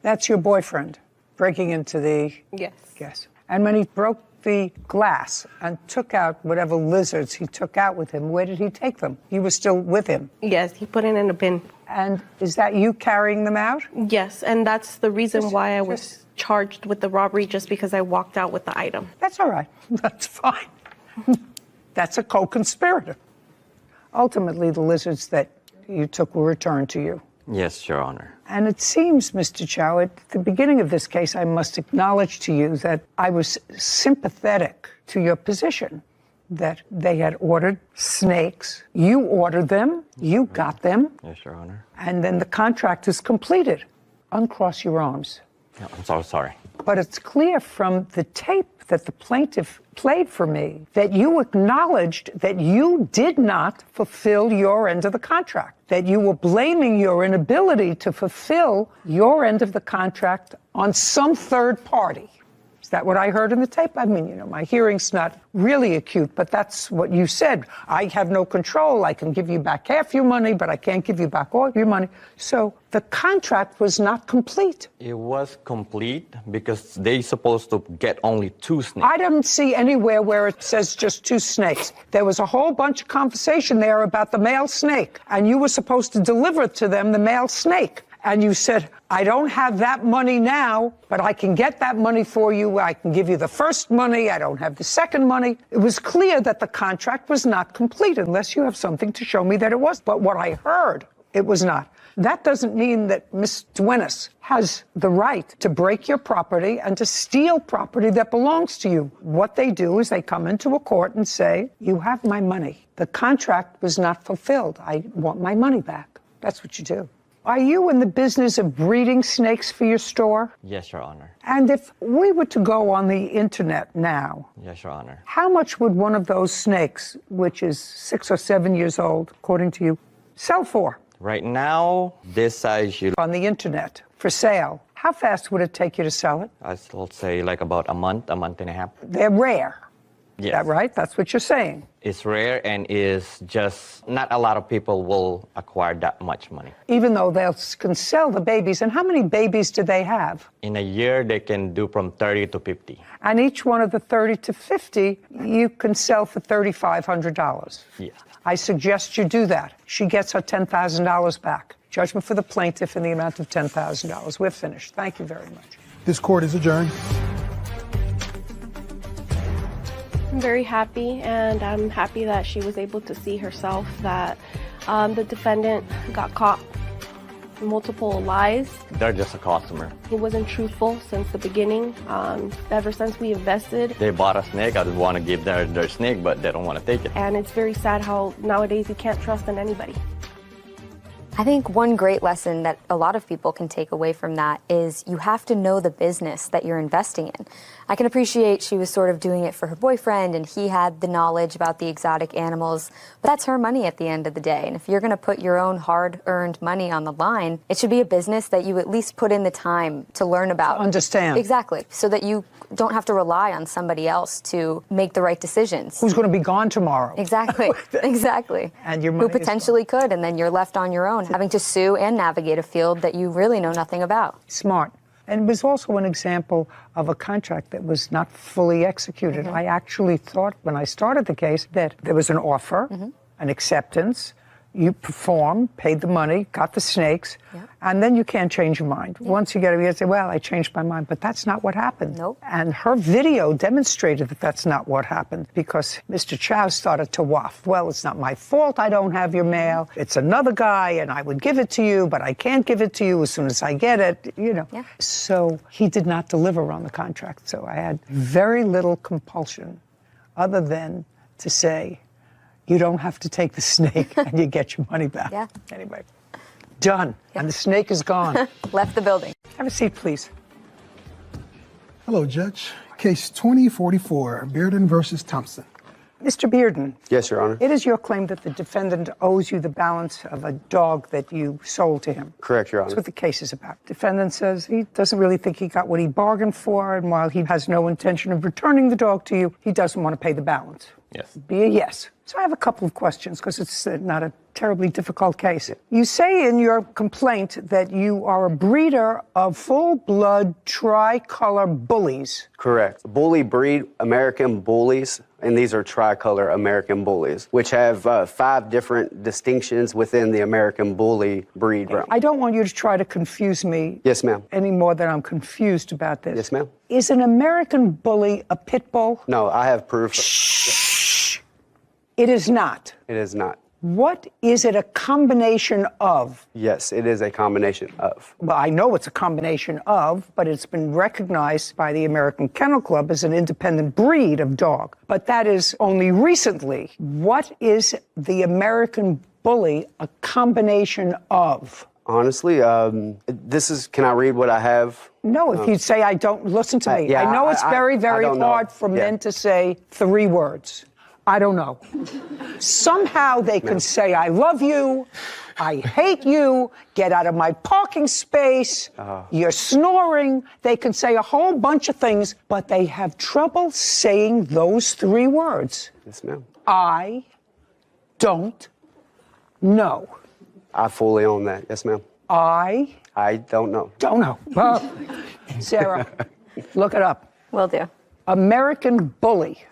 That's your boyfriend breaking into the... Yes. Yes. And when he broke the glass and took out whatever lizards he took out with him, where did he take them? You were still with him. Yes, he put it in a bin. And is that you carrying them out? Yes, and that's the reason why I was charged with the robbery, just because I walked out with the item. That's all right. That's fine. That's a co-conspirator. Ultimately, the lizards that you took were returned to you. Yes, Your Honor. And it seems, Mr. Chow, at the beginning of this case, I must acknowledge to you that I was sympathetic to your position, that they had ordered snakes. You ordered them. You got them. Yes, Your Honor. And then the contract is completed. Uncross your arms. No, I'm so sorry. But it's clear from the tape that the plaintiff played for me that you acknowledged that you did not fulfill your end of the contract, that you were blaming your inability to fulfill your end of the contract on some third party. Is that what I heard in the tape? I mean, you know, my hearing's not really acute, but that's what you said. I have no control. I can give you back half your money, but I can't give you back all your money. So the contract was not complete. It was complete because they supposed to get only 2 snakes. I didn't see anywhere where it says just 2 snakes. There was a whole bunch of conversation there about the male snake, and you were supposed to deliver to them the male snake. And you said, I don't have that money now, but I can get that money for you. I can give you the first money. I don't have the second money. It was clear that the contract was not complete unless you have something to show me that it was. But what I heard, it was not. That doesn't mean that Ms. Duenas has the right to break your property and to steal property that belongs to you. What they do is they come into a court and say, you have my money. The contract was not fulfilled. I want my money back. That's what you do. Are you in the business of breeding snakes for your store? Yes, Your Honor. And if we were to go on the internet now, Yes, Your Honor. how much would one of those snakes, which is 6 or 7 years old, according to you, sell for? Right now, this size you... On the internet, for sale. How fast would it take you to sell it? I still say like about a month and a half. They're rare. Yes. Is that right? That's what you're saying. It's rare and is just not a lot of people will acquire that much money. Even though they can sell the babies. And how many babies do they have? In a year, they can do from 30 to 50. And each one of the 30 to 50, you can sell for $3,500. Yeah. I suggest you do that. She gets her $10,000 back. Judgment for the plaintiff in the amount of $10,000. We're finished. Thank you very much. This court is adjourned. I'm very happy, and I'm happy that she was able to see herself that the defendant got caught. multiple lies. They're just a customer. He wasn't truthful since the beginning. Ever since we invested. They bought a snake. I just want to give their snake, but they don't want to take it. And it's very sad how nowadays you can't trust in anybody. I think one great lesson that a lot of people can take away from that is you have to know the business that you're investing in. I can appreciate she was sort of doing it for her boyfriend and he had the knowledge about the exotic animals, but that's her money at the end of the day. And if you're going to put your own hard-earned money on the line, it should be a business that you at least put in the time to learn about. To understand. Exactly. So that you don't have to rely on somebody else to make the right decisions. Who's going to be gone tomorrow? Exactly. Exactly. And your who money potentially could, and then you're left on your own, having to sue and navigate a field that you really know nothing about. Smart. And it was also an example of a contract that was not fully executed. I actually thought when I started the case that there was an offer, an acceptance, you performed, paid the money, got the snakes, and then you can't change your mind. Once you get it, you say, well, I changed my mind, but that's not what happened. Nope. And her video demonstrated that that's not what happened because Mr. Chow started to waft. Well, it's not my fault I don't have your mail. It's another guy, and I would give it to you, but I can't give it to you as soon as I get it, you know. Yeah. So he did not deliver on the contract. So I had very little compulsion other than to say, you don't have to take the snake and you get your money back. Yeah. Anyway, done. Yeah. And the snake is gone. Left the building. Have a seat, please. Hello, Judge. Case 2044, Bearden versus Thompson. Mr. Bearden. Yes, Your Honor. It is your claim that the defendant owes you the balance of a dog that you sold to him. Correct, Your Honor. That's what the case is about. Defendant says he doesn't really think he got what he bargained for, and while he has no intention of returning the dog to you, he doesn't want to pay the balance. Yes. Be a yes. So I have a couple of questions because it's not a terribly difficult case. You say in your complaint that you are a breeder of full-blood tricolor bullies. Correct. Bully breed, American bullies, and these are tricolor American bullies, which have 5 different distinctions within the American bully breed realm. I don't want you to try to confuse me. Yes, ma'am. Any more than I'm confused about this. Yes, ma'am. Is an American bully a pit bull? No, I have proof. Shh. It is not. It is not. What is it a combination of? Yes, it is a combination of. Well, I know it's a combination of, but it's been recognized by the American Kennel Club as an independent breed of dog. But that is only recently. What is the American bully a combination of? Honestly, can I read what I have? No, if you'd say I don't, listen to me. Yeah, I know it's very, very hard for Yeah. men to say 3 words. I don't know. Somehow they can say, I love you, I hate you, get out of my parking space, you're snoring. They can say a whole bunch of things, but they have trouble saying those 3 words. Yes, ma'am. I don't know. I fully own that. Yes, ma'am. I don't know. Don't know. Well, Sarah, look it up. Will do. American bully.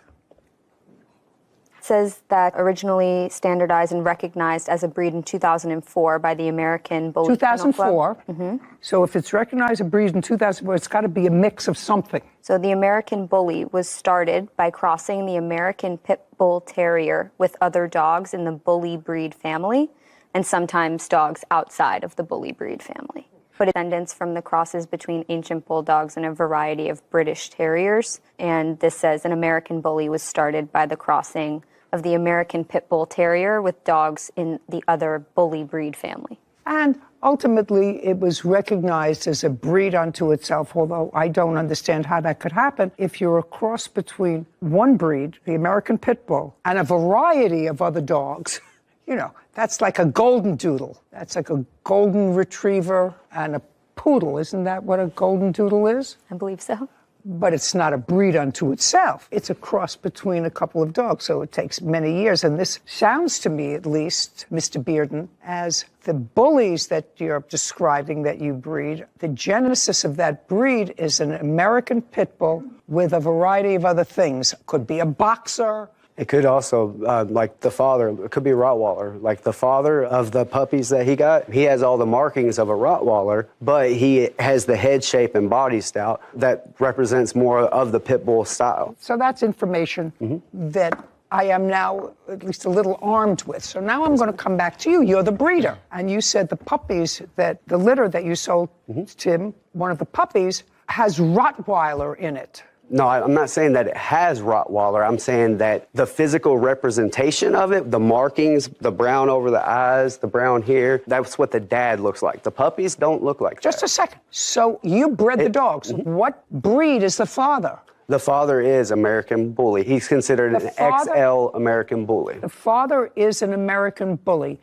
Says that originally standardized and recognized as a breed in 2004 by the American Bully Kennel Club. 2004. So if it's recognized a breed in 2004, it's got to be a mix of something. So the American Bully was started by crossing the American Pit Bull Terrier with other dogs in the Bully breed family, and sometimes dogs outside of the Bully breed family. But descendants from the crosses between ancient bulldogs and a variety of British Terriers. And this says an American Bully was started by the crossing of the American Pit Bull Terrier with dogs in the other Bully breed family. And ultimately, it was recognized as a breed unto itself, although I don't understand how that could happen if you're a cross between one breed, the American Pit Bull, and a variety of other dogs. You know, that's like a golden doodle. That's like a golden retriever and a poodle. Isn't that what a golden doodle is? I believe so. But it's not a breed unto itself. It's a cross between a couple of dogs, so it takes many years. And this sounds to me, at least, Mr. Bearden, as the bullies that you're describing that you breed, the genesis of that breed is an American Pit Bull with a variety of other things. Could be a boxer. It could also, like the father, it could be a Rottweiler. Like the father of the puppies that he got, he has all the markings of a Rottweiler, but he has the head shape and body style that represents more of the Pit Bull style. So that's information that I am now at least a little armed with. So now I'm going to come back to you. You're the breeder. And you said the puppies, that the litter that you sold to Tim, one of the puppies, has Rottweiler in it. No, I'm not saying that it has Rottweiler. I'm saying that the physical representation of it, the markings, the brown over the eyes, the brown hair, that's what the dad looks like. The puppies don't look like that. Just a second. So you bred the dogs. What breed is the father? The father is American Bully. He's considered an XL American Bully. The father is an American Bully.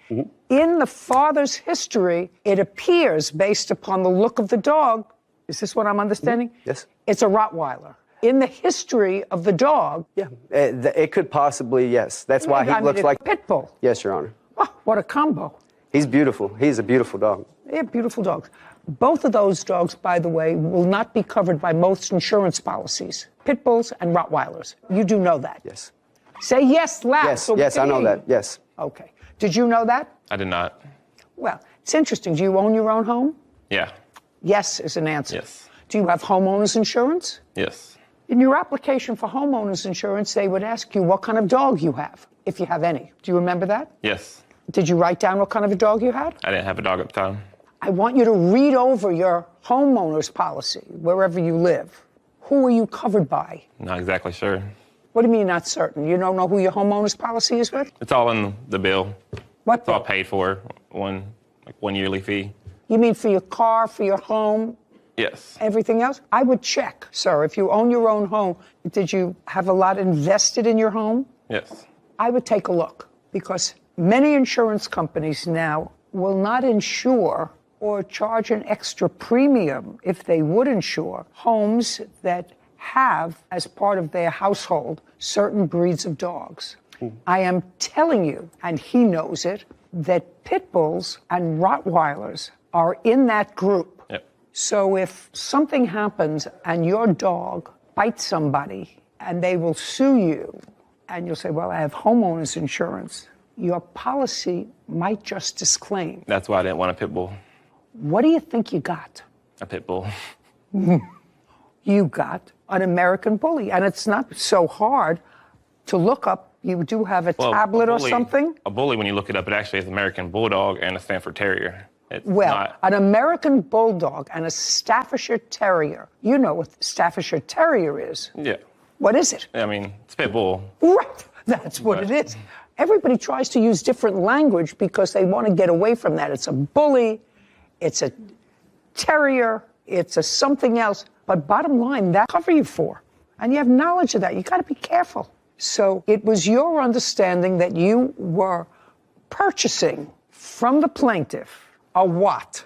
In the father's history, it appears, based upon the look of the dog, is this what I'm understanding? Yes. It's a Rottweiler. In the history of the dog. Yeah, it could possibly, yes. That's why he looks like... Pit bull. Yes, Your Honor. Oh, what a combo. He's beautiful. He's a beautiful dog. They're beautiful dogs. Both of those dogs, by the way, will not be covered by most insurance policies. Pit bulls and Rottweilers. You do know that? Yes. Say yes loud. Yes, yes, I know that, yes. Okay. Did you know that? I did not. Well, it's interesting. Do you own your own home? Yeah. Yes is an answer. Yes. Do you have homeowners insurance? Yes. In your application for homeowners insurance, they would ask you what kind of dog you have, if you have any. Do you remember that? Yes. Did you write down what kind of a dog you had? I didn't have a dog at the time. I want you to read over your homeowner's policy, wherever you live. Who are you covered by? Not exactly sure. What do you mean not certain? You don't know who your homeowner's policy is with? It's all in the bill. What It's all paid for, one yearly fee. You mean for your car, for your home? Yes. Everything else? I would check, sir. If you own your own home, did you have a lot invested in your home? Yes. I would take a look, because many insurance companies now will not insure or charge an extra premium, if they would insure, homes that have, as part of their household, certain breeds of dogs. I am telling you, and he knows it, that pit bulls and Rottweilers are in that group. Yep. So if something happens and your dog bites somebody and they will sue you, and you'll say, well, I have homeowners insurance, your policy might just disclaim. That's why I didn't want a pit bull. What do you think you got? A pit bull. You got an American Bully, and it's not so hard to look up. You do have a tablet or something? A bully, when you look it up, it actually is American Bulldog and a Stanford Terrier. It's not... an American Bulldog and a Staffordshire Terrier. You know what Staffordshire Terrier is. Yeah. What is it? I mean, it's pit bull. Right. That's what it is. Everybody tries to use different language because they want to get away from that. It's a bully, it's a terrier, it's a something else. But bottom line, that cover you for. And you have knowledge of that. You got to be careful. So it was your understanding that you were purchasing from the plaintiff a what?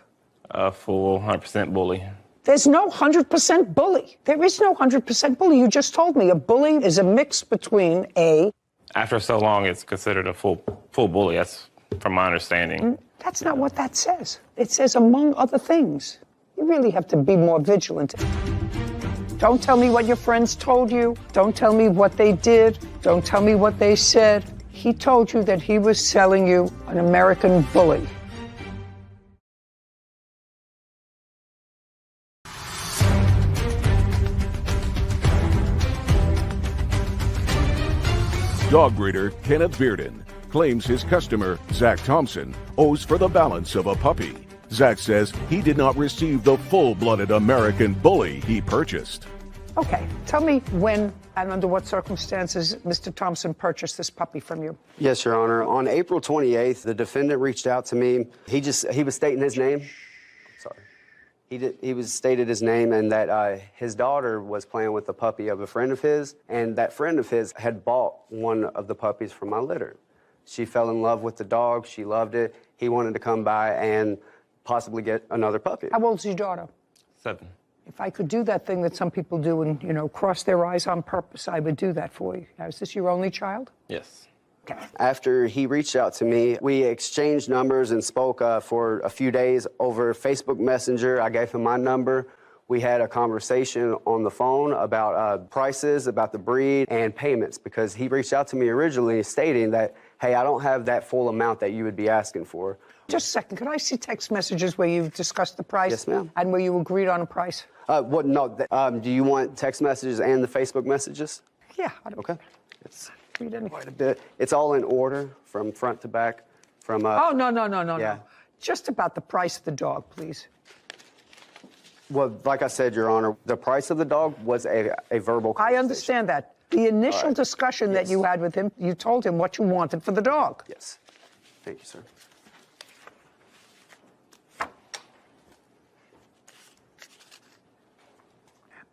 A full 100% bully. There's no 100% bully. There is no 100% bully. You just told me a bully is a mix between a... After so long, it's considered a full bully. That's from my understanding. That's not what that says. It says, among other things. You really have to be more vigilant. Don't tell me what your friends told you. Don't tell me what they did. Don't tell me what they said. He told you that he was selling you an American Bully. Dog breeder Kenneth Bearden claims his customer, Zach Thompson, owes for the balance of a puppy. Zach says he did not receive the full-blooded American Bully he purchased. Okay, tell me when and under what circumstances Mr. Thompson purchased this puppy from you. Yes, Your Honor. On April 28th, the defendant reached out to me. He was stating his name. Sorry. He was stated his name, and that his daughter was playing with the puppy of a friend of his, and that friend of his had bought one of the puppies from my litter. She fell in love with the dog. She loved it. He wanted to come by and possibly get another puppy. How old's your daughter? 7. If I could do that thing that some people do and, cross their eyes on purpose, I would do that for you. Now, is this your only child? Yes. Okay. After he reached out to me, we exchanged numbers and spoke for a few days over Facebook Messenger. I gave him my number. We had a conversation on the phone about prices, about the breed, and payments, because he reached out to me originally stating that, hey, I don't have that full amount that you would be asking for. Just a second. Can I see text messages where you've discussed the price? Yes, ma'am. And where you agreed on a price? Do you want text messages and the Facebook messages? Yeah. Okay. It's Read anything. quite a bit. It's all in order from front to back. From Oh, no. Yeah. Just about the price of the dog, please. Well, like I said, Your Honor, the price of the dog was a verbal I understand that. The initial discussion that you had with him, you told him what you wanted for the dog. Yes. Thank you, sir.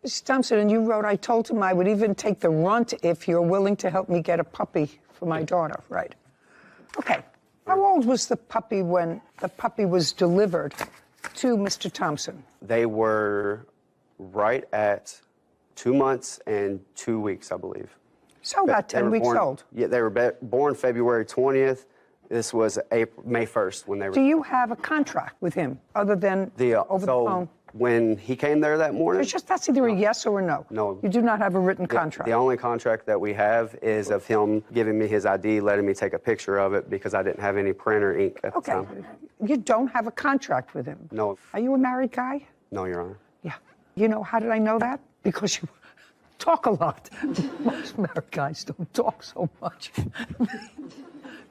Mrs. Thompson, and you wrote, I told him I would even take the runt if you're willing to help me get a puppy for my daughter, right? Okay. How old was the puppy when the puppy was delivered to Mr. Thompson? They were right at 2 months and 2 weeks, I believe. So about 10 weeks old. Yeah, they were born February 20th. This was May 1st when they were. Do you have a contract with him other than over the phone? When he came there that morning. It's just that's either a yes or a no. No. You do not have a written contract. The only contract that we have is of him giving me his ID, letting me take a picture of it because I didn't have any pen or ink at the time. You don't have a contract with him. No. Are you a married guy? No, Your Honor. Yeah. You know, how did I know that? Because you talk a lot. Most married guys don't talk so much.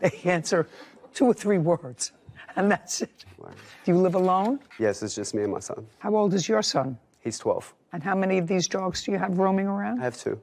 They answer 2 or 3 words, and that's it. Do you live alone? Yes, it's just me and my son. How old is your son? He's 12. And how many of these dogs do you have roaming around? I have 2.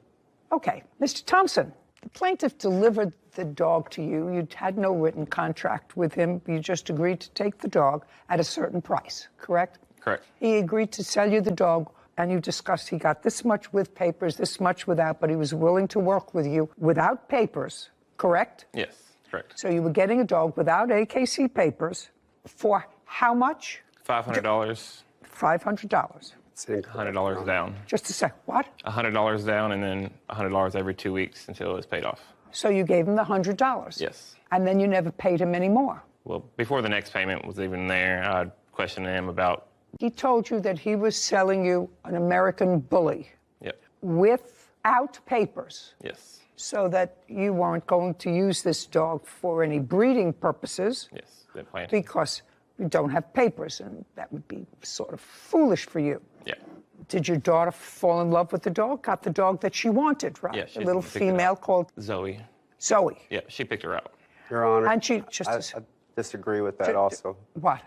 Okay. Mr. Thompson, the plaintiff delivered the dog to you. You had no written contract with him. You just agreed to take the dog at a certain price, correct? Correct. He agreed to sell you the dog, and you discussed he got this much with papers, this much without, but he was willing to work with you without papers, correct? Yes, correct. So you were getting a dog without AKC papers for how much? $500. $500. $100 down. Just a sec. What? $100 down and then $100 every 2 weeks until it was paid off. So you gave him the $100? Yes. And then you never paid him any more? Well, before the next payment was even there, I questioned him about. He told you that he was selling you an American Bully. Yep. Without papers. Yes. So that you weren't going to use this dog for any breeding purposes. Yes. Didn't plan to. Because you don't have papers, and that would be sort of foolish for you. Yeah. Did your daughter fall in love with the dog? Got the dog that she wanted, right? Yeah, a little picked it female out. called Zoe. Zoe. Yeah, she picked her out. Your Honor. And she just. I disagree with that also. What?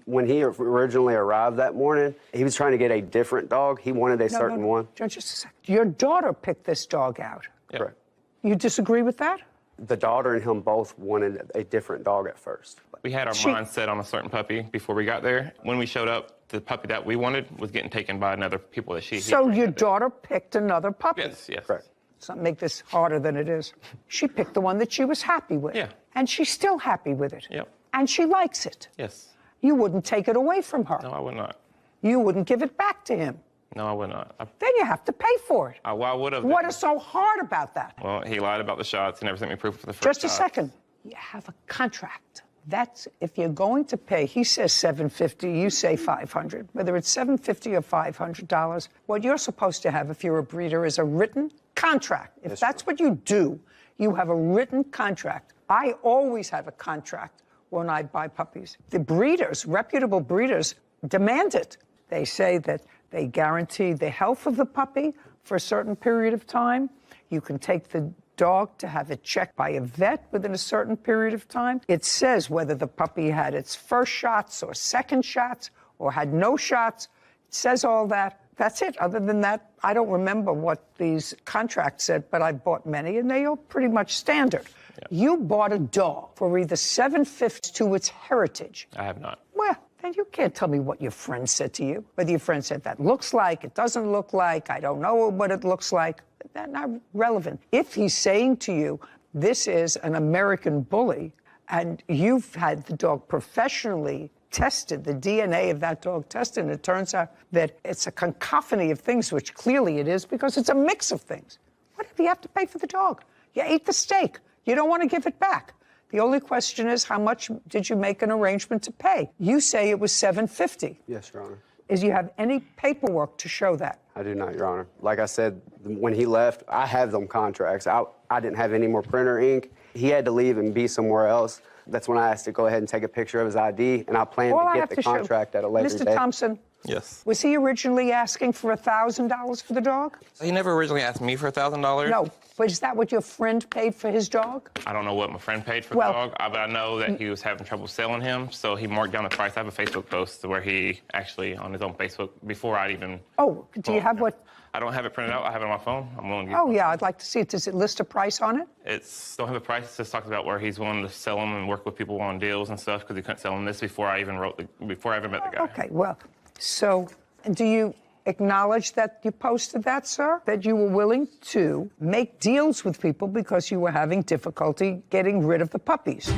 When he originally arrived that morning, he was trying to get a different dog. He wanted a certain one. Just a second. Your daughter picked this dog out. Yep. Correct. You disagree with that? The daughter and him both wanted a different dog at first. We had our mind set on a certain puppy before we got there. When we showed up, the puppy that we wanted was getting taken by another people that she. So your daughter picked another puppy? Yes, yes. Correct. Let's not make this harder than it is. She picked the one that she was happy with. Yeah. And she's still happy with it. Yep. And she likes it. Yes. You wouldn't take it away from her. No, I would not. You wouldn't give it back to him. No, I would not. Then you have to pay for it. I would have. What is so hard about that? Well, he lied about the shots and never sent me proof for the first Just a shot. second. You have a contract. That's if you're going to pay. He says $750. You say $500. Whether it's $750 or $500, what you're supposed to have if you're a breeder is a written contract. If that's what you do, you have a written contract. I always have a contract when I buy puppies. The breeders, reputable breeders, demand it. They say that they guarantee the health of the puppy for a certain period of time. You can take the dog to have it checked by a vet within a certain period of time. It says whether the puppy had its first shots or second shots or had no shots. It says all that. That's it. Other than that, I don't remember what these contracts said, but I bought many, and they are pretty much standard. Yeah. You bought a dog for either $750 to its heritage. I have not. Well, then you can't tell me what your friend said to you. Whether your friend said that looks like, it doesn't look like, I don't know what it looks like. That's not relevant. If he's saying to you, this is an American Bully, and you've had the dog professionally tested, the DNA of that dog tested, and it turns out that it's a cacophony of things, which clearly it is because it's a mix of things. What do you have to pay for the dog? You ate the steak. You don't want to give it back. The only question is, how much did you make an arrangement to pay? You say it was $750. Yes, Your Honor. Is you have any paperwork to show that? I do not, Your Honor. Like I said, when he left, I have them contracts. I didn't have any more printer ink. He had to leave and be somewhere else. That's when I asked to go ahead and take a picture of his ID, and I plan All to I get have the to show- contract at a later Mr. date. Thompson, Yes. was he originally asking for $1,000 for the dog? He never originally asked me for $1,000. No, but is that what your friend paid for his dog? I don't know what my friend paid for Well- the dog, but I know that he was having trouble selling him, so he marked down the price. I have a Facebook post where he actually, on his own Facebook, before I'd even... Oh, do you have what? I don't have it printed out. I have it on my phone. I'm willing to give Oh, yeah, I'd like to see it. Does it list a price on it? It's don't have a price. It just talks about where he's willing to sell them and work with people on deals and stuff because he couldn't sell them this before I even met the guy. Okay, well, so do you acknowledge that you posted that, sir? That you were willing to make deals with people because you were having difficulty getting rid of the puppies?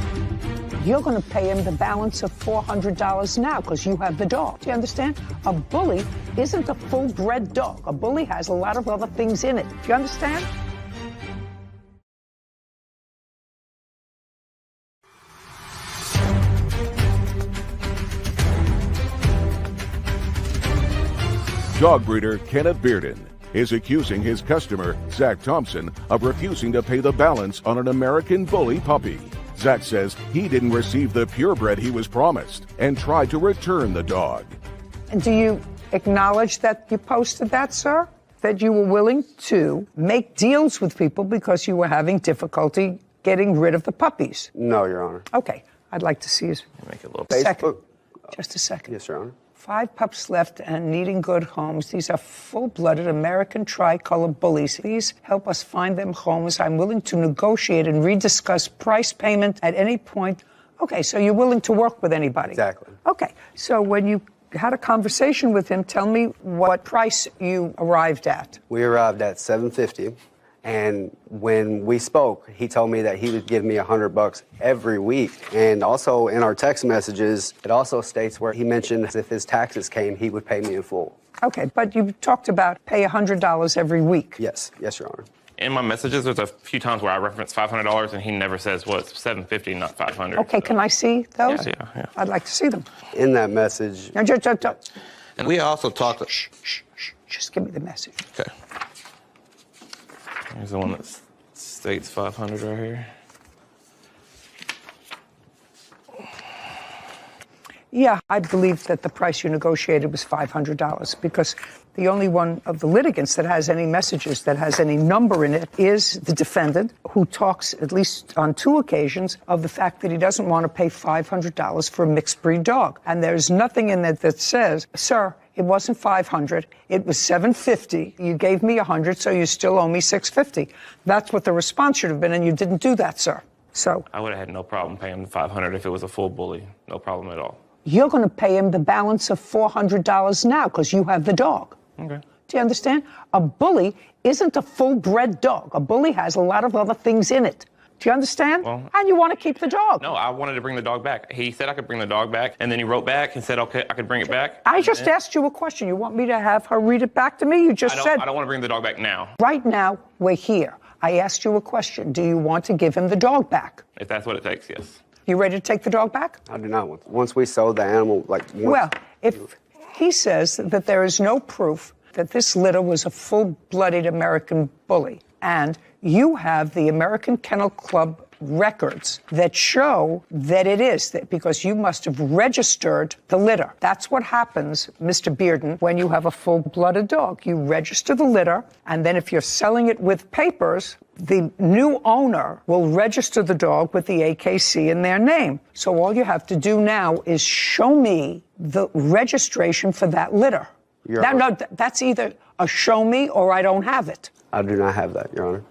You're going to pay him the balance of $400 now because you have the dog. Do you understand? A bully isn't a full-bred dog. A bully has a lot of other things in it. Do you understand? Dog breeder Kenneth Bearden is accusing his customer, Zach Thompson, of refusing to pay the balance on an American Bully puppy. Zach says he didn't receive the purebred he was promised and tried to return the dog. And do you acknowledge that you posted that, sir? That you were willing to make deals with people because you were having difficulty getting rid of the puppies? No, Your Honor. Okay. I'd like to see his... Make it a little... Second. Just a second. Yes, Your Honor. 5 pups left and needing good homes. These are full-blooded American tricolor bullies. Please help us find them homes. I'm willing to negotiate and rediscuss price payment at any point. Okay, so you're willing to work with anybody? Exactly. Okay, so when you had a conversation with him, tell me what price you arrived at. We arrived at $750, and when we spoke, he told me that he would give me $100 every week. And also in our text messages, it also states where he mentioned if his taxes came, he would pay me in full. Okay, but you talked about pay $100 every week. Yes, yes, Your Honor. In my messages, there's a few times where I reference $500 and he never says, well, it's $750, not $500. Okay, can I see those? Yeah. I'd like to see them. In that message... Now, just, And we also talked... just give me the message. Okay. Here's the one that states 500 right here. Yeah, I believe that the price you negotiated was $500 because the only one of the litigants that has any messages, that has any number in it, is the defendant, who talks, at least on 2 occasions, of the fact that he doesn't want to pay $500 for a mixed breed dog. And there's nothing in it that says, sir, it wasn't $500, it was $750. You gave me $100, so you still owe me $650. That's what the response should have been, and you didn't do that, sir. So I would have had no problem paying the $500 if it was a full bully. No problem at all. you're going to pay him the balance of $400 now because you have the dog. Okay. Do you understand? A bully isn't a full-bred dog. A bully has a lot of other things in it. Do you understand? Well, and you want to keep the dog. No, I wanted to bring the dog back. He said I could bring the dog back, and then he wrote back and said, okay, I could bring it back. I just asked you a question. You want me to have her read it back to me? You just said... I don't want to bring the dog back now. Right now, we're here. I asked you a question. Do you want to give him the dog back? If that's what it takes, yes. You ready to take the dog back? I do not want. Once we sold the animal, Well, if he says that there is no proof that this litter was a full-blooded American bully, and you have the American Kennel Club records that show that it is, because you must have registered the litter. That's what happens, Mr. Bearden, when you have a full-blooded dog. You register the litter, and then if you're selling it with papers, the new owner will register the dog with the AKC in their name. So all you have to do now is show me the registration for that litter. That's either a show me or I don't have it. I do not have that, Your Honor.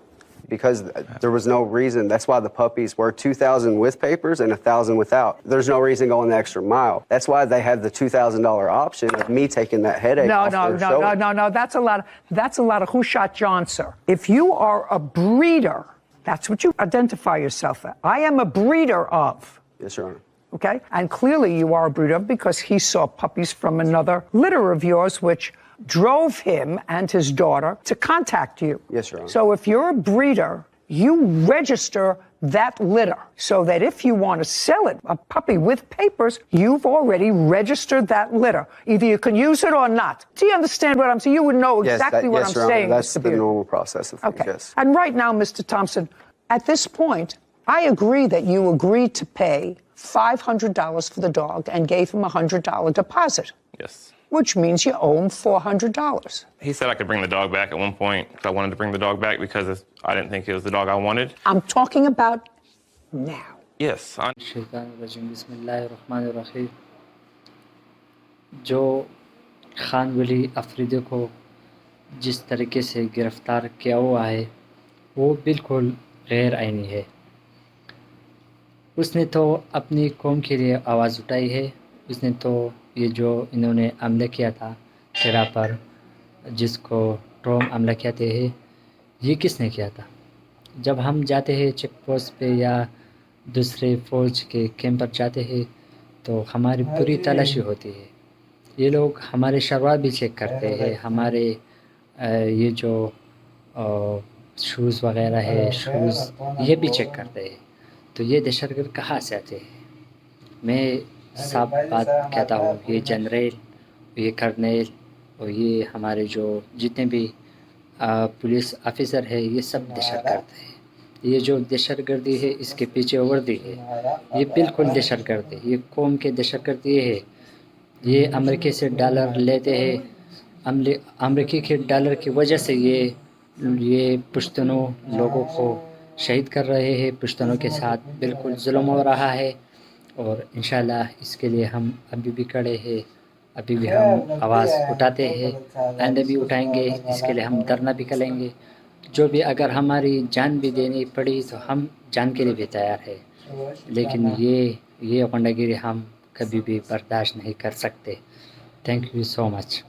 Because there was no reason. That's why the puppies were $2,000 with papers and $1,000 without. There's no reason going the extra mile. That's why they have the $2,000 option of me taking that headache off their shoulder. No. That's a lot of who shot John, sir. If you are a breeder, that's what you identify yourself as. I am a breeder of. Yes, Your Honor. Okay? And clearly you are a breeder because he saw puppies from another litter of yours, which drove him and his daughter to contact you. Yes, Your Honor. So if you're a breeder, you register that litter so that if you want to sell it, a puppy with papers, you've already registered that litter. Either you can use it or not. Do you understand what I'm saying? You would know exactly what I'm saying. That's the normal process of things, yes. And right now, Mr. Thompson, at this point, I agree that you agreed to pay $500 for the dog and gave him a $100 deposit. Yes. Which means you owe him $400. He said I could bring the dog back at one point because I wanted to bring the dog back because I didn't think it was the dog I wanted. I'm talking about now. Yes. जो खान वली अफरीदी को जिस तरीके से गिरफ्तार किया हुआ है वो बिल्कुल गैर आइनी है। उसने तो अपनी कौम के लिए आवाज़ उठाई है। उसने तो ये जो इन्होंने हमला किया था तेरा पर, जिसको ड्रोन हमला कहते हैं, ये किसने किया था? जब हम जाते हैं चेक पोस्ट पे या दूसरे फौज के कैंप पर जाते हैं तो हमारी पूरी तलाशी होती है। ये लोग हमारे शलवार भी चेक करते हैं, हमारे ये जो शूज़ वगैरह है, शूज़ ये भी चेक करते हैं। तो ये दहशतगर्द कहाँ से आते हैं? मैं साफ बात कहता हूँ, ये जनरल, ये कर्नल और ये हमारे जो जितने भी पुलिस ऑफिसर है, ये सब दहशतगर्द है। ये जो दहशतगर्दी है इसके पीछे वर्दी है, ये बिल्कुल दहशतगर्द है। ये कौम के दहशतगर्द ये है। ये अमेरिका से डॉलर लेते हैं, अमेरिकी के डॉलर की वजह से ये पश्तूनों लोगों को शहीद कर रहे हैं। पश्तूनों के साथ बिल्कुल जुल्म हो रहा है और इंशाल्लाह इसके लिए हम अभी भी खड़े हैं, अभी भी हम आवाज़ उठाते हैं, आइंदा भी उठाएंगे। इसके लिए हम धरना भी करेंगे। जो भी अगर हमारी जान भी देनी पड़ी तो हम जान के लिए भी तैयार है, लेकिन ये गुंडागिरी हम कभी भी बर्दाश्त नहीं कर सकते। Thank you so much.